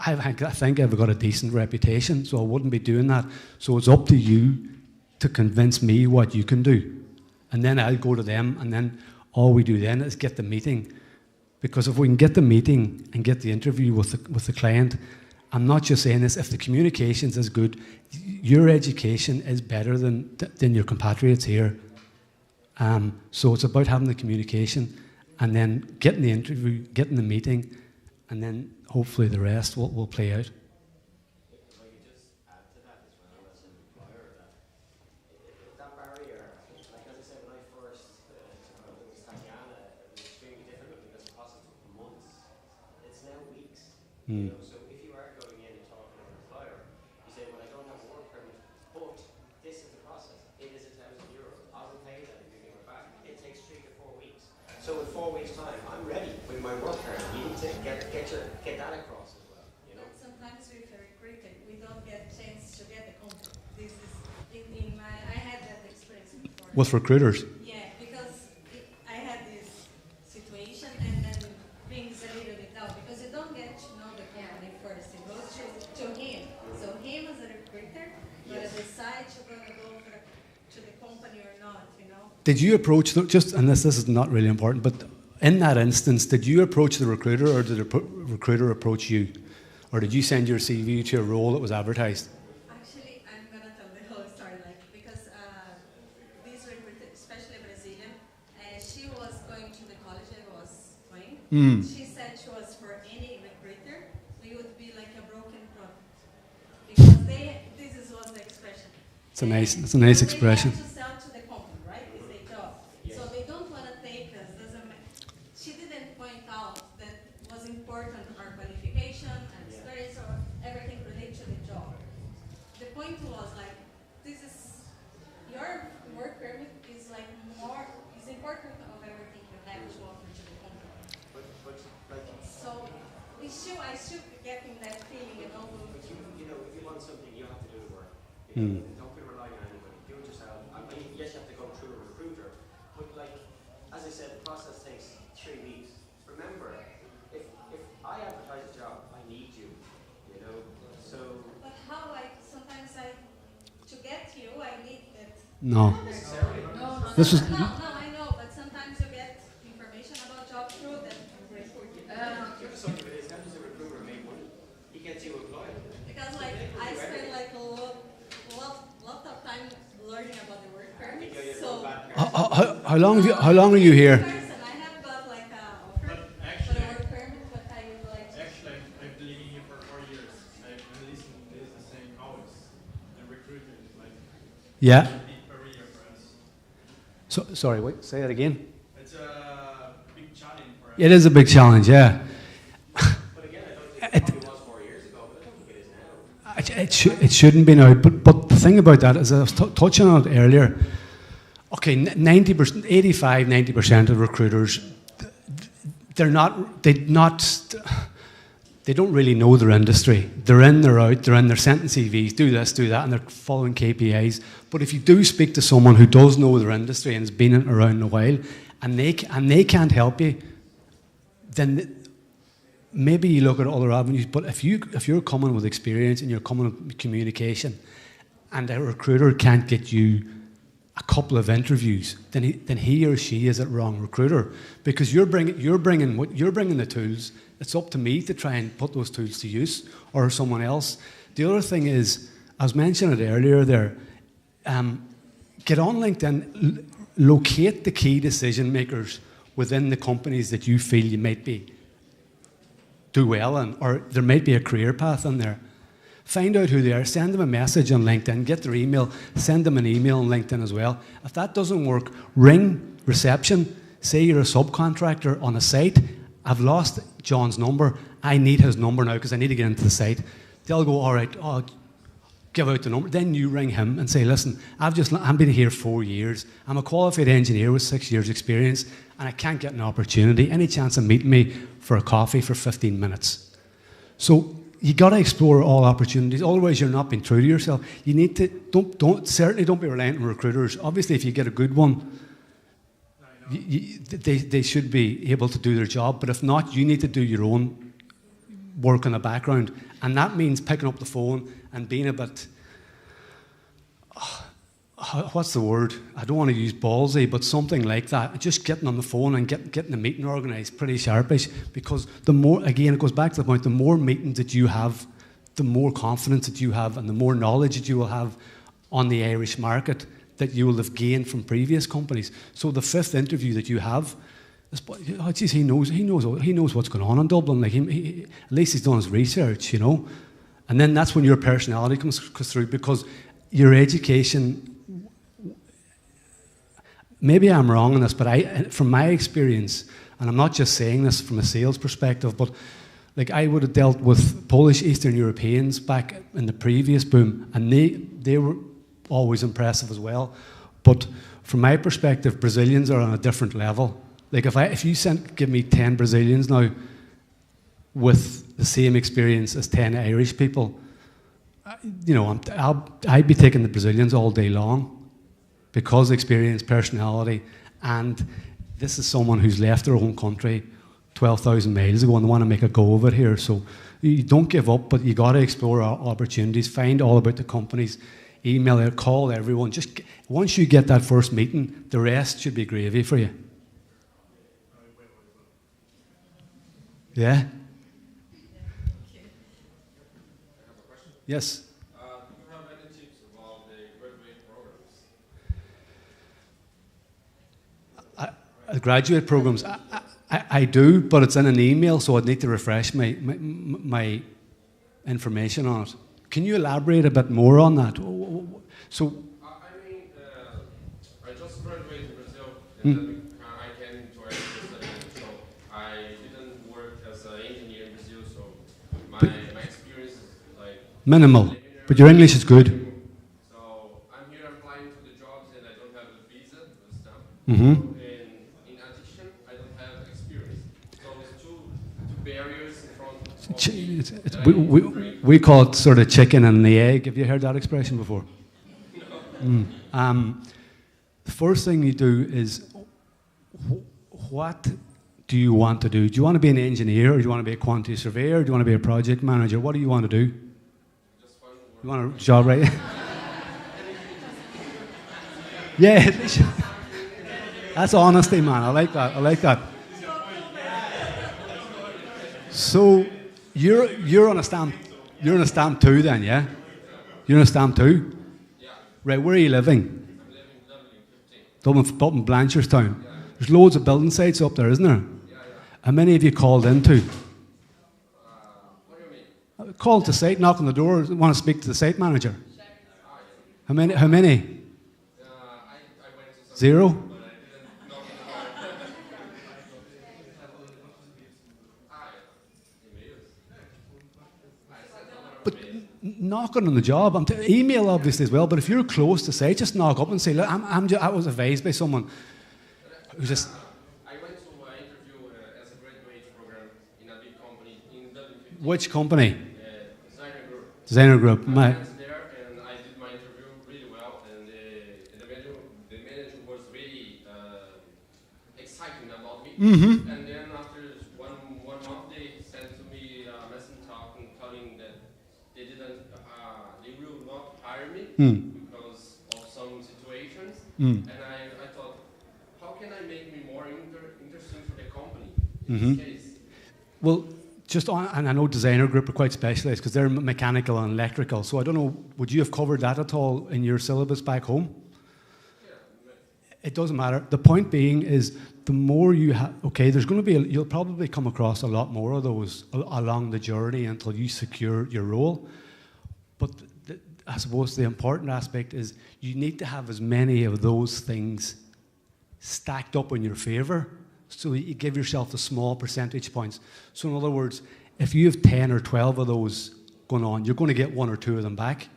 I think I've got a decent reputation, so I wouldn't be doing that. So it's up to you to convince me what you can do. And then I'll go to them, and then all we do then is get the meeting. Because if we can get the meeting and get the interview with the client, I'm not just saying this, if the communications is good, your education is better than your compatriots here. So it's about having the communication and then getting the interview, getting the meeting, and then hopefully the rest will play out.
If I could just add to that as well as an employer, that barrier, like as I said, when I first took over with Tatiana, it was extremely difficult because the process took months. It's now weeks. You know, so if you are going in and talking to an employer, you say, well, I don't have a work permit, but this is the process. It is €1,000. I will pay that if you give it back. It takes 3 to 4 weeks. So in 4 weeks' time, I'm ready with my work permit. You need to get that across as well. You know.
But sometimes with a recruiter, we don't get a chance to get the contact. This is I had that experience before.
With recruiters?
Yeah, because I had this situation and then brings a little bit down because you don't get to know the company first. It goes to him. So him as a recruiter, but decide you're going to go to the company or not, you know.
Did you approach, and this is not really important, but in that instance, did you approach the recruiter or did the recruiter approach you? Or did you send your CV to a role that was advertised?
Actually, I'm going to tell the whole story, because this recruiter, especially Brazilian, she was going to the college I was going. She said she was for any recruiter, we would be like a broken product. Because this was the expression.
It's a nice expression.
They have to sell to the company, right? It's their job. So they don't want to take us. She didn't point out that was important our qualification and experience or everything related to the job. The point was this is your work permit is is important of everything you have to offer to the company. So I still getting that feeling, you know.
But you know, if you want something, you have to do the work. You know, don't be relying on anybody. Do it yourself. I mean, yes, you have to go through a recruiter, but as I said, the process takes 3 weeks. Remember, if I advertise a job, I need you. You know, so.
But how sometimes to get you, I need that.
No. This was.
No, I know, but sometimes you get information about job through that recruiter.
Some of it is, how does a recruiter make money? He gets you employed.
Because I spend a lot of time learning about the work permit. So
How long are you here?
I have got a offer for the work permit, but I would like to.
Actually, I've been living here for 4 years. I've been listening to this the same always. And recruiting is
Yeah.
a big career for us.
Sorry, wait, say that again.
It's a big challenge for us.
It is a big challenge, yeah.
But again, I don't think it probably was 4 years ago, but I don't think it is now.
It shouldn't be now, but the thing about that is, I was touching on it earlier. Okay, 90%, 85, 90% of recruiters, they they don't really know their industry. They're in, they're out, they're sending CVs, do this, do that, and they're following KPIs. But if you do speak to someone who does know their industry and has been in it around a while, and they can't help you, then maybe you look at other avenues. But if you're coming with experience and you're coming with communication, and a recruiter can't get you a couple of interviews, then he or she is a wrong recruiter, because you're bringing the tools. It's up to me to try and put those tools to use, or someone else. The other thing is, I was mentioning it earlier there, get on LinkedIn, locate the key decision makers within the companies that you feel you might do well in, or there might be a career path in there. Find out who they are, send them a message on LinkedIn, get their email, send them an email on LinkedIn as well. If that doesn't work, ring reception, say you're a subcontractor on a site. I've lost John's number. I need his number now because I need to get into the site. They'll go, all right, give out the number. Then you ring him and say, listen, I've been here 4 years. I'm a qualified engineer with 6 years experience, and I can't get an opportunity. Any chance of meeting me for a coffee for 15 minutes? So you got to explore all opportunities. Otherwise, you're not being true to yourself. You need to, certainly don't be reliant on recruiters. Obviously, if you get a good one, they should be able to do their job, but if not, you need to do your own work in the background, and that means picking up the phone and being a bit, what's the word? I don't want to use ballsy, but something like that. Just getting on the phone and getting the meeting organised pretty sharpish, because the more, again, it goes back to the point, the more meetings that you have, the more confidence that you have, and the more knowledge that you will have on the Irish market that you will have gained from previous companies. So the fifth interview that you have, oh geez, he knows what's going on in Dublin. Like at least he's done his research, you know. And then that's when your personality comes through, because your education. Maybe I'm wrong on this, but from my experience, and I'm not just saying this from a sales perspective, but like I would have dealt with Polish Eastern Europeans back in the previous boom, and they were always impressive as well. But from my perspective, Brazilians are on a different level. Like if you give me 10 Brazilians now with the same experience as 10 Irish people, you know, I'd be taking the Brazilians all day long, because experience, personality, and this is someone who's left their home country 12,000 miles ago and they want to make a go of it here. So you don't give up, but you got to explore opportunities, find all about the companies, email or call everyone. Just once you get that first meeting, the rest should be gravy for you. Yeah? Yes?
Do you have any tips about the graduate programs?
Graduate programs, I do, but it's in an email, so I'd need to refresh my information on it. Can you elaborate a bit more on that? So,
I mean, I just graduated in Brazil, and then I came to Ireland to study. So I didn't work as an engineer in Brazil, so my experience is like
minimal, but your English is good.
So I'm here applying to the jobs, and I don't have a visa, a stamp.
Mm-hmm.
And in addition, I don't have experience. So it's two barriers in front of me.
We call it sort of chicken and the egg. Have you heard that expression before? No. The first thing you do is, what do you want to do? Do you want to be an engineer, or do you want to be a quantity surveyor, or do you want to be a project manager? What do you want to do? You want a job, right? Yeah. That's honesty, man. I like that. I like that. So you're on a stamp. You're on a stamp 2 then, yeah? You're on a stamp 2?
Yeah.
Right, where are you living?
I'm living in Dublin, 15.
Up in Blanchardstown. Yeah. There's loads of building sites up there, isn't there?
Yeah.
How many have you called into?
What do you mean?
Called to site, knock on the door, want to speak to the site manager. How many?
I went to
0?
but I didn't knock on the door.
But knocking on the job, email obviously as well, but if you're close to site, just knock up and say, look, I was advised by someone who just...
I went to an interview as a graduate program in a big company in Dublin 15.
Which company?
Designer Group.
Designer Group.
I went there and I did my interview really well, and the manager was really exciting about me.
Mm-hmm.
And then after one month, they sent to me a message telling that they will not hire me because of some situations. And I thought, how can I make me more interesting for the company in this case?
Well, and I know Designer Group are quite specialised because they're mechanical and electrical. So I don't know, would you have covered that at all in your syllabus back home?
Yeah.
It doesn't matter. The point being is the more you have, okay, there's going to be, you'll probably come across a lot more of those along the journey until you secure your role. But I suppose the important aspect is you need to have as many of those things stacked up in your favour, so you give yourself the small percentage points. So in other words, if you have 10 or 12 of those going on, you're going to get 1 or 2 of them back.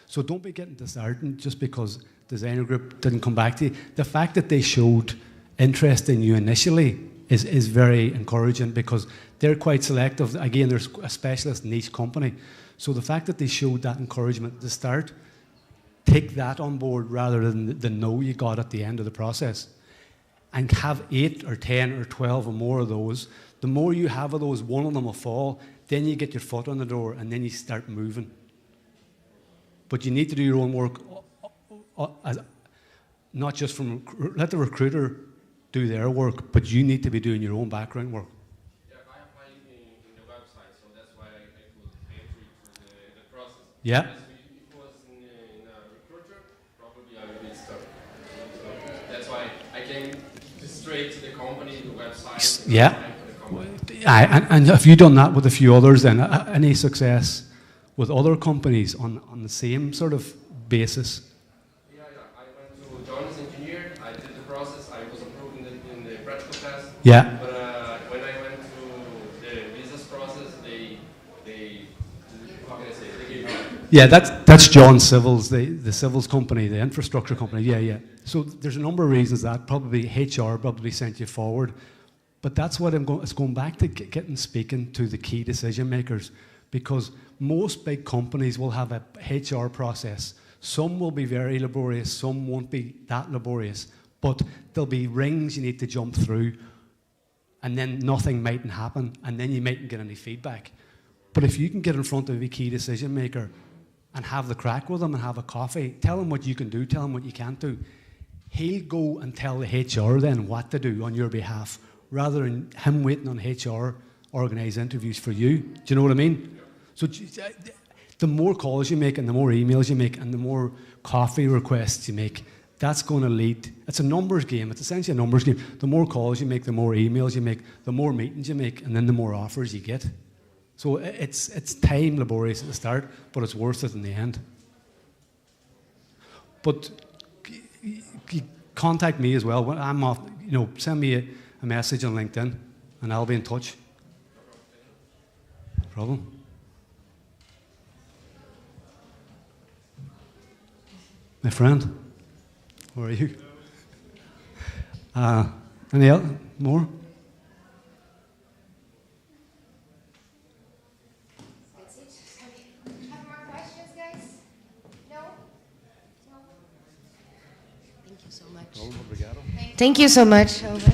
So don't be getting disheartened just because Designer Group didn't come back to you. The fact that they showed interest in you initially is very encouraging because they're quite selective. Again, they're a specialist niche company. So the fact that they showed that encouragement at the start, take that on board rather than the no you got at the end of the process. And have 8 or 10 or 12 or more of those. The more you have of those, one of them will fall. Then you get your foot on the door and then you start moving. But you need to do your own work, not just from, let the recruiter do their work, but you need to be doing your own background work.
Yeah, I applied in the website, so that's why I could entry through the process.
Yeah.
If it was in a recruiter, probably I would be stuck. So that's why I came straight to the company, the website.
Yeah. And have you done that with a few others then? Any success with other companies on the same sort of basis?
Yeah. I went to John's Engineer. I did the process. I was approved in the practical test.
Yeah.
But when I went to the business process, they how can I say? They gave up.
Yeah, that's John Civils, the civils company, the infrastructure company. Yeah. So there's a number of reasons that probably HR probably sent you forward, but that's what it's going back to getting speaking to the key decision makers, because most big companies will have a HR process. Some will be very laborious, some won't be that laborious, but there'll be rings you need to jump through, and then nothing mightn't happen, and then you mightn't get any feedback. But if you can get in front of a key decision maker and have the crack with them and have a coffee, tell them what you can do, tell them what you can't do, he'll go and tell the HR then what to do on your behalf, rather than him waiting on HR organise interviews for you. Do you know what I mean? So the more calls you make and the more emails you make and the more coffee requests you make, that's going to lead. It's a numbers game. It's essentially a numbers game. The more calls you make, the more emails you make, the more meetings you make, and then the more offers you get. So it's time laborious at the start, but it's worth it in the end. But contact me as well. When I'm off, send me a message on LinkedIn, and I'll be in touch. No problem. My friend, where are you? Any else? More?
That's it. Have more questions, guys? No? No? Thank you so much. Thank you so much, Alvin.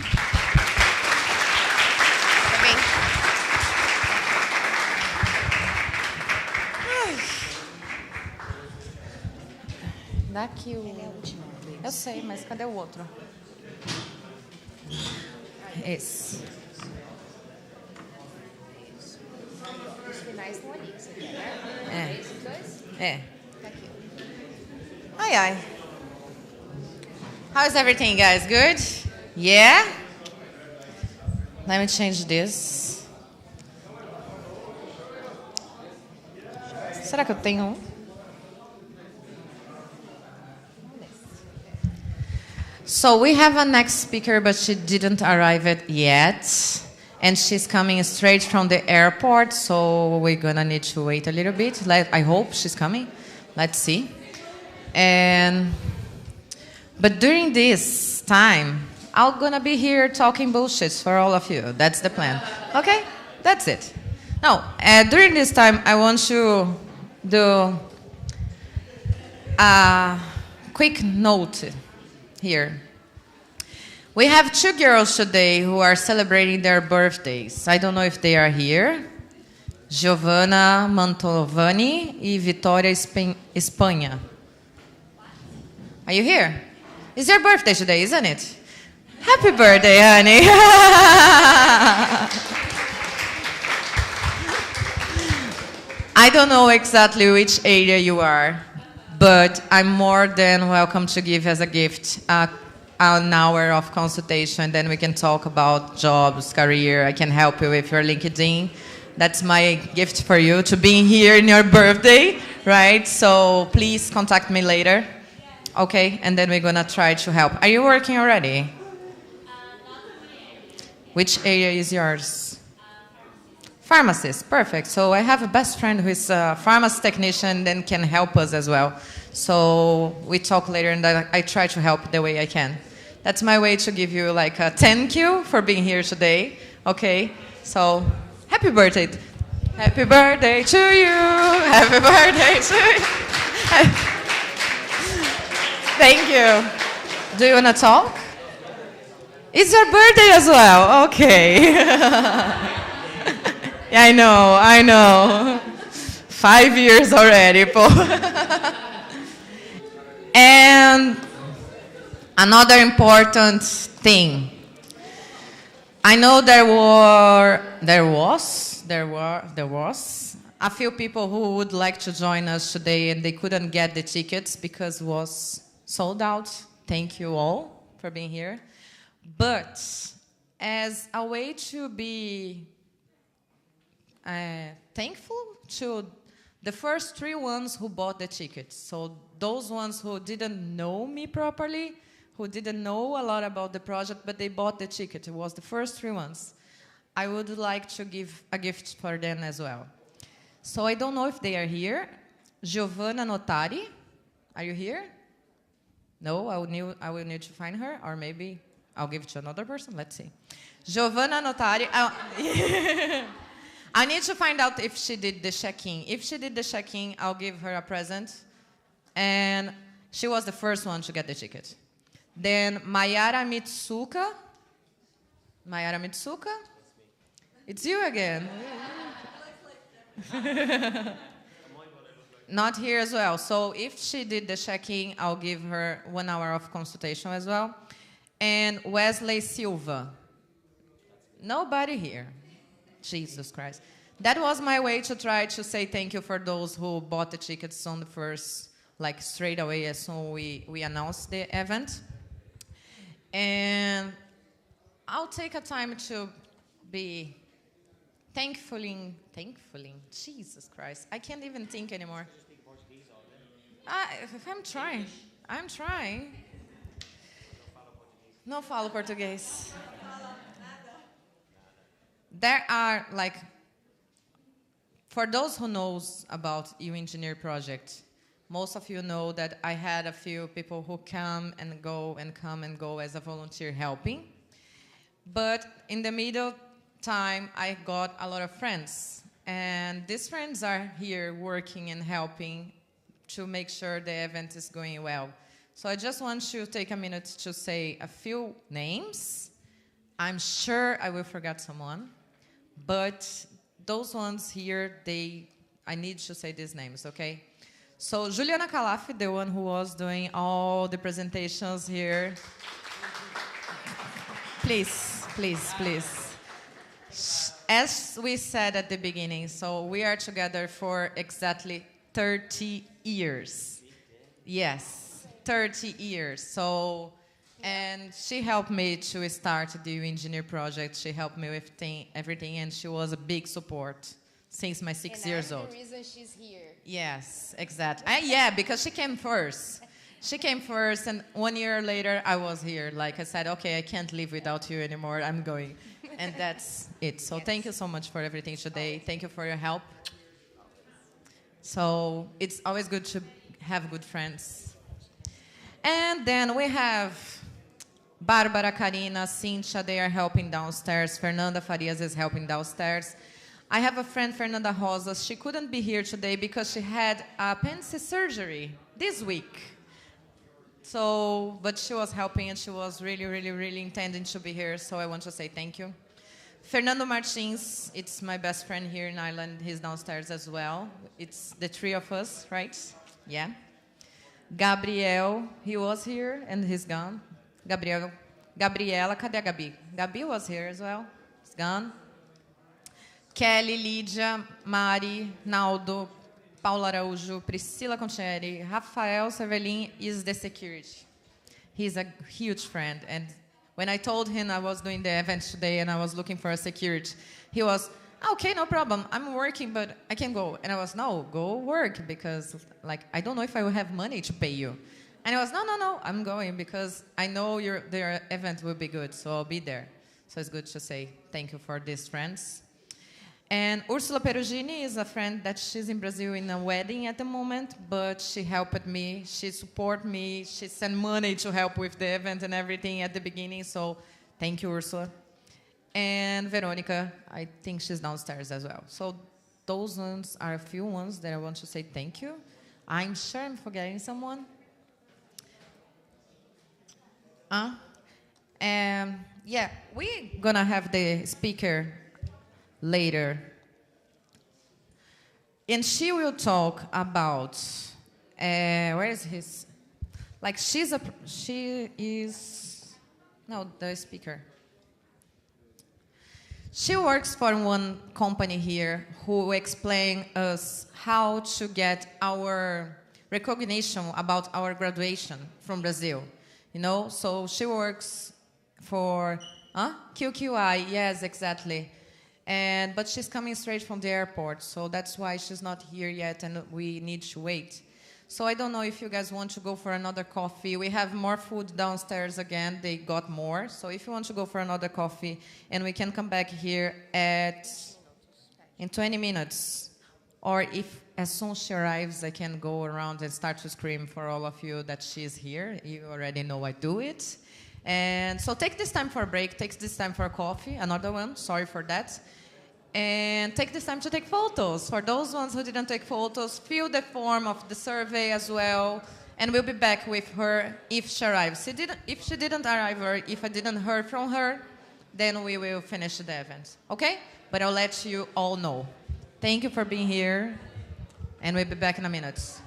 Daqui o... Eu sei, mas cadê o outro? Esse.
Os finais estão ali, você quer, né?
É.
Esses dois?
É.
Tá aqui.
Ai. How's everything, guys? Good? Yeah? Let me change this. Será que eu tenho um? So we have a next speaker, but she didn't arrive yet. And she's coming straight from the airport, so we're gonna need to wait a little bit. I hope she's coming. Let's see. But during this time, I'm gonna be here talking bullshit for all of you. That's the plan. Okay? That's it. Now, during this time, I want to do a quick note here. We have two girls today who are celebrating their birthdays. I don't know if they are here. Giovanna Mantovani e Vitória Espanha. Are you here? It's your birthday today, isn't it? Happy birthday, honey. I don't know exactly which area you are, but I'm more than welcome to give as a gift an hour of consultation. Then we can talk about jobs, career. I can help you with your LinkedIn. That's my gift for you, to being here in your birthday, right? So please contact me later, okay? And then we're gonna try to help. Are you working already? Which area is yours? Pharmacist, perfect. So I have a best friend who is a pharmacy technician and can help us as well. So we talk later and I try to help the way I can. That's my way to give you like a thank you for being here today, okay? So happy birthday. Happy birthday to you. Happy birthday to you. Thank you. Do you want to talk? It's your birthday as well. Okay. Yeah, I know. 5 years already, Paul. And another important thing. I know there was a few people who would like to join us today and they couldn't get the tickets because it was sold out. Thank you all for being here. But as a way to be thankful to the first 3 ones who bought the tickets. So those ones who didn't know me properly, who didn't know a lot about the project, but they bought the ticket. It was the first 3 ones. I would like to give a gift for them as well. So I don't know if they are here. Giovanna Notari, are you here? No, I will need to find her, or maybe I'll give it to another person. Let's see. Giovanna Notari. I need to find out if she did the check-in. If she did the check-in, I'll give her a present. And she was the first one to get the ticket. Then Mayara Mitsuka. Mayara Mitsuka? It's you again. Not here as well. So if she did the check-in, I'll give her 1 hour of consultation as well. And Wesley Silva. Nobody here. Jesus Christ. That was my way to try to say thank you for those who bought the tickets on the first, like straight away as soon we announced the event. And I'll take a time to be thankfully, Jesus Christ. I can't even think anymore. I'm trying. Não falo português. There are, like, for those who knows about You Engineer project, most of you know that I had a few people who come and go as a volunteer helping. But in the middle time, I got a lot of friends. And these friends are here working and helping to make sure the event is going well. So I just want to take a minute to say a few names. I'm sure I will forget someone. But those ones here, I need to say these names, okay? So Juliana Calaf, the one who was doing all the presentations here. Please. As we said at the beginning, so we are together for exactly 30 years. Yes, 30 years. So, and she helped me to start the Engineer project. She helped me with everything, and she was a big support since my 6 years old.
And that's the reason she's here.
Yes, exactly. Yeah, because she came first. She came first, and 1 year later, I was here. Like I said, okay, I can't live without you anymore. I'm going. And that's it. So thank you so much for everything today. Thank you for your help. So it's always good to have good friends. And then we have Bárbara, Karina, Cynthia. They are helping downstairs. Fernanda Farias is helping downstairs. I have a friend, Fernanda Rosas. She couldn't be here today because she had appendix surgery this week. So, but she was helping and she was really, really, really intending to be here. So I want to say thank you. Fernando Martins, it's my best friend here in Ireland. He's downstairs as well. It's the three of us, right? Yeah. Gabriel, he was here and he's gone. Gabriela, cadê a Gabi? Gabi was here as well. He's gone. Kelly, Lídia, Mari, Naldo, Paula Araújo, Priscila Concheri, Rafael Severlin is the security. He's a huge friend. And when I told him I was doing the event today and I was looking for a security, he was, okay, no problem. I'm working, but I can go. And I was, no, go work because like I don't know if I will have money to pay you. And I was, no, I'm going because I know their event will be good, so I'll be there. So it's good to say thank you for these friends. And Ursula Perugini is a friend that she's in Brazil in a wedding at the moment, but she helped me, she supported me, she sent money to help with the event and everything at the beginning, so thank you, Ursula. And Veronica, I think she's downstairs as well. So those ones are a few ones that I want to say thank you. I'm sure I'm forgetting someone. Yeah, we're gonna have the speaker later. And she will talk about, where is his, like she is, no, the speaker. She works for one company here who will explain us how to get our recognition about our graduation from Brazil. You know, so she works for QQI, yes, exactly. But she's coming straight from the airport, so that's why she's not here yet, and we need to wait. So I don't know if you guys want to go for another coffee. We have more food downstairs again. They got more. So if you want to go for another coffee, and we can come back here in 20 minutes. Or if, as soon as she arrives, I can go around and start to scream for all of you that she's here. You already know I do it. And so take this time for a break, take this time for a coffee, another one, sorry for that. And take this time to take photos. For those ones who didn't take photos, fill the form of the survey as well. And we'll be back with her if she arrives. If she didn't arrive or if I didn't hear from her, then we will finish the event, okay? But I'll let you all know. Thank you for being here, and we'll be back in a minute.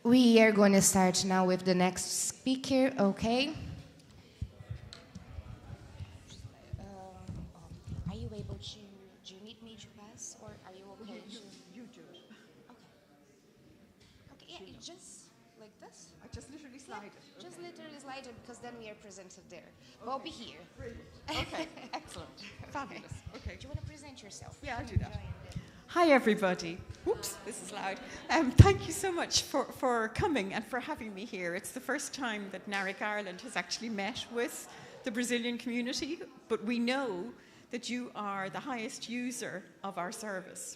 We are going to start now with the next speaker, okay? Are you able to, do you need me to pass, or are you okay?
You do it.
Okay, yeah, you just like this?
I just literally slide it. Okay.
Just literally slide it, because then we are presented there. But I'll be here.
Brilliant. Okay, excellent. Fabulous. Okay.
Do you want to present yourself?
Yeah, I'll do that. Hi, everybody. Whoops, this is loud. Thank you so much for coming and for having me here. It's the first time that NARIC Ireland has actually met with the Brazilian community, but we know that you are the highest user of our service.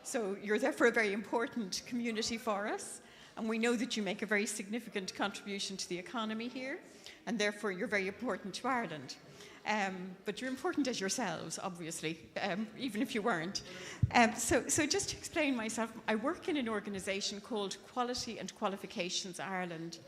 So you're therefore a very important community for us, and we know that you make a very significant contribution to the economy here, and therefore you're very important to Ireland. But you're important as yourselves, obviously, even if you weren't. So just to explain myself, I work in an organisation called Quality and Qualifications Ireland,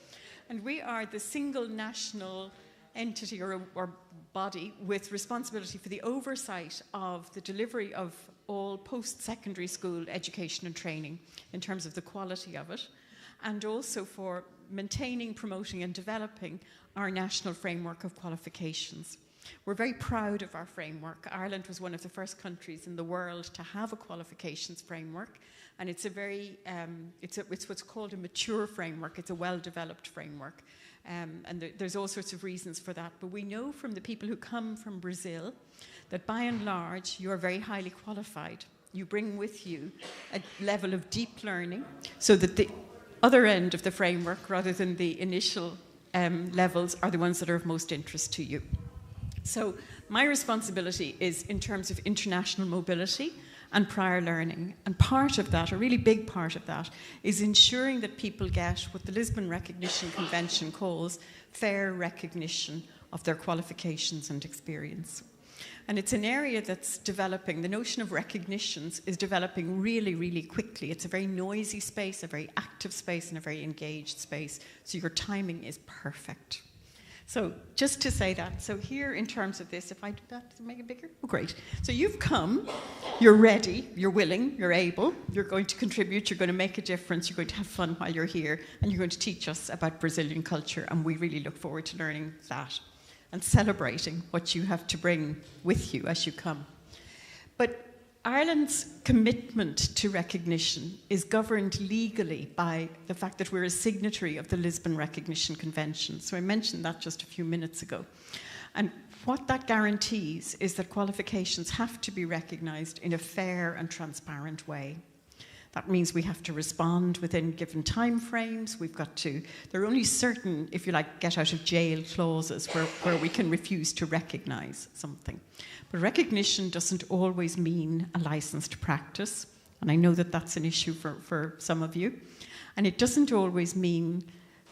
and we are the single national entity or body with responsibility for the oversight of the delivery of all post-secondary school education and training in terms of the quality of it, and also for maintaining, promoting and developing our national framework of qualifications. We're very proud of our framework. Ireland was one of the first countries in the world to have a qualifications framework, and it's a very, it's what's called a mature framework. It's a well-developed framework, and there's all sorts of reasons for that. But we know from the people who come from Brazil that by and large you are very highly qualified. You bring with you a level of deep learning, so that the other end of the framework, rather than the initial levels, are the ones that are of most interest to you. So my responsibility is in terms of international mobility and prior learning. And part of that, a really big part of that, is ensuring that people get what the Lisbon Recognition Convention calls fair recognition of their qualifications and experience. And it's an area that's developing. The notion of recognitions is developing really, really quickly. It's a very noisy space, a very active space, and a very engaged space. So your timing is perfect. So just to say that, so here in terms of this, if I do that to make it bigger, oh great. So you've come, you're ready, you're willing, you're able, you're going to contribute, you're going to make a difference, you're going to have fun while you're here, and you're going to teach us about Brazilian culture, and we really look forward to learning that and celebrating what you have to bring with you as you come. But Ireland's commitment to recognition is governed legally by the fact that we're a signatory of the Lisbon Recognition Convention. So I mentioned that just a few minutes ago. And what that guarantees is that qualifications have to be recognised in a fair and transparent way. That means we have to respond within given time frames. We've got to, there are only certain, if you like, get out of jail clauses where we can refuse to recognise something. But recognition doesn't always mean a license to practice. And I know that that's an issue for some of you. And it doesn't always mean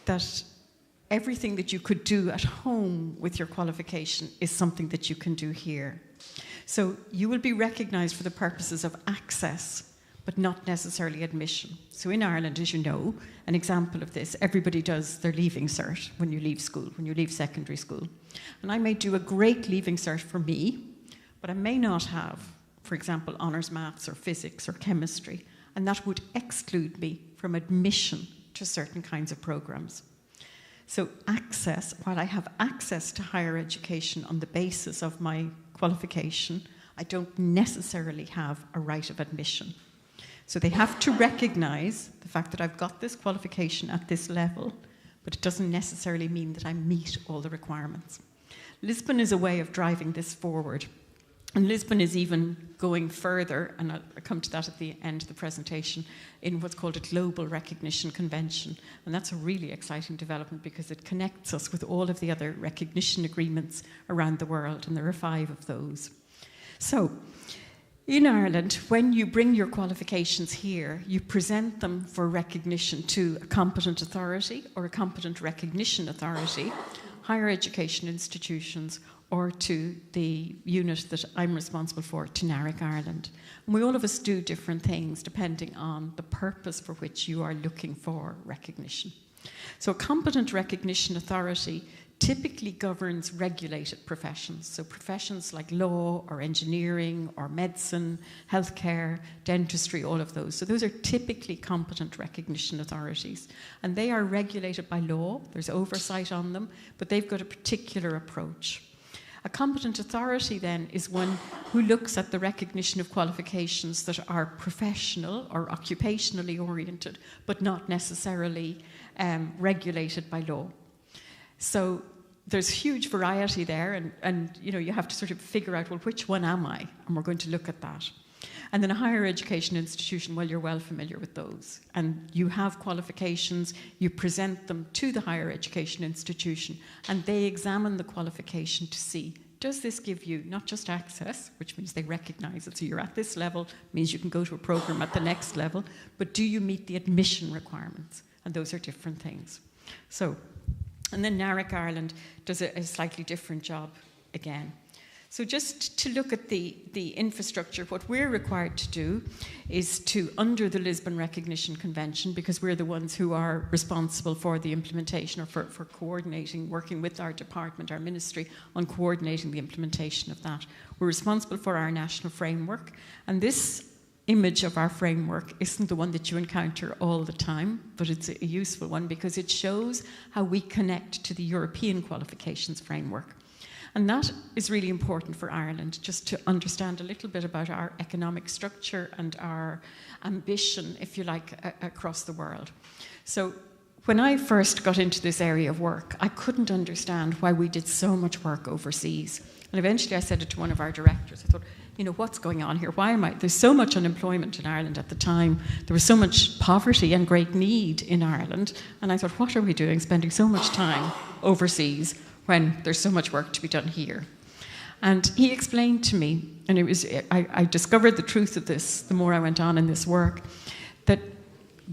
that everything that you could do at home with your qualification is something that you can do here. So you will be recognised for the purposes of access, but not necessarily admission. So in Ireland, as you know, an example of this, everybody does their leaving cert when you leave school, when you leave secondary school. And I may do a great leaving cert for me, but I may not have, for example, honours maths or physics or chemistry, and that would exclude me from admission to certain kinds of programmes. So access, while I have access to higher education on the basis of my qualification, I don't necessarily have a right of admission. So they have to recognise the fact that I've got this qualification at this level, but it doesn't necessarily mean that I meet all the requirements. Lisbon is a way of driving this forward. And Lisbon is even going further, and I'll come to that at the end of the presentation, in what's called a Global Recognition Convention. And that's a really exciting development because it connects us with all of the other recognition agreements around the world, and there are 5 of those. So, in Ireland, when you bring your qualifications here, you present them for recognition to a competent authority or a competent recognition authority, higher education institutions, or to the unit that I'm responsible for, to NARIC Ireland. And we all of us do different things depending on the purpose for which you are looking for recognition. So a competent recognition authority typically governs regulated professions. So professions like law or engineering or medicine, healthcare, dentistry, all of those. So those are typically competent recognition authorities. And they are regulated by law. There's oversight on them, but they've got a particular approach. A competent authority then is one who looks at the recognition of qualifications that are professional or occupationally oriented, but not necessarily regulated by law. So there's huge variety there, and you know, you have to sort of figure out, well, which one am I? And we're going to look at that. And then a higher education institution, well, you're well familiar with those. And you have qualifications, you present them to the higher education institution, and they examine the qualification to see, does this give you not just access, which means they recognize it, so you're at this level, means you can go to a program at the next level, but do you meet the admission requirements? And those are different things. So, and then NARIC Ireland does a slightly different job again. So just to look at the infrastructure, what we're required to do is to, under the Lisbon Recognition Convention, because we're the ones who are responsible for the implementation or for coordinating, working with our department, our ministry, on coordinating the implementation of that. We're responsible for our national framework, and this image of our framework isn't the one that you encounter all the time, but it's a useful one because it shows how we connect to the European qualifications framework. And that is really important for Ireland, just to understand a little bit about our economic structure and our ambition, if you like, across the world. So when I first got into this area of work, I couldn't understand why we did so much work overseas. And eventually I said it to one of our directors. I thought, you know, what's going on here? Why am I? There's so much unemployment in Ireland at the time. There was so much poverty and great need in Ireland. And I thought, what are we doing, spending so much time overseas when there's so much work to be done here? And he explained to me, and I discovered the truth of this the more I went on in this work, that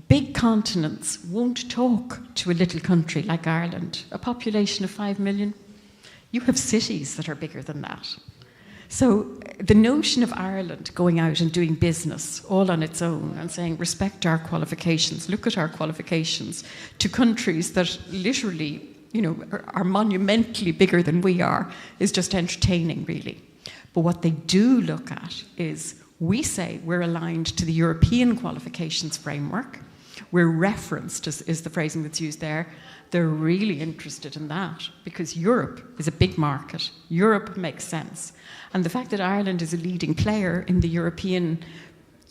big continents won't talk to a little country like Ireland, a population of 5 million. You have cities that are bigger than that. So the notion of Ireland going out and doing business all on its own and saying, respect our qualifications, look at our qualifications, to countries that literally, you know, are monumentally bigger than we are, is just entertaining, really. But what they do look at is, we say we're aligned to the European qualifications framework. We're referenced, is the phrasing that's used there. They're really interested in that because Europe is a big market. Europe makes sense. And the fact that Ireland is a leading player in the European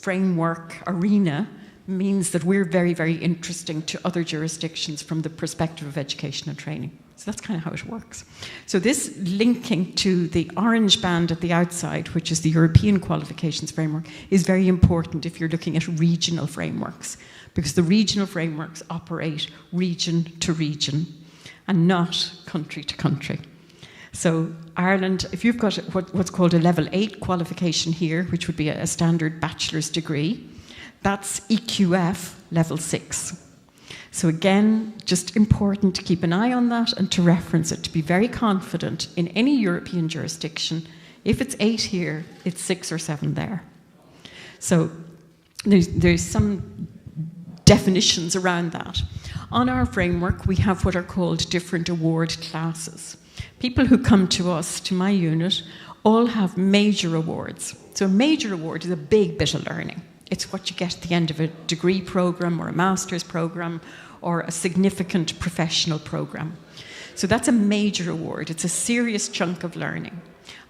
framework arena means that we're very, very interesting to other jurisdictions from the perspective of education and training. So that's kind of how it works. So this linking to the orange band at the outside, which is the European qualifications framework, is very important if you're looking at regional frameworks, because the regional frameworks operate region to region and not country to country. So Ireland, if you've got what's called a level 8 qualification here, which would be a standard bachelor's degree, that's EQF level 6. So again, just important to keep an eye on that and to reference it, to be very confident in any European jurisdiction. If it's 8 here, it's 6 or 7 there. So there's some definitions around that. On our framework, we have what are called different award classes. People who come to us, to my unit, all have major awards. So a major award is a big bit of learning. It's what you get at the end of a degree program or a master's program or a significant professional program. So that's a major award. It's a serious chunk of learning.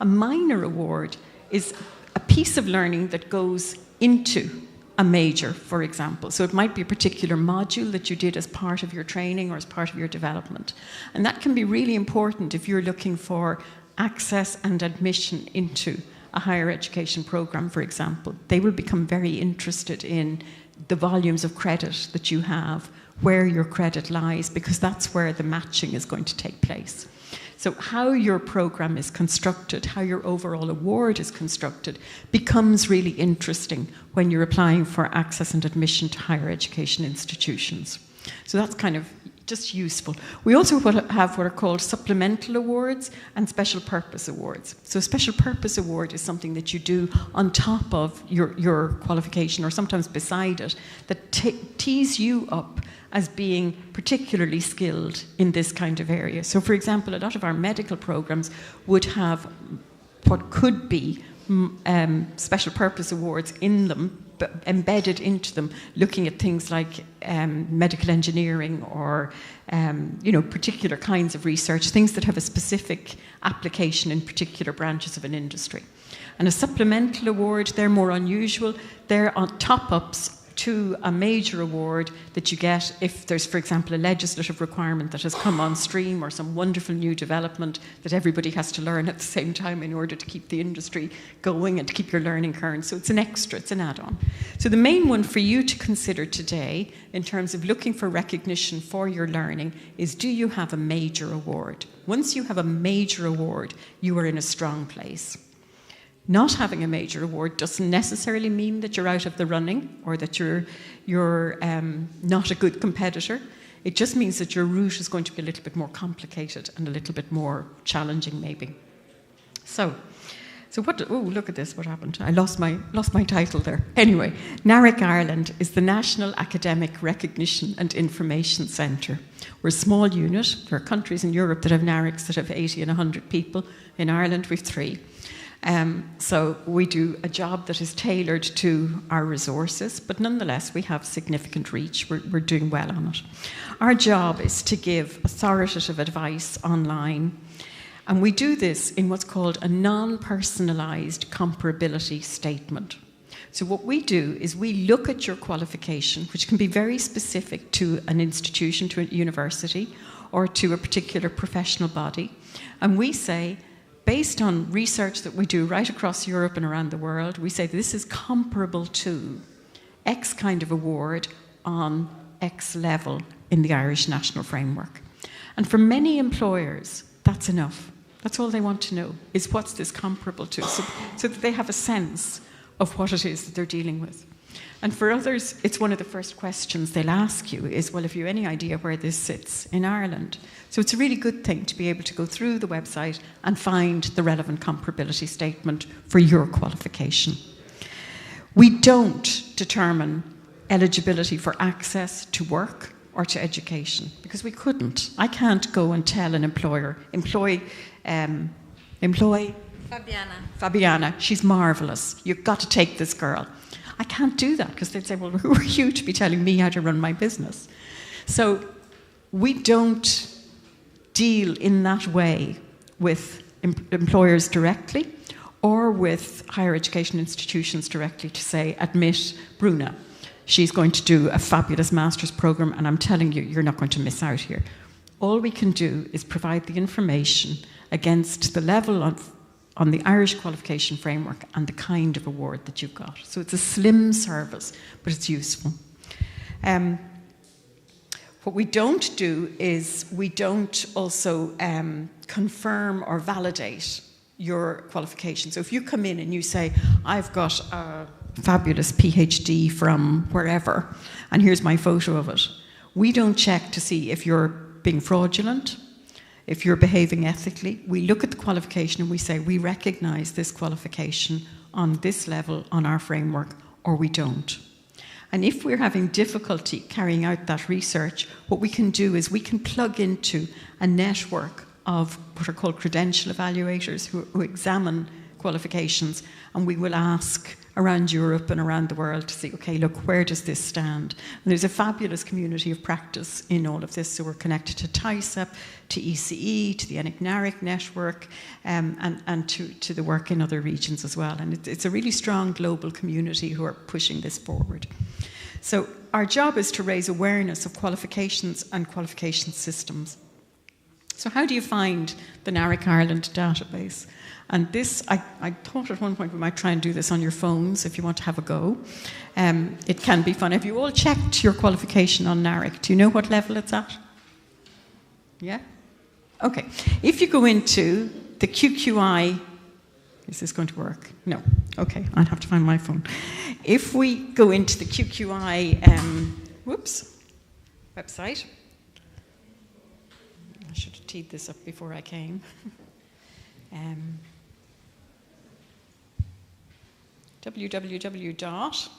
A minor award is a piece of learning that goes into a major, for example. So it might be a particular module that you did as part of your training or as part of your development. And that can be really important if you're looking for access and admission into a higher education program, for example. They will become very interested in the volumes of credit that you have, where your credit lies, because that's where the matching is going to take place. So how your program is constructed, how your overall award is constructed, becomes really interesting when you're applying for access and admission to higher education institutions. So that's kind of just useful. We also have what are called supplemental awards and special purpose awards. So a special purpose award is something that you do on top of your qualification, or sometimes beside it, that tees you up as being particularly skilled in this kind of area. So, for example, a lot of our medical programs would have what could be special purpose awards in them, embedded into them, looking at things like medical engineering or particular kinds of research, things that have a specific application in particular branches of an industry. And a supplemental award, they're more unusual. They're on top-ups to a major award that you get if there's, for example, a legislative requirement that has come on stream or some wonderful new development that everybody has to learn at the same time in order to keep the industry going and to keep your learning current. So it's an extra, it's an add-on. So the main one for you to consider today in terms of looking for recognition for your learning is, do you have a major award? Once you have a major award, you are in a strong place. Not having a major award doesn't necessarily mean that you're out of the running or that you're not a good competitor. It just means that your route is going to be a little bit more complicated and a little bit more challenging, maybe. So what? Oh, look at this! What happened? I lost my title there. Anyway, NARIC Ireland is the National Academic Recognition and Information Centre. We're a small unit. There are countries in Europe that have NARICs that have 80 and 100 people. In Ireland, we've 3. So we do a job that is tailored to our resources, but nonetheless we have significant reach. We're doing well on it. Our job is to give authoritative advice online, and we do this in what's called a non-personalised comparability statement. So what we do is we look at your qualification, which can be very specific to an institution, to a university, or to a particular professional body, and we say, based on research that we do right across Europe and around the world, we say this is comparable to X kind of award on X level in the Irish national framework. And for many employers, that's enough. That's all they want to know, is what's this comparable to, so that they have a sense of what it is that they're dealing with. And for others, it's one of the first questions they'll ask you is, well, have you any idea where this sits in Ireland? So it's a really good thing to be able to go through the website and find the relevant comparability statement for your qualification. We don't determine eligibility for access to work or to education, because we couldn't. I can't go and tell an employer, employ Fabiana, she's marvellous. You've got to take this girl. I can't do that, because they'd say, well, who are you to be telling me how to run my business? So we don't deal in that way with employers directly or with higher education institutions directly to say, admit Bruna. She's going to do a fabulous master's programme, and I'm telling you, you're not going to miss out here. All we can do is provide the information against the level on the Irish qualification framework and the kind of award that you've got. So it's a slim service, but it's useful. What we don't do is we don't also confirm or validate your qualification. So if you come in and you say, I've got a fabulous PhD from wherever, and here's my photo of it, we don't check to see if you're being fraudulent, if you're behaving ethically. We look at the qualification and we say, we recognise this qualification on this level on our framework, or we don't. And if we're having difficulty carrying out that research, what we can do is we can plug into a network of what are called credential evaluators who examine qualifications, and we will ask around Europe and around the world to see, okay, look, where does this stand? And there's a fabulous community of practice in all of this, so we're connected to TISEP, to ECE, to the NARIC network, and to the work in other regions as well. And it's a really strong global community who are pushing this forward. So our job is to raise awareness of qualifications and qualification systems. So how do you find the NARIC Ireland database? And this, I thought at one point we might try and do this on your phones if you want to have a go. It can be fun. Have you all checked your qualification on NARIC? Do you know what level it's at? Yeah? Okay. If you go into the QQI, is this going to work? No. Okay, I'll have to find my phone. If we go into the QQI website, I should have teed this up before I came. www.qqi.ie.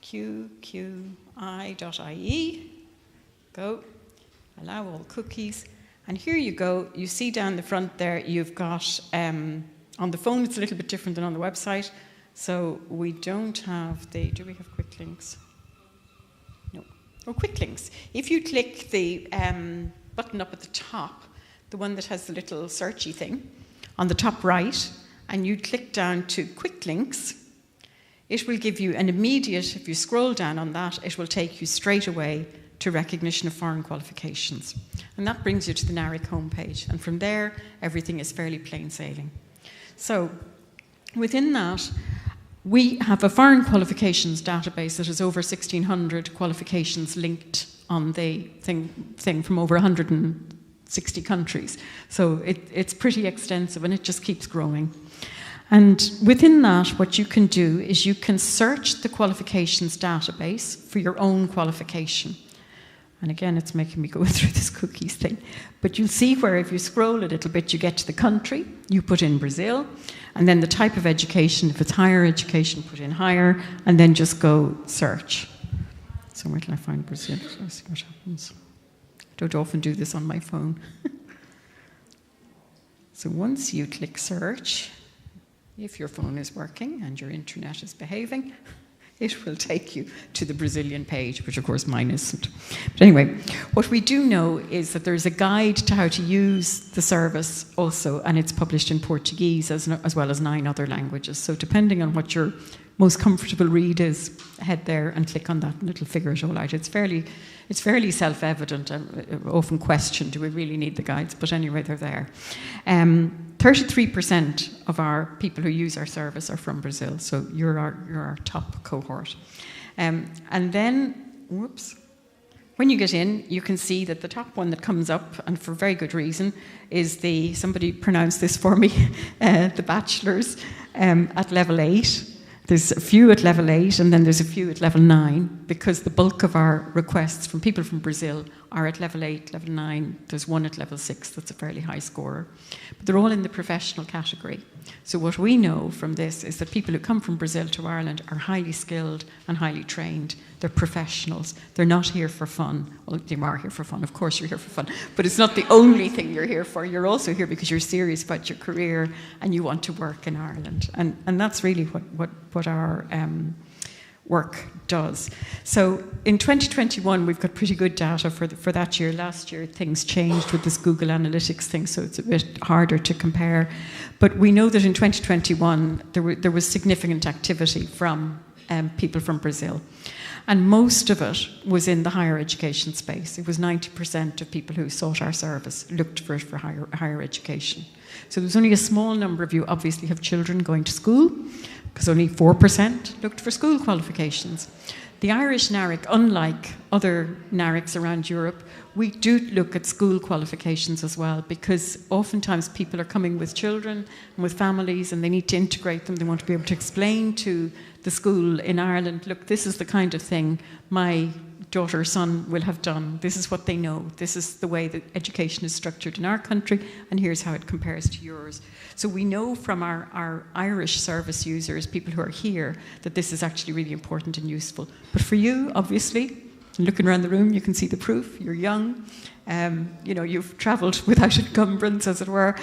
QQI.ie. Go. Allow all cookies. And here you go. You see down the front there, you've got, on the phone it's a little bit different than on the website. So we don't have the, do we have quick links? No. Oh, quick links. If you click the button up at the top, the one that has the little searchy thing, on the top right, and you click down to quick links, it will give you an immediate, if you scroll down on that, it will take you straight away to recognition of foreign qualifications. And that brings you to the NARIC homepage. And from there, everything is fairly plain sailing. So within that, we have a foreign qualifications database that has over 1,600 qualifications linked on the thing from over 160 countries. So it's pretty extensive and it just keeps growing. And within that, what you can do is you can search the qualifications database for your own qualification. And again, it's making me go through this cookies thing. But you'll see where if you scroll a little bit, you get to the country, you put in Brazil, and then the type of education, if it's higher education, put in higher, and then just go search. So where can I find Brazil? Let's see what happens. I don't often do this on my phone. So once you click search, if your phone is working and your internet is behaving, it will take you to the Brazilian page, which of course mine isn't. But anyway, what we do know is that there's a guide to how to use the service also, and it's published in Portuguese as well as 9 other languages. So depending on what your most comfortable read is, head there and click on that and it'll figure it all out. It's fairly self-evident. Often questioned, do we really need the guides? But anyway, they're there. 33% of our people who use our service are from Brazil, so you're our top cohort. And then, whoops, when you get in, you can see that the top one that comes up, and for very good reason, is somebody pronounced this for me, the bachelor's at level 8. There's a few at level 8, and then there's a few at level 9, because the bulk of our requests from people from Brazil are at level 8, level 9. There's one at level 6 that's a fairly high scorer. But they're all in the professional category. So what we know from this is that people who come from Brazil to Ireland are highly skilled and highly trained. They're professionals. They're not here for fun. Well, they are here for fun. Of course you're here for fun. But it's not the only thing you're here for. You're also here because you're serious about your career and you want to work in Ireland. And that's really what our work does. So in 2021, we've got pretty good data for that year. Last year, things changed with this Google Analytics thing, so it's a bit harder to compare. But we know that in 2021, there was significant activity from people from Brazil. And most of it was in the higher education space. It was 90% of people who sought our service looked for it for higher education. So there was only a small number of you obviously have children going to school, because only 4% looked for school qualifications. The Irish NARIC, unlike other NARICs around Europe, we do look at school qualifications as well, because oftentimes people are coming with children and with families and they need to integrate them. They want to be able to explain to the school in Ireland, look, this is the kind of thing my daughter or son will have done. This is what they know. This is the way that education is structured in our country, and here's how it compares to yours. So we know from our Irish service users, people who are here, that this is actually really important and useful. But for you, obviously, looking around the room, you can see the proof. You're young. You've travelled without encumbrance, as it were.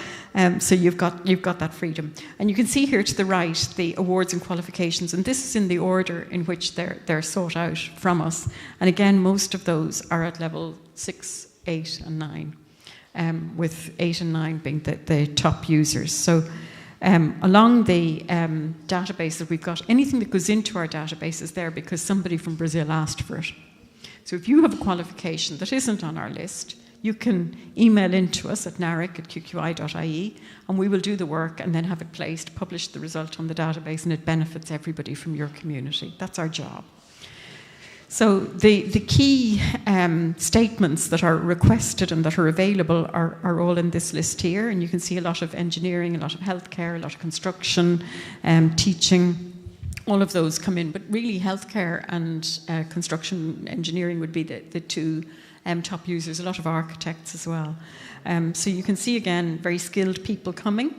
So you've got that freedom. And you can see here to the right the awards and qualifications, and this is in the order in which they're sought out from us. And again, most of those are at level 6, 8, and 9, with 8 and 9 being the top users. So along the database that we've got, anything that goes into our database is there because somebody from Brazil asked for it. So if you have a qualification that isn't on our list, you can email into us at naric@qqi.ie, and we will do the work and then have it placed, publish the result on the database, and it benefits everybody from your community. That's our job. So the key statements that are requested and that are available are all in this list here, and you can see a lot of engineering, a lot of healthcare, a lot of construction, teaching. All of those come in, but really healthcare and construction engineering would be the two top users, a lot of architects as well. So you can see again, very skilled people coming.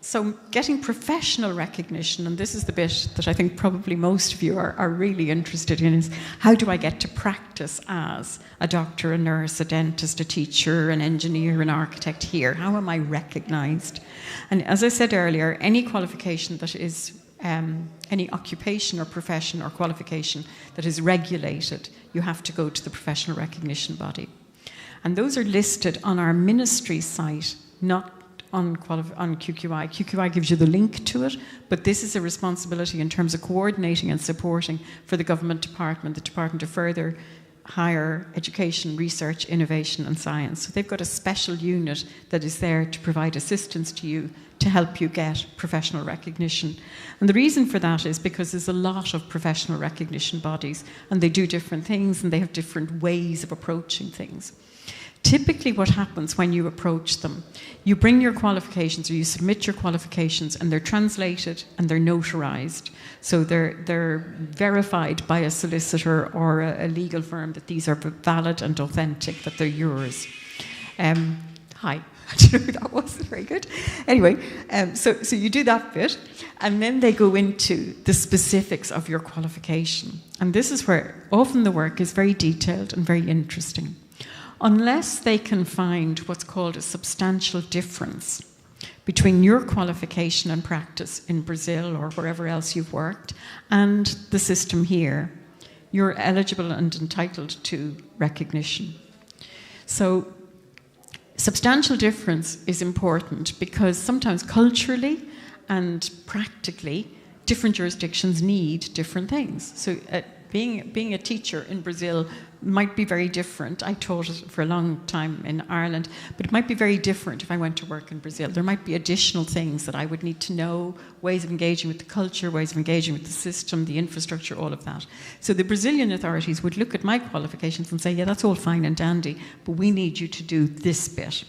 So getting professional recognition, and this is the bit that I think probably most of you are really interested in, is how do I get to practice as a doctor, a nurse, a dentist, a teacher, an engineer, an architect here? How am I recognized? And as I said earlier, any qualification that is, any occupation or profession or qualification that is regulated, you have to go to the professional recognition body. And those are listed on our ministry site, not on QQI. QQI gives you the link to it, but this is a responsibility in terms of coordinating and supporting for the government department, the Department of Further Higher Education, Research, Innovation and Science. So they've got a special unit that is there to provide assistance to you to help you get professional recognition. And the reason for that is because there's a lot of professional recognition bodies and they do different things and they have different ways of approaching things. Typically what happens when you approach them, you bring your qualifications or you submit your qualifications and they're translated and they're notarized. So they're verified by a solicitor or a legal firm that these are valid and authentic, that they're yours. Hi. That wasn't very good. Anyway, so you do that bit and then they go into the specifics of your qualification. And this is where often the work is very detailed and very interesting. Unless they can find what's called a substantial difference between your qualification and practice in Brazil or wherever else you've worked and the system here, you're eligible and entitled to recognition. So substantial difference is important because sometimes culturally and practically different jurisdictions need different things. So being a teacher in Brazil might be very different. I taught it for a long time in Ireland, but it might be very different if I went to work in Brazil. There might be additional things that I would need to know, ways of engaging with the culture, ways of engaging with the system, the infrastructure, all of that. So the Brazilian authorities would look at my qualifications and say, yeah, that's all fine and dandy, but we need you to do this bit.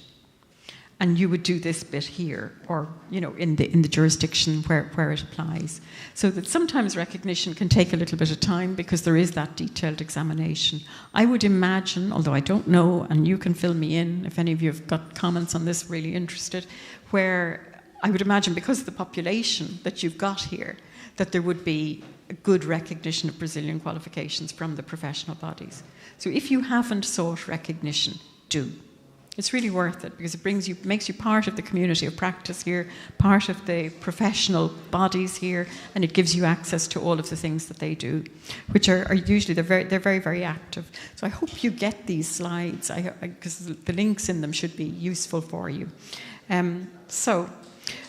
And you would do this bit here, or in the jurisdiction where it applies. So that sometimes recognition can take a little bit of time because there is that detailed examination. I would imagine, although I don't know, and you can fill me in if any of you have got comments on this, really interested, where I would imagine because of the population that you've got here, that there would be a good recognition of Brazilian qualifications from the professional bodies. So if you haven't sought recognition, do. It's really worth it because it makes you part of the community of practice here, part of the professional bodies here, and it gives you access to all of the things that they do, which are usually, they're very, very active. So I hope you get these slides because the links in them should be useful for you. So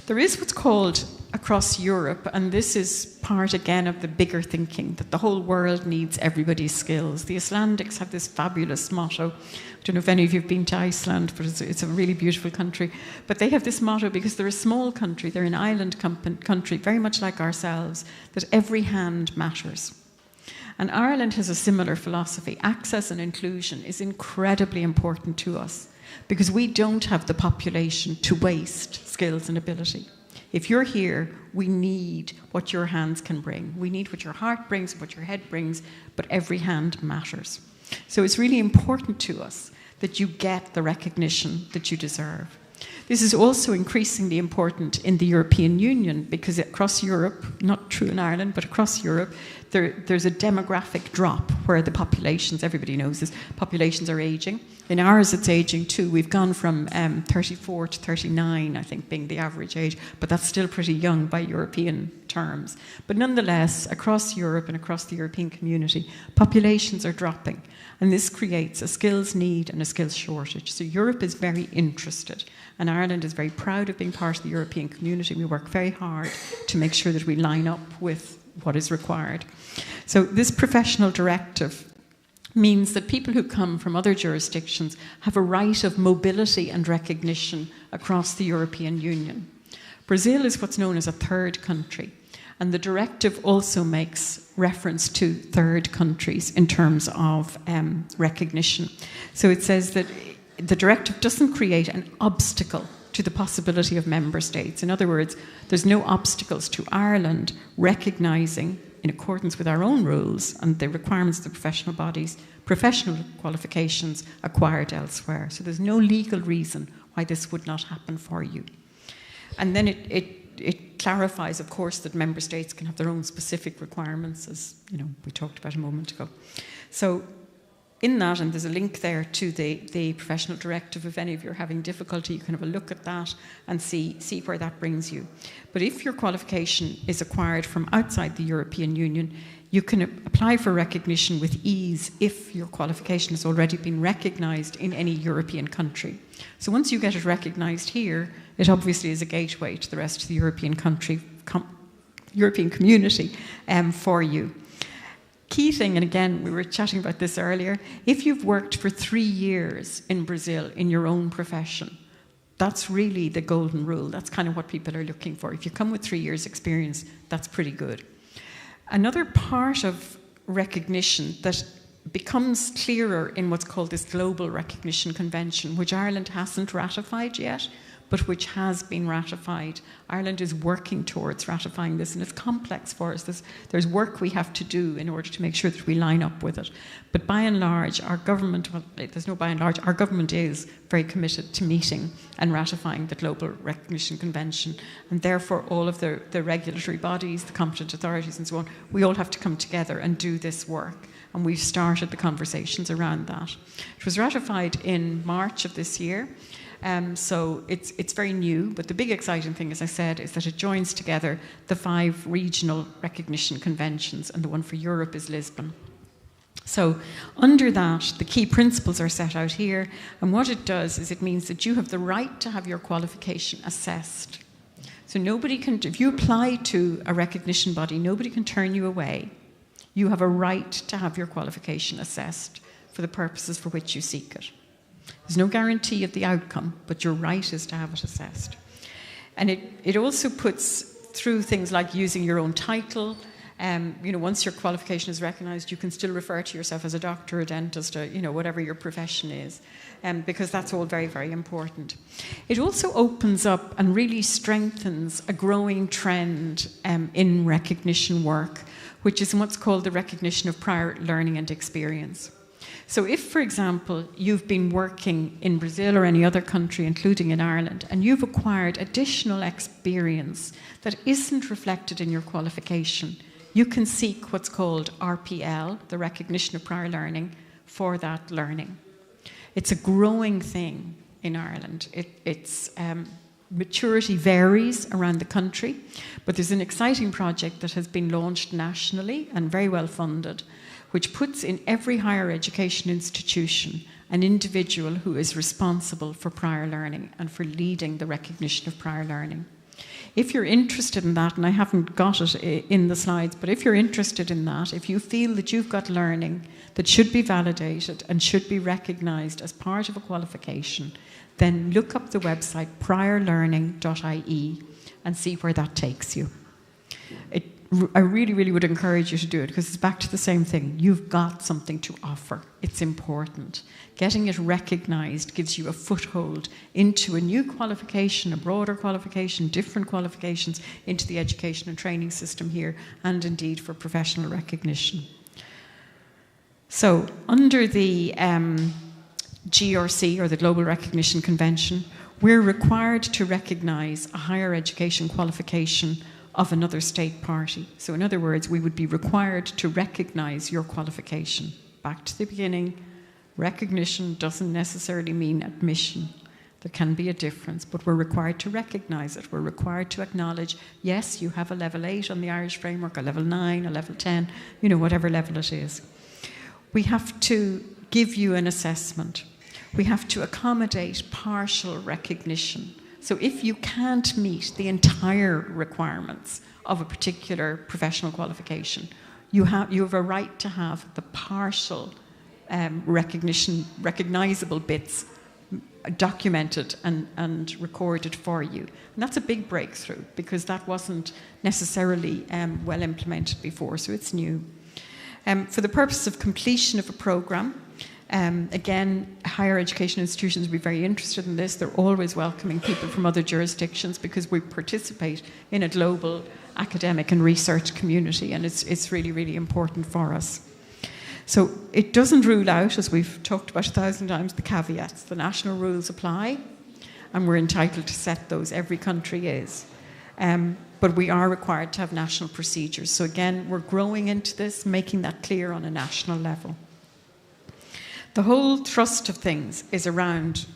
there is what's called across Europe, and this is part again of the bigger thinking that the whole world needs everybody's skills. The Icelandics have this fabulous motto. I don't know if any of you have been to Iceland, but it's a really beautiful country. But they have this motto because they're a small country, they're an island country, very much like ourselves, that every hand matters. And Ireland has a similar philosophy. Access and inclusion is incredibly important to us because we don't have the population to waste skills and ability. If you're here, we need what your hands can bring. We need what your heart brings, what your head brings, but every hand matters. So it's really important to us that you get the recognition that you deserve. This is also increasingly important in the European Union because across Europe, not true in Ireland, but across Europe, there's a demographic drop where the populations, everybody knows this, populations are aging. In ours, it's aging too. We've gone from 34 to 39, I think, being the average age, but that's still pretty young by European terms. But nonetheless, across Europe and across the European community, populations are dropping, and this creates a skills need and a skills shortage. So Europe is very interested, and Ireland is very proud of being part of the European community. We work very hard to make sure that we line up with what is required. So this professional directive means that people who come from other jurisdictions have a right of mobility and recognition across the European Union. Brazil is what's known as a third country, and the directive also makes reference to third countries in terms of recognition. So it says that the directive doesn't create an obstacle to the possibility of member states. In other words, there's no obstacles to Ireland recognising, in accordance with our own rules and the requirements of the professional bodies, professional qualifications acquired elsewhere. So there's no legal reason why this would not happen for you. And then it clarifies, of course, that member states can have their own specific requirements, as we talked about a moment ago. So in that, and there's a link there to the professional directive, if any of you are having difficulty, you can have a look at that and see where that brings you. But if your qualification is acquired from outside the European Union, you can apply for recognition with ease if your qualification has already been recognised in any European country. So once you get it recognised here, it obviously is a gateway to the rest of the European community for you. Key thing, and again, we were chatting about this earlier, if you've worked for 3 years in Brazil in your own profession, that's really the golden rule. That's kind of what people are looking for. If you come with 3 years experience, that's pretty good. Another part of recognition that becomes clearer in what's called this Global Recognition Convention, which Ireland hasn't ratified yet, but which has been ratified. Ireland is working towards ratifying this, and it's complex for us. There's work we have to do in order to make sure that we line up with it. But by and large, our government, well, there's no by and large, our government is very committed to meeting and ratifying the Global Recognition Convention, and therefore all of the regulatory bodies, the competent authorities and so on, we all have to come together and do this work. And we've started the conversations around that. It was ratified in March of this year. So it's very new, but the big exciting thing, as I said, is that it joins together the 5 regional recognition conventions, and the one for Europe is Lisbon. So under that, the key principles are set out here, and what it does is it means that you have the right to have your qualification assessed. So nobody can, if you apply to a recognition body, nobody can turn you away. You have a right to have your qualification assessed for the purposes for which you seek it. There's no guarantee of the outcome, but your right is to have it assessed. And it also puts through things like using your own title. Once your qualification is recognised, you can still refer to yourself as a doctor, a dentist, whatever your profession is, because that's all very, very important. It also opens up and really strengthens a growing trend in recognition work, which is what's called the recognition of prior learning and experience. So if, for example, you've been working in Brazil or any other country, including in Ireland, and you've acquired additional experience that isn't reflected in your qualification, you can seek what's called RPL, the recognition of prior learning, for that learning. It's a growing thing in Ireland. Its maturity varies around the country, but there's an exciting project that has been launched nationally and very well funded, which puts in every higher education institution an individual who is responsible for prior learning and for leading the recognition of prior learning. If you're interested in that, and I haven't got it in the slides, but if you're interested in that, if you feel that you've got learning that should be validated and should be recognised as part of a qualification, then look up the website priorlearning.ie and see where that takes you. I really, really would encourage you to do it, because it's back to the same thing. You've got something to offer. It's important. Getting it recognised gives you a foothold into a new qualification, a broader qualification, different qualifications into the education and training system here, and indeed for professional recognition. So under the GRC, or the Global Recognition Convention, we're required to recognise a higher education qualification of another state party. So in other words, we would be required to recognise your qualification. Back to the beginning, recognition doesn't necessarily mean admission. There can be a difference, but we're required to recognise it. We're required to acknowledge, yes, you have a level 8 on the Irish framework, a level 9, a level 10, whatever level it is. We have to give you an assessment. We have to accommodate partial recognition. So if you can't meet the entire requirements of a particular professional qualification, you have a right to have the partial recognisable bits documented and recorded for you. And that's a big breakthrough, because that wasn't necessarily well implemented before, so it's new. For the purpose of completion of a programme, again, higher education institutions will be very interested in this. They're always welcoming people from other jurisdictions, because we participate in a global academic and research community, and it's really, really important for us. So it doesn't rule out, as we've talked about 1,000 times, the caveats. The national rules apply, and we're entitled to set those. Every country is. But we are required to have national procedures. So again, we're growing into this, making that clear on a national level. The whole thrust of things is around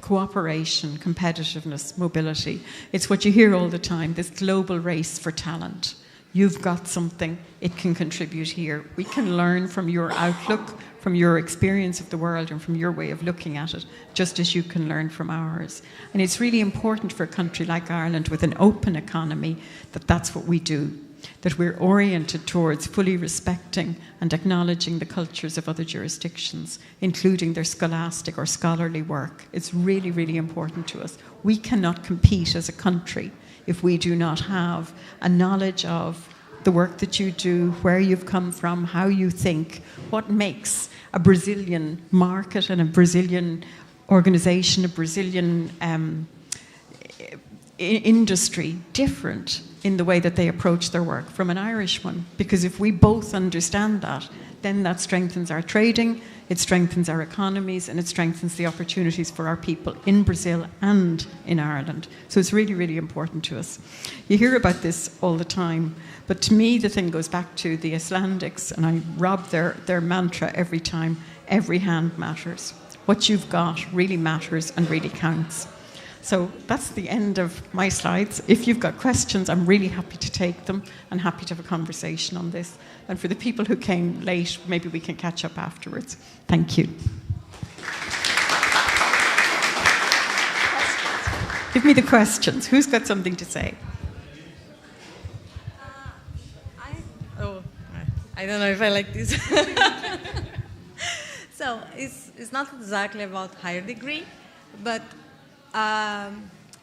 cooperation, competitiveness, mobility. It's what you hear all the time, this global race for talent. You've got something, it can contribute here. We can learn from your outlook, from your experience of the world and from your way of looking at it, just as you can learn from ours. And it's really important for a country like Ireland with an open economy that that's what we do, that we're oriented towards fully respecting and acknowledging the cultures of other jurisdictions, including their scholastic or scholarly work. It's really, really important to us. We cannot compete as a country if we do not have a knowledge of the work that you do, where you've come from, how you think, what makes a Brazilian market and a Brazilian organization, a Brazilian industry different in the way that they approach their work from an Irish one. Because if we both understand that, then that strengthens our trading, it strengthens our economies, and it strengthens the opportunities for our people in Brazil and in Ireland. So it's really, really important to us. You hear about this all the time, but to me the thing goes back to the Icelandics, and I rob their mantra every time: every hand matters. What you've got really matters and really counts. So that's the end of my slides. If you've got questions, I'm really happy to take them and happy to have a conversation on this. And for the people who came late, maybe we can catch up afterwards. Thank you. Give me the questions. Who's got something to say?
I don't know if I like this. So it's not exactly about higher degree, but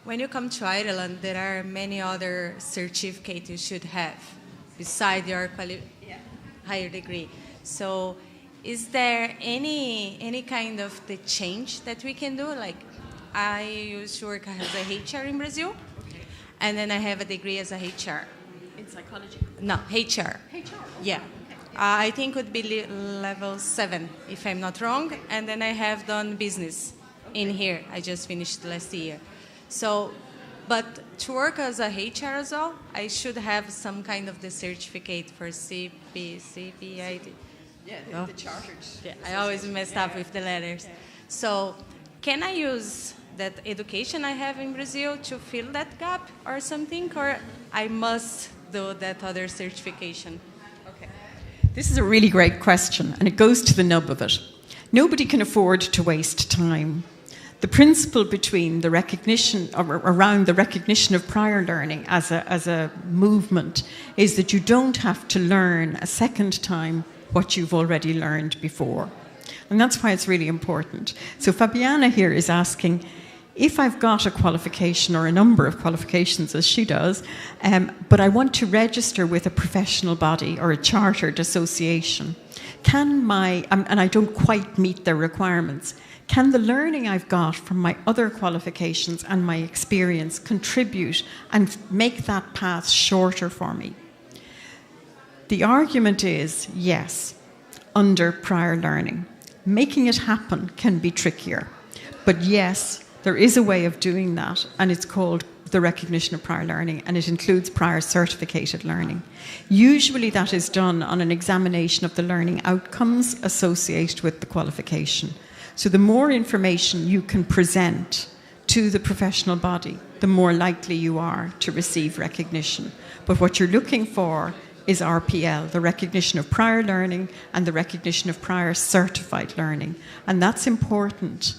when you come to Ireland, there are many other certificates you should have beside your higher degree. So is there any kind of the change that we can do? Like, I used to work as a HR in Brazil, and then I have a degree as a HR.
In psychology?
No, HR.
HR?
Yeah. I think it would be level 7, if I'm not wrong. And then I have done business in here. I just finished last year. So, but to work as a HR as well, I should have some kind of the certificate for CPID.
Yeah, the chartered.
Yeah, I always messed up with the letters.
Yeah.
So, can I use that education I have in Brazil to fill that gap or something, or I must do that other certification?
Okay. This is a really great question, and it goes to the nub of it. Nobody can afford to waste time. The principle between the recognition, or around the recognition of prior learning as a movement, is that you don't have to learn a second time what you've already learned before. And that's why it's really important. So Fabiana here is asking, if I've got a qualification or a number of qualifications, as she does, but I want to register with a professional body or a chartered association, and I don't quite meet their requirements, can the learning I've got from my other qualifications and my experience contribute and make that path shorter for me? The argument is yes, under prior learning. Making it happen can be trickier, but yes, there is a way of doing that, and it's called the recognition of prior learning, and it includes prior certificated learning. Usually that is done on an examination of the learning outcomes associated with the qualification. So the more information you can present to the professional body, the more likely you are to receive recognition. But what you're looking for is RPL, the recognition of prior learning and the recognition of prior certified learning. And that's important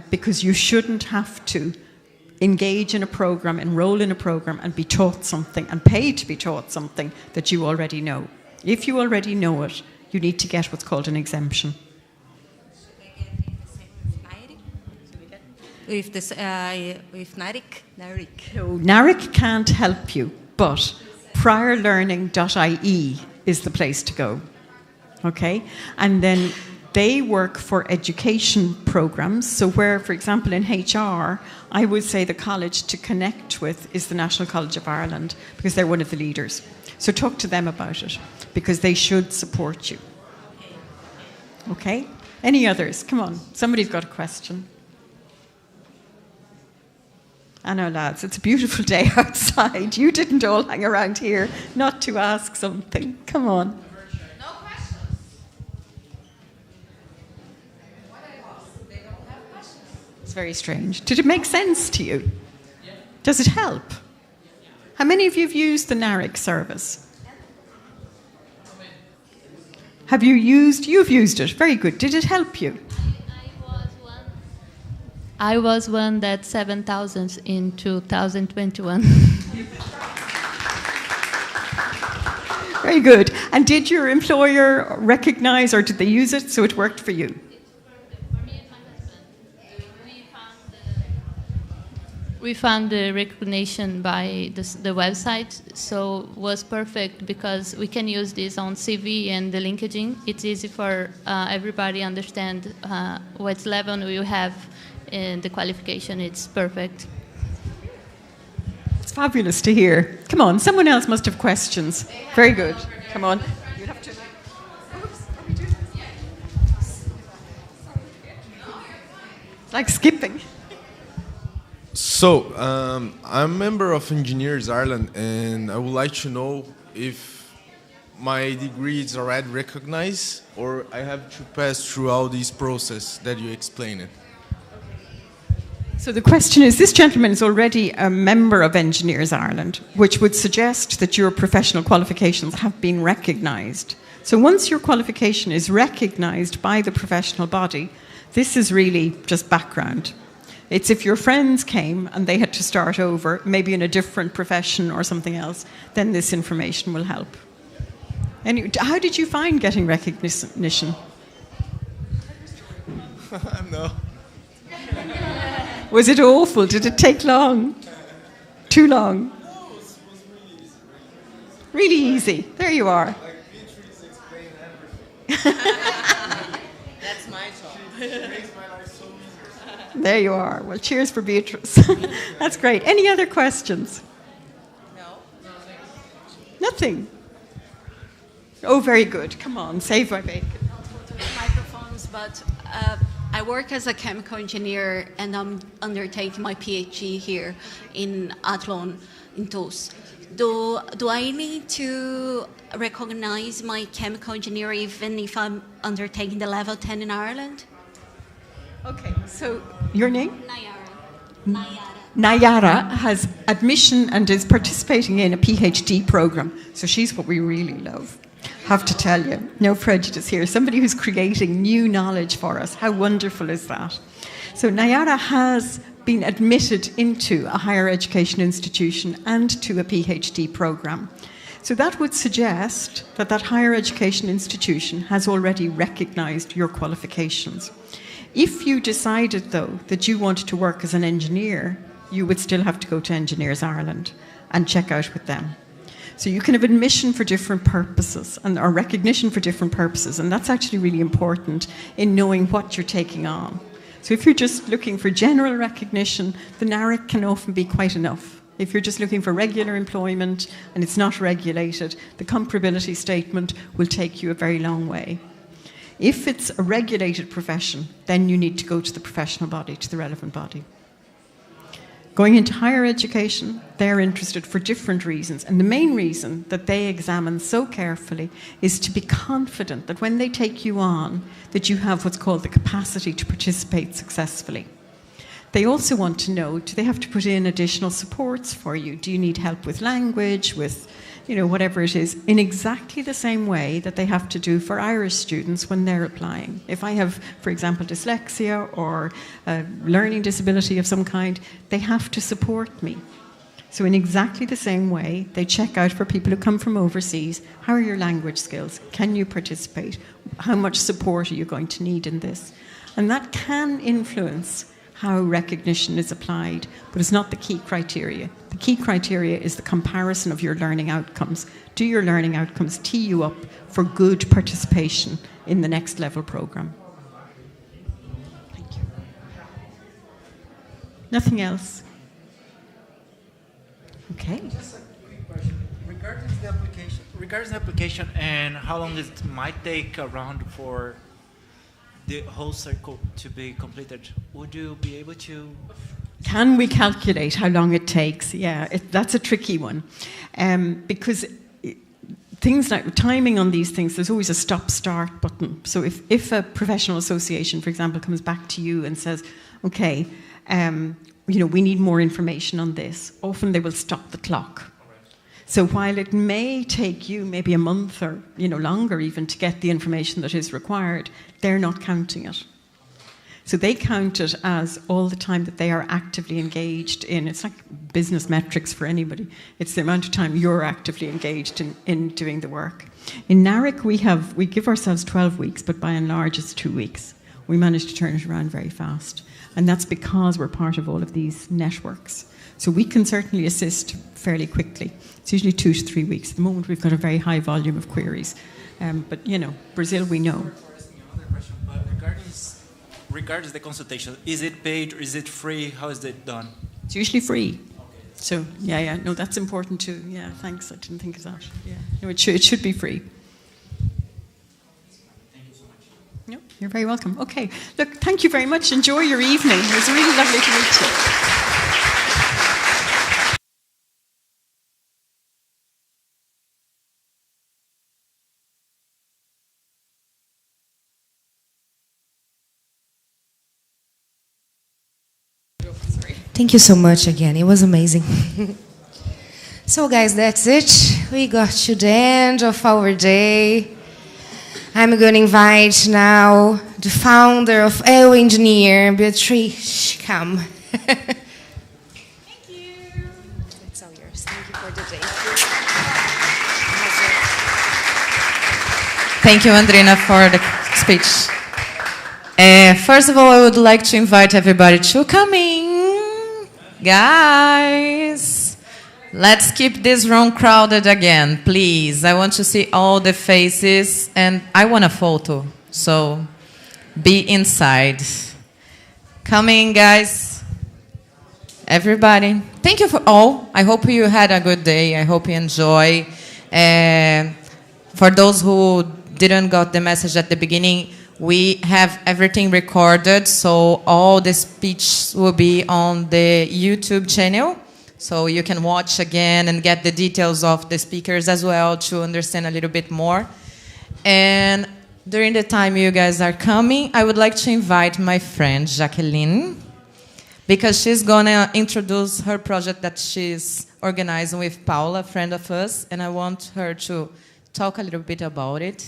because you shouldn't have to engage in a program, enroll in a program and be taught something and pay to be taught something that you already know. If you already know it, you need to get what's called an exemption.
With NARIC?
No, NARIC can't help you, but priorlearning.ie is the place to go. Okay? And then they work for education programs. So where, for example, in HR, I would say the college to connect with is the National College of Ireland because they're one of the leaders. So talk to them about it because they should support you. Okay? Any others? Come on. Somebody's got a question. I know, lads, it's a beautiful day outside. You didn't all hang around here not to ask something. Come on.
No questions. What else? They don't have questions.
It's very strange. Did it make sense to you? Does it help? How many of you have used the NARIC service? Have you used? You've used it. Very good. Did it help you?
I was one that 7,000 in 2021.
Very good. And did your employer recognize, or did they use it so it worked for you?
We found the recognition by the website, so was perfect because we can use this on CV and the LinkedIn. It's easy for everybody understand what level you have and the qualification. It's perfect.
It's fabulous to hear. Come on, someone else must have questions. Very good. Come on. You'd have to. It's like skipping.
So, I'm a member of Engineers Ireland, and I would like to know if my degree is already recognized, or I have to pass through all this process that you explained.
So the question is, this gentleman is already a member of Engineers Ireland, which would suggest that your professional qualifications have been recognised. So once your qualification is recognised by the professional body, this is really just background. It's if your friends came and they had to start over, maybe in a different profession or something else, then this information will help. Anyway, how did you find getting recognition?
No.
Was it awful? Did it take long? Too long?
No, it was really easy.
Really easy. There you are.
Like Beatrice explained everything.
That's my job.
She makes my life so easy.
There you are. Well, cheers for Beatrice. That's great. Any other questions?
No.
Nothing. Oh, very good. Come on, save my bacon.
Microphones, but I work as a chemical engineer and I'm undertaking my PhD here in Athlone, in Toulouse. Do I need to recognize my chemical engineer even if I'm undertaking the level 10 in Ireland?
Okay, so your name?
Nayara.
Nayara has admission and is participating in a PhD program. So she's what we really love. Have to tell you, no prejudice here. Somebody who's creating new knowledge for us. How wonderful is that? So Nayara has been admitted into a higher education institution and to a PhD program. So that would suggest that that higher education institution has already recognized your qualifications. If you decided, though, that you wanted to work as an engineer, you would still have to go to Engineers Ireland and check out with them. So you can have admission for different purposes or recognition for different purposes, and that's actually really important in knowing what you're taking on. So if you're just looking for general recognition, the NARIC can often be quite enough. If you're just looking for regular employment and it's not regulated, the comparability statement will take you a very long way. If it's a regulated profession, then you need to go to the professional body, to the relevant body. Going into higher education, they're interested for different reasons. And the main reason that they examine so carefully is to be confident that when they take you on, that you have what's called the capacity to participate successfully. They also want to know, do they have to put in additional supports for you? Do you need help with language, with whatever it is, in exactly the same way that they have to do for Irish students when they're applying. If I have, for example, dyslexia or a learning disability of some kind, they have to support me. So in exactly the same way, they check out for people who come from overseas, how are your language skills? Can you participate? How much support are you going to need in this? And that can influence how recognition is applied, but it's not the key criteria. The key criteria is the comparison of your learning outcomes. Do your learning outcomes tee you up for good participation in the next level program? Thank you. Nothing else? Okay.
Just a quick question. Regarding the application and how long it might take around for the whole circle to be completed, would you be able to
Can we calculate how long it takes? Yeah, that's a tricky one. Because things like timing on these things, there's always a stop-start button. So if a professional association, for example, comes back to you and says, okay, we need more information on this, often they will stop the clock. So while it may take you maybe a month or longer even to get the information that is required, they're not counting it. So they count it as all the time that they are actively engaged in. It's like business metrics for anybody. It's the amount of time you're actively engaged in doing the work. In NARIC, we give ourselves 12 weeks, but by and large it's 2 weeks. We manage to turn it around very fast. And that's because we're part of all of these networks. So we can certainly assist fairly quickly. It's usually 2 to 3 weeks. At the moment we've got a very high volume of queries. But Brazil we know.
Regarding the consultation, is it paid or is it free? How is it done?
It's usually free. Okay. So, no, that's important too. Yeah, thanks, I didn't think of that. Yeah. No, it should be free.
Thank you so much.
No, you're very welcome. Okay, look, thank you very much. Enjoy your evening. It was really lovely to meet you.
Thank you so much again. It was amazing. So guys, that's it. We got to the end of our day. I'm going to invite now the founder of EO Engineer, Beatriz, come. Thank you. It's all yours. Thank you for the day.
Thank you, Andrina, for the speech. First of all, I would like to invite everybody to come in. Guys, let's keep this room crowded again, please. I want to see all the faces, and I want a photo, so be inside. Come in, guys. Everybody. Thank you for all. I hope you had a good day. I hope you enjoy. For those who didn't got the message at the beginning, we have everything recorded, so all the speech will be on the YouTube channel. So you can watch again and get the details of the speakers as well to understand a little bit more. And during the time you guys are coming, I would like to invite my friend Jacqueline, because she's gonna introduce her project that she's organizing with Paula, a friend of us, and I want her to talk a little bit about it.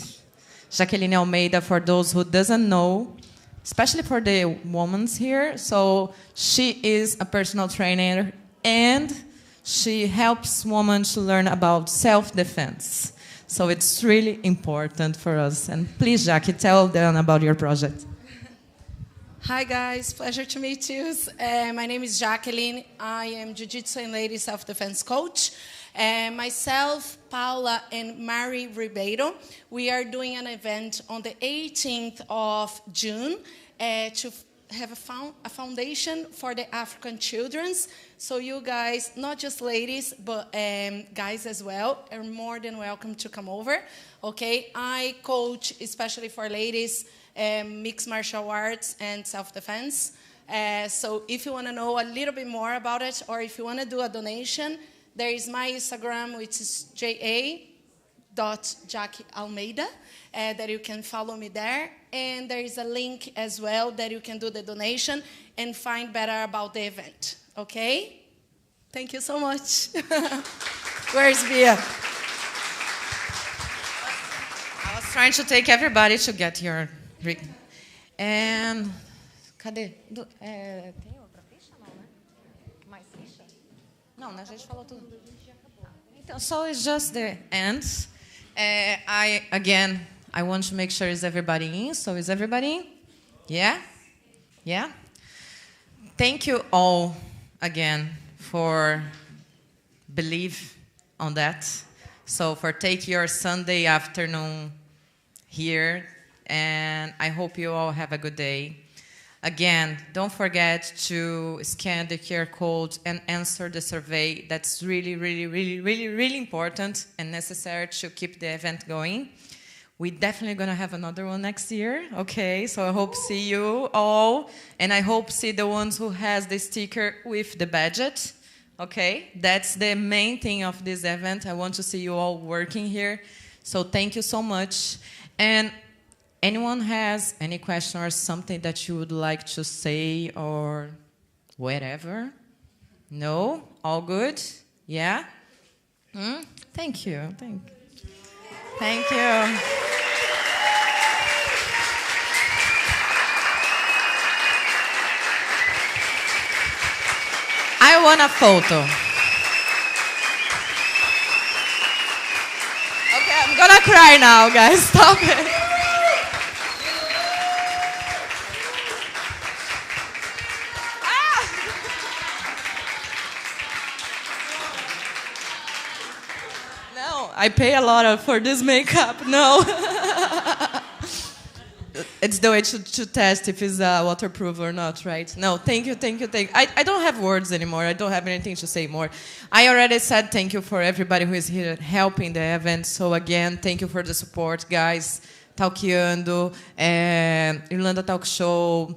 Jacqueline Almeida, for those who doesn't know, especially for the women here, so she is a personal trainer and she helps women to learn about self-defense. So it's really important for us. And please, Jackie, tell them about your project.
Hi guys, pleasure to meet you. My name is Jacqueline. I am Jiu-Jitsu and Lady Self-Defense Coach. Myself, Paula, and Mari Ribeiro, we are doing an event on the 18th of June to have a foundation for the African children. So you guys, not just ladies, but guys as well, are more than welcome to come over. Okay, I coach, especially for ladies, mixed martial arts and self-defense. So if you want to know a little bit more about it, or if you want to do a donation, there is my Instagram, which is ja.jackiealmeida, that you can follow me there. And there is a link as well that you can do the donation and find better about the event. Okay? Thank you so much. Where's Bia?
I was trying to take everybody to get your... And... Cadê? Tem outra ficha, não, né? Mais ficha? Não, a gente falou tudo. Então, so it's just the end. I want to make sure is everybody in. So is everybody in? Yeah? Yeah? Thank you all again for believe on that. So for take your Sunday afternoon here, and I hope you all have a good day. Again, don't forget to scan the QR code and answer the survey. That's really, really, really, really, really important and necessary to keep the event going. We're definitely going to have another one next year, okay? So I hope see you all, and I hope see the ones who has the sticker with the budget, okay? That's the main thing of this event. I want to see you all working here. So thank you so much. And anyone has any question or something that you would like to say or whatever? No? All good? Yeah? Thank you. Thank you. I want a photo. Okay, I'm gonna cry now, guys. Stop it. No, I pay a lot for this makeup. No. It's the way to test if it's waterproof or not, right? No, thank you. I don't have words anymore. I don't have anything to say more. I already said thank you for everybody who is here helping the event. So again, thank you for the support, guys. Talkeando, Irlanda Talk Show,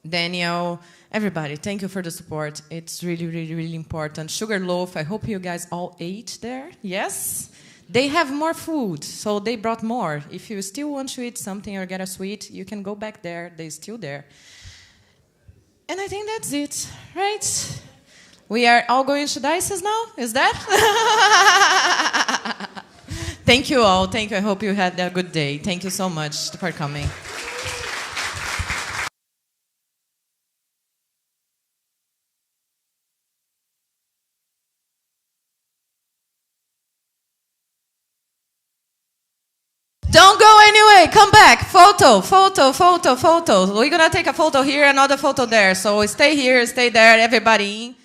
Daniel, everybody. Thank you for the support. It's really, really, really important. Sugarloaf, I hope you guys all ate there. Yes? They have more food, so they brought more. If you still want to eat something or get a sweet, you can go back there. They're still there. And I think that's it, right? We are all going to dices now? Is that? Thank you all. Thank you. I hope you had a good day. Thank you so much for coming. Don't go anyway. Come back. Photo. We're going to take a photo here, another photo there. So stay here, stay there, everybody.